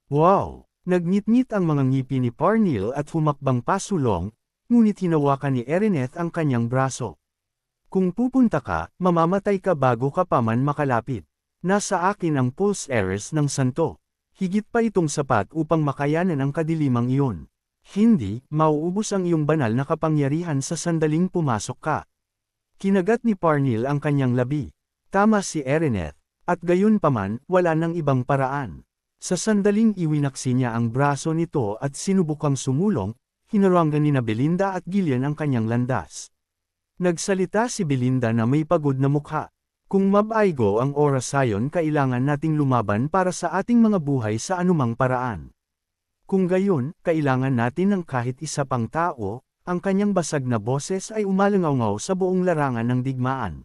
Wow! Nagngit-ngit ang mga ngipin ni Parnell at humakbang pasulong, ngunit hinawakan ni Erineth ang kanyang braso. Kung pupunta ka, mamamatay ka bago ka pa man makalapit. Nasa akin ang pulse eres ng santo. Higit pa itong sapat upang makayanan ang kadilimang iyon. Hindi, mauubos ang iyong banal na kapangyarihan sa sandaling pumasok ka. Kinagat ni Parnell ang kanyang labi. Tama si Erineth, at gayon paman, wala nang ibang paraan. Sa sandaling iwinaksi niya ang braso nito at sinubukang sumulong, hinarangan ni Belinda at Gillian ang kanyang landas. Nagsalita si Belinda na may pagod na mukha. Kung mabaigo ang orasayon, kailangan nating lumaban para sa ating mga buhay sa anumang paraan. Kung gayon, kailangan natin ng kahit isa pang tao, ang kanyang basag na boses ay umalangaw sa buong larangan ng digmaan.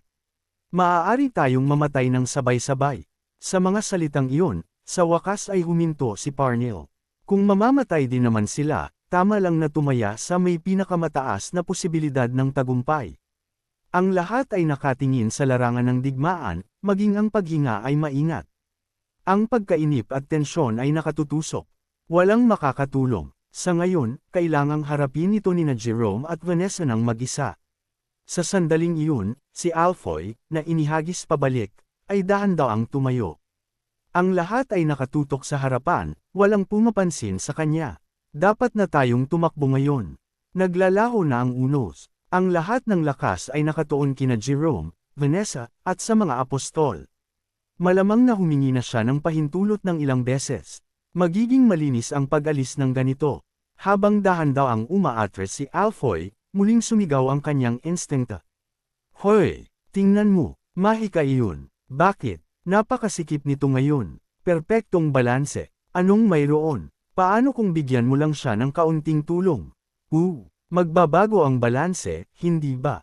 Maaari tayong mamatay ng sabay-sabay. Sa mga salitang iyon, sa wakas ay huminto si Parnell. Kung mamamatay din naman sila, tama lang na tumaya sa may pinakamataas na posibilidad ng tagumpay. Ang lahat ay nakatingin sa larangan ng digmaan, maging ang paghinga ay maingat. Ang pagkainip at tensyon ay nakatutusok. Walang makakatulong. Sa ngayon, kailangang harapin ito nina Jerome at Vanessa ng mag-isa. Sa sandaling iyon, si Alfoy, na inihagis pabalik, ay dahan-daang tumayo. Ang lahat ay nakatutok sa harapan, walang pumapansin sa kanya. Dapat na tayong tumakbo ngayon. Naglalaho na ang unos. Ang lahat ng lakas ay nakatuon kina Jerome, Vanessa, at sa mga apostol. Malamang na humingi na siya ng pahintulot ng ilang beses. Magiging malinis ang pag-alis ng ganito. Habang dahan-daang umaatres si Alfoy, muling sumigaw ang kanyang instinkta. Hoy! Tingnan mo, mahika iyon. Bakit? Napakasikip nito ngayon. Perpektong balanse. Anong mayroon? Paano kung bigyan mo lang siya ng kaunting tulong? Magbabago ang balanse, hindi ba?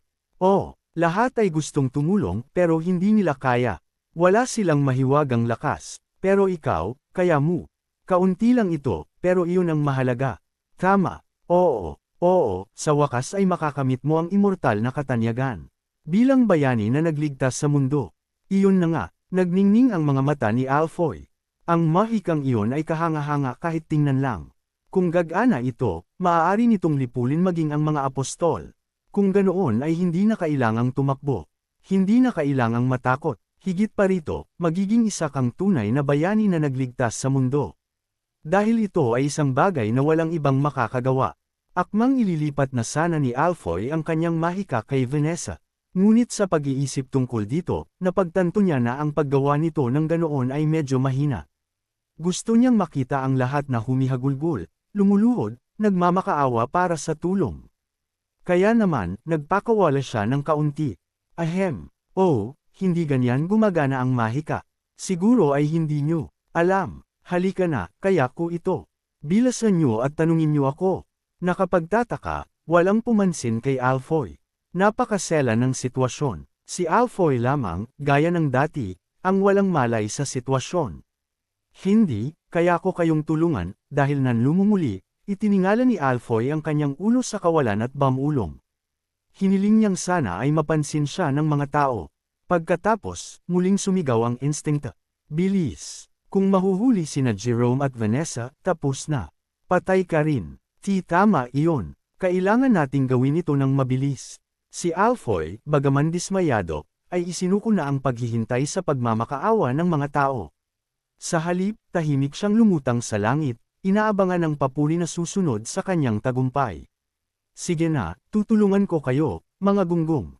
Lahat ay gustong tumulong pero hindi nila kaya. Wala silang mahiwagang lakas. Pero ikaw, kaya mo. Kaunti lang ito, pero iyon ang mahalaga. Tama. Oo, sa wakas ay makakamit mo ang immortal na katanyagan. Bilang bayani na nagligtas sa mundo. Iyon na nga, nagningning ang mga mata ni Alfoy. Ang mahikang iyon ay kahanga-hanga kahit tingnan lang. Kung gagana ito, maaari nitong lipulin maging ang mga apostol. Kung ganoon ay hindi na kailangang tumakbo. Hindi na kailangang matakot. Higit pa rito, magiging isa kang tunay na bayani na nagligtas sa mundo. Dahil ito ay isang bagay na walang ibang makakagawa. Akmang ililipat na sana ni Alfoy ang kanyang mahika kay Vanessa. Ngunit sa pag-iisip tungkol dito, napagtanto niya na ang paggawa nito ng ganoon ay medyo mahina. Gusto niyang makita ang lahat na humihagulgul, lumuluhod, nagmamakaawa para sa tulong. Kaya naman, nagpakawala siya ng kaunti. Hindi ganyan gumagana ang mahika. Siguro ay hindi nyo alam. Halika na, kaya ko ito. Bilasan nyo at tanungin nyo ako. Nakapagtataka, walang pumansin kay Alfoy. Napakasela ng sitwasyon. Si Alfoy lamang, gaya ng dati, ang walang malay sa sitwasyon. Hindi, kaya ko kayong tulungan, dahil nanlumumuli, itiningala ni Alfoy ang kanyang ulo sa kawalan at bamulong. Hiniling niyang sana ay mapansin siya ng mga tao. Pagkatapos, muling sumigaw ang instinkta. Bilis! Kung mahuhuli sina Jerome at Vanessa, tapos na. Patay ka rin. Tama iyon. Kailangan nating gawin ito ng mabilis. Si Alfoy, bagaman dismayado, ay isinuko na ang paghihintay sa pagmamakaawa ng mga tao. Sa halip, tahimik siyang lumutang sa langit, inaabangan ang papuri na susunod sa kanyang tagumpay. Sige na, tutulungan ko kayo, mga gunggong.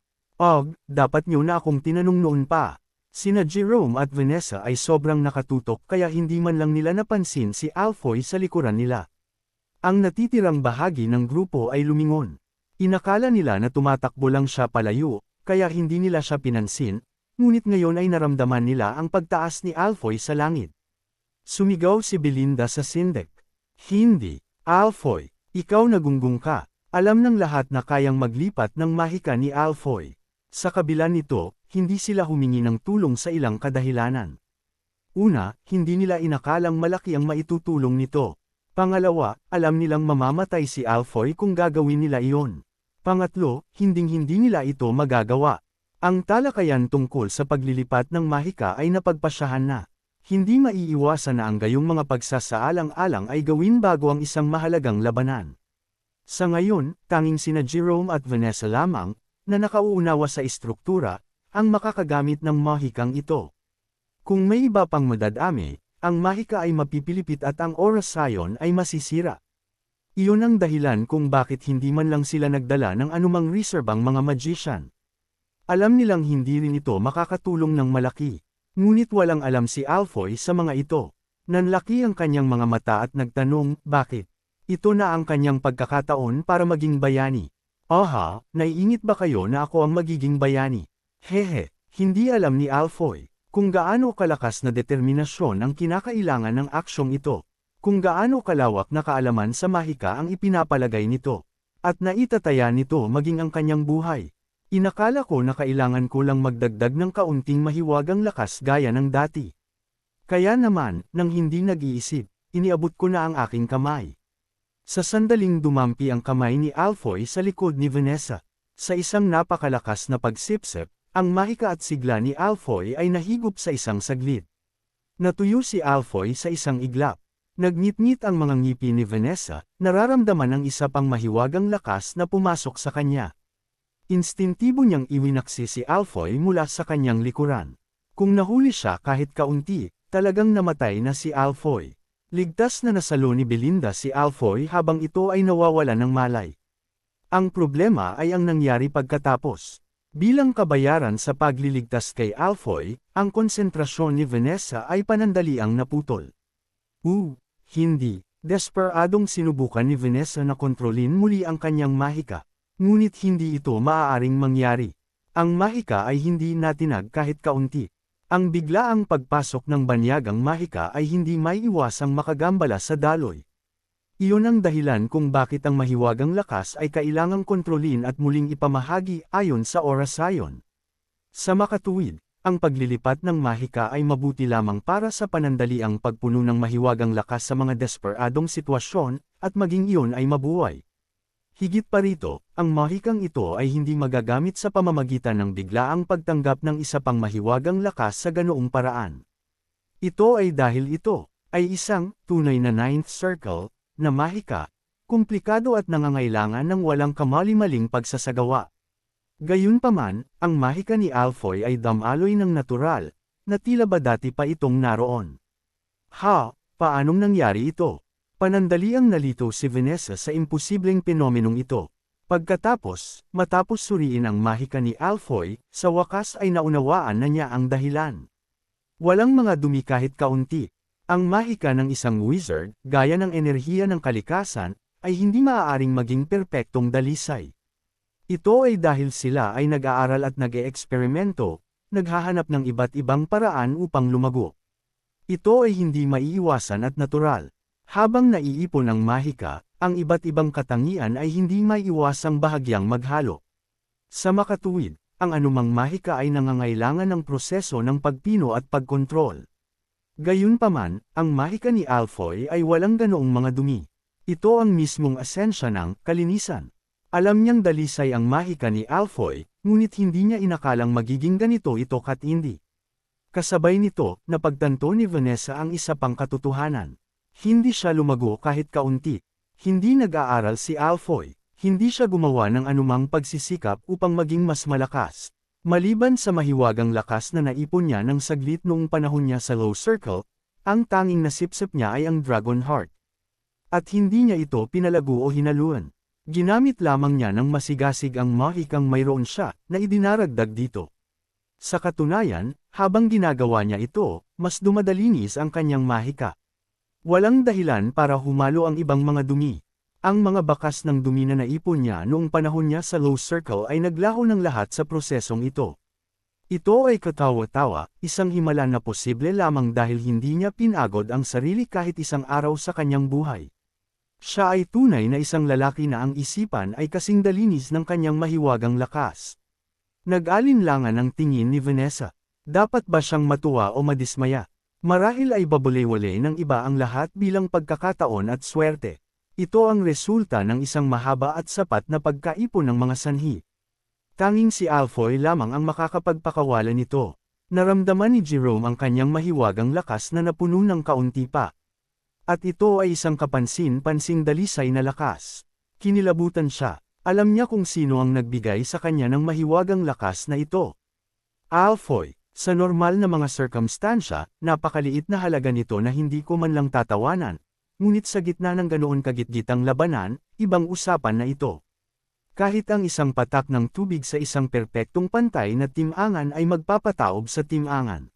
Dapat nyo na akong tinanong noon pa. Sina Jerome at Vanessa ay sobrang nakatutok kaya hindi man lang nila napansin si Alfoy sa likuran nila. Ang natitirang bahagi ng grupo ay lumingon. Inakala nila na tumatakbo lang siya palayo, kaya hindi nila siya pinansin, ngunit ngayon ay naramdaman nila ang pagtaas ni Alfoy sa langit. Sumigaw si Belinda sa sindek. Hindi, Alfoy, ikaw nagunggong ka. Alam ng lahat na kayang maglipat ng mahika ni Alfoy. Sa kabila nito, hindi sila humingi ng tulong sa ilang kadahilanan. Una, hindi nila inakalang malaki ang maitutulong nito. Pangalawa, alam nilang mamamatay si Alfoy kung gagawin nila iyon. Pangatlo, hinding-hindi nila ito magagawa. Ang talakayan tungkol sa paglilipat ng mahika ay napagpasyahan na. Hindi maiiwasan na ang gayong mga pagsasaalang-alang ay gawin bago ang isang mahalagang labanan. Sa ngayon, tanging sina Jerome at Vanessa lamang, na nakauunawa sa istruktura, ang makakagamit ng mahikang ito. Kung may iba pang madadami, ang mahika ay mapipilipit at ang orasayon ay masisira. Iyon ang dahilan kung bakit hindi man lang sila nagdala ng anumang reserbang mga magician. Alam nilang hindi rin ito makakatulong ng malaki. Ngunit walang alam si Alfoy sa mga ito. Nanlaki ang kanyang mga mata at nagtanong, bakit? Ito na ang kanyang pagkakataon para maging bayani. Naiingit ba kayo na ako ang magiging bayani? Hindi alam ni Alfoy kung gaano kalakas na determinasyon ang kinakailangan ng aksyong ito. Kung gaano kalawak na kaalaman sa mahika ang ipinapalagay nito. At naitataya nito maging ang kanyang buhay. Inakala ko na kailangan ko lang magdagdag ng kaunting mahiwagang lakas gaya ng dati. Kaya naman, nang hindi nag-iisip, iniabot ko na ang aking kamay. Sa sandaling dumampi ang kamay ni Alfoy sa likod ni Vanessa. Sa isang napakalakas na pagsipsip, ang mahika at sigla ni Alfoy ay nahigop sa isang saglit. Natuyo si Alfoy sa isang iglap. Nagngit-ngit ang mga ngipin ni Vanessa, nararamdaman ang isa pang mahiwagang lakas na pumasok sa kanya. Instintibo niyang iwinaksi si Alfoy mula sa kanyang likuran. Kung nahuli siya kahit kaunti, talagang namatay na si Alfoy. Ligtas na nasalo ni Belinda si Alfoy habang ito ay nawawala ng malay. Ang problema ay ang nangyari pagkatapos. Bilang kabayaran sa pagliligtas kay Alfoy, ang konsentrasyon ni Vanessa ay panandaliang naputol. Hindi. Desperadong sinubukan ni Vanessa na kontrolin muli ang kanyang mahika. Ngunit hindi ito maaaring mangyari. Ang mahika ay hindi natinag kahit kaunti. Ang biglaang pagpasok ng banyagang mahika ay hindi maiiwasang makagambala sa daloy. Iyon ang dahilan kung bakit ang mahiwagang lakas ay kailangang kontrolin at muling ipamahagi ayon sa orasayon. Sa makatuwid, ang paglilipat ng mahika ay mabuti lamang para sa panandaliang pagpuno ng mahiwagang lakas sa mga desperadong sitwasyon, at maging iyon ay mabuhay. Higit pa rito, ang mahikang ito ay hindi magagamit sa pamamagitan ng biglaang pagtanggap ng isa pang mahiwagang lakas sa ganoong paraan. Ito ay dahil ito ay isang tunay na ninth circle na mahika, komplikado at nangangailangan ng walang kamali-maling pagsasagawa. Gayunpaman, ang mahika ni Alfoy ay damaloy ng natural, na tila ba dati pa itong naroon. Paanong nangyari ito? Panandaliang nalito si Vanessa sa imposibleng penomenong ito. Matapos suriin ang mahika ni Alfoy, sa wakas ay naunawaan na niya ang dahilan. Walang mga dumi kahit kaunti. Ang mahika ng isang wizard, gaya ng enerhiya ng kalikasan, ay hindi maaaring maging perpektong dalisay. Ito ay dahil sila ay nag-aaral at nag-eeksperimento, naghahanap ng iba't ibang paraan upang lumago. Ito ay hindi maiiwasan at natural. Habang naiipon ang mahika, ang iba't ibang katangian ay hindi maiiwasang bahagyang maghalo. Sa makatuwid, ang anumang mahika ay nangangailangan ng proseso ng pagpino at pagkontrol. Gayunpaman, ang mahika ni Alfoy ay walang ganoong mga dumi. Ito ang mismong esensya ng kalinisan. Alam niyang dalisay ang mahika ni Alfoy, ngunit hindi niya inakalang magiging ganito ito katindi. Kasabay nito, napagtanto ni Vanessa ang isa pang katotohanan. Hindi siya lumago kahit kaunti. Hindi nag-aaral si Alfoy. Hindi siya gumawa ng anumang pagsisikap upang maging mas malakas. Maliban sa mahiwagang lakas na naipon niya ng saglit noong panahon niya sa low circle, ang tanging nasipsip niya ay ang Dragon Heart. At hindi niya ito pinalago o hinaluan. Ginamit lamang niya ng masigasig ang mahikang mayroon siya, na idinaragdag dito. Sa katunayan, habang ginagawa niya ito, mas dumadalinis ang kanyang mahika. Walang dahilan para humalo ang ibang mga dumi. Ang mga bakas ng dumi na naipon niya noong panahon niya sa low circle ay naglaho ng lahat sa prosesong ito. Ito ay katawa-tawa, isang himala na posible lamang dahil hindi niya pinagod ang sarili kahit isang araw sa kanyang buhay. Siya ay tunay na isang lalaki na ang isipan ay kasing dalinis ng kanyang mahiwagang lakas. Nag-alinlangan ang tingin ni Vanessa. Dapat ba siyang matuwa o madismaya? Marahil ay babole-wale ng iba ang lahat bilang pagkakataon at swerte. Ito ang resulta ng isang mahaba at sapat na pagkaipon ng mga sanhi. Tanging si Alfoy lamang ang makakapagpakawala nito. Naramdaman ni Jerome ang kanyang mahiwagang lakas na napuno ng kaunti pa. At ito ay isang kapansin-pansing dalisay na lakas. Kinilabutan siya. Alam niya kung sino ang nagbigay sa kanya ng mahiwagang lakas na ito. Alfoy, sa normal na mga sirkumstansya, napakaliit na halaga nito na hindi ko man lang tatawanan. Ngunit sa gitna ng ganoon kagitgitang labanan, ibang usapan na ito. Kahit ang isang patak ng tubig sa isang perpektong pantay na timangan ay magpapataob sa timangan.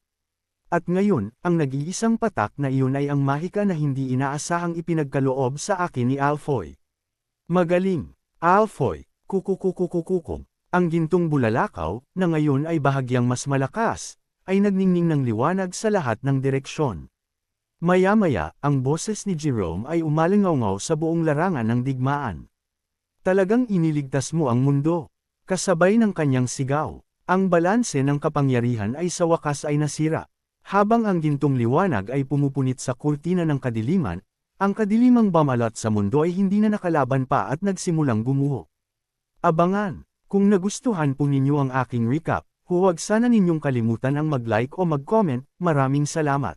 At ngayon, ang nag-iisang patak na iyon ay ang mahika na hindi inaasahang ipinagkaloob sa akin ni Alfoy. Magaling, Alfoy, kukukukukukukum. Ang gintong bulalakaw, na ngayon ay bahagyang mas malakas, ay nagningning ng liwanag sa lahat ng direksyon. Maya-maya, ang boses ni Jerome ay umalingaw sa buong larangan ng digmaan. Talagang iniligtas mo ang mundo. Kasabay ng kanyang sigaw. Ang balanse ng kapangyarihan ay sa wakas ay nasira. Habang ang gintong liwanag ay pumupunit sa kurtina ng kadiliman, ang kadilimang bamalot sa mundo ay hindi na nakalaban pa at nagsimulang gumuho. Abangan! Kung nagustuhan po ninyo ang aking recap, huwag sana ninyong kalimutan ang mag-like o mag-comment. Maraming salamat.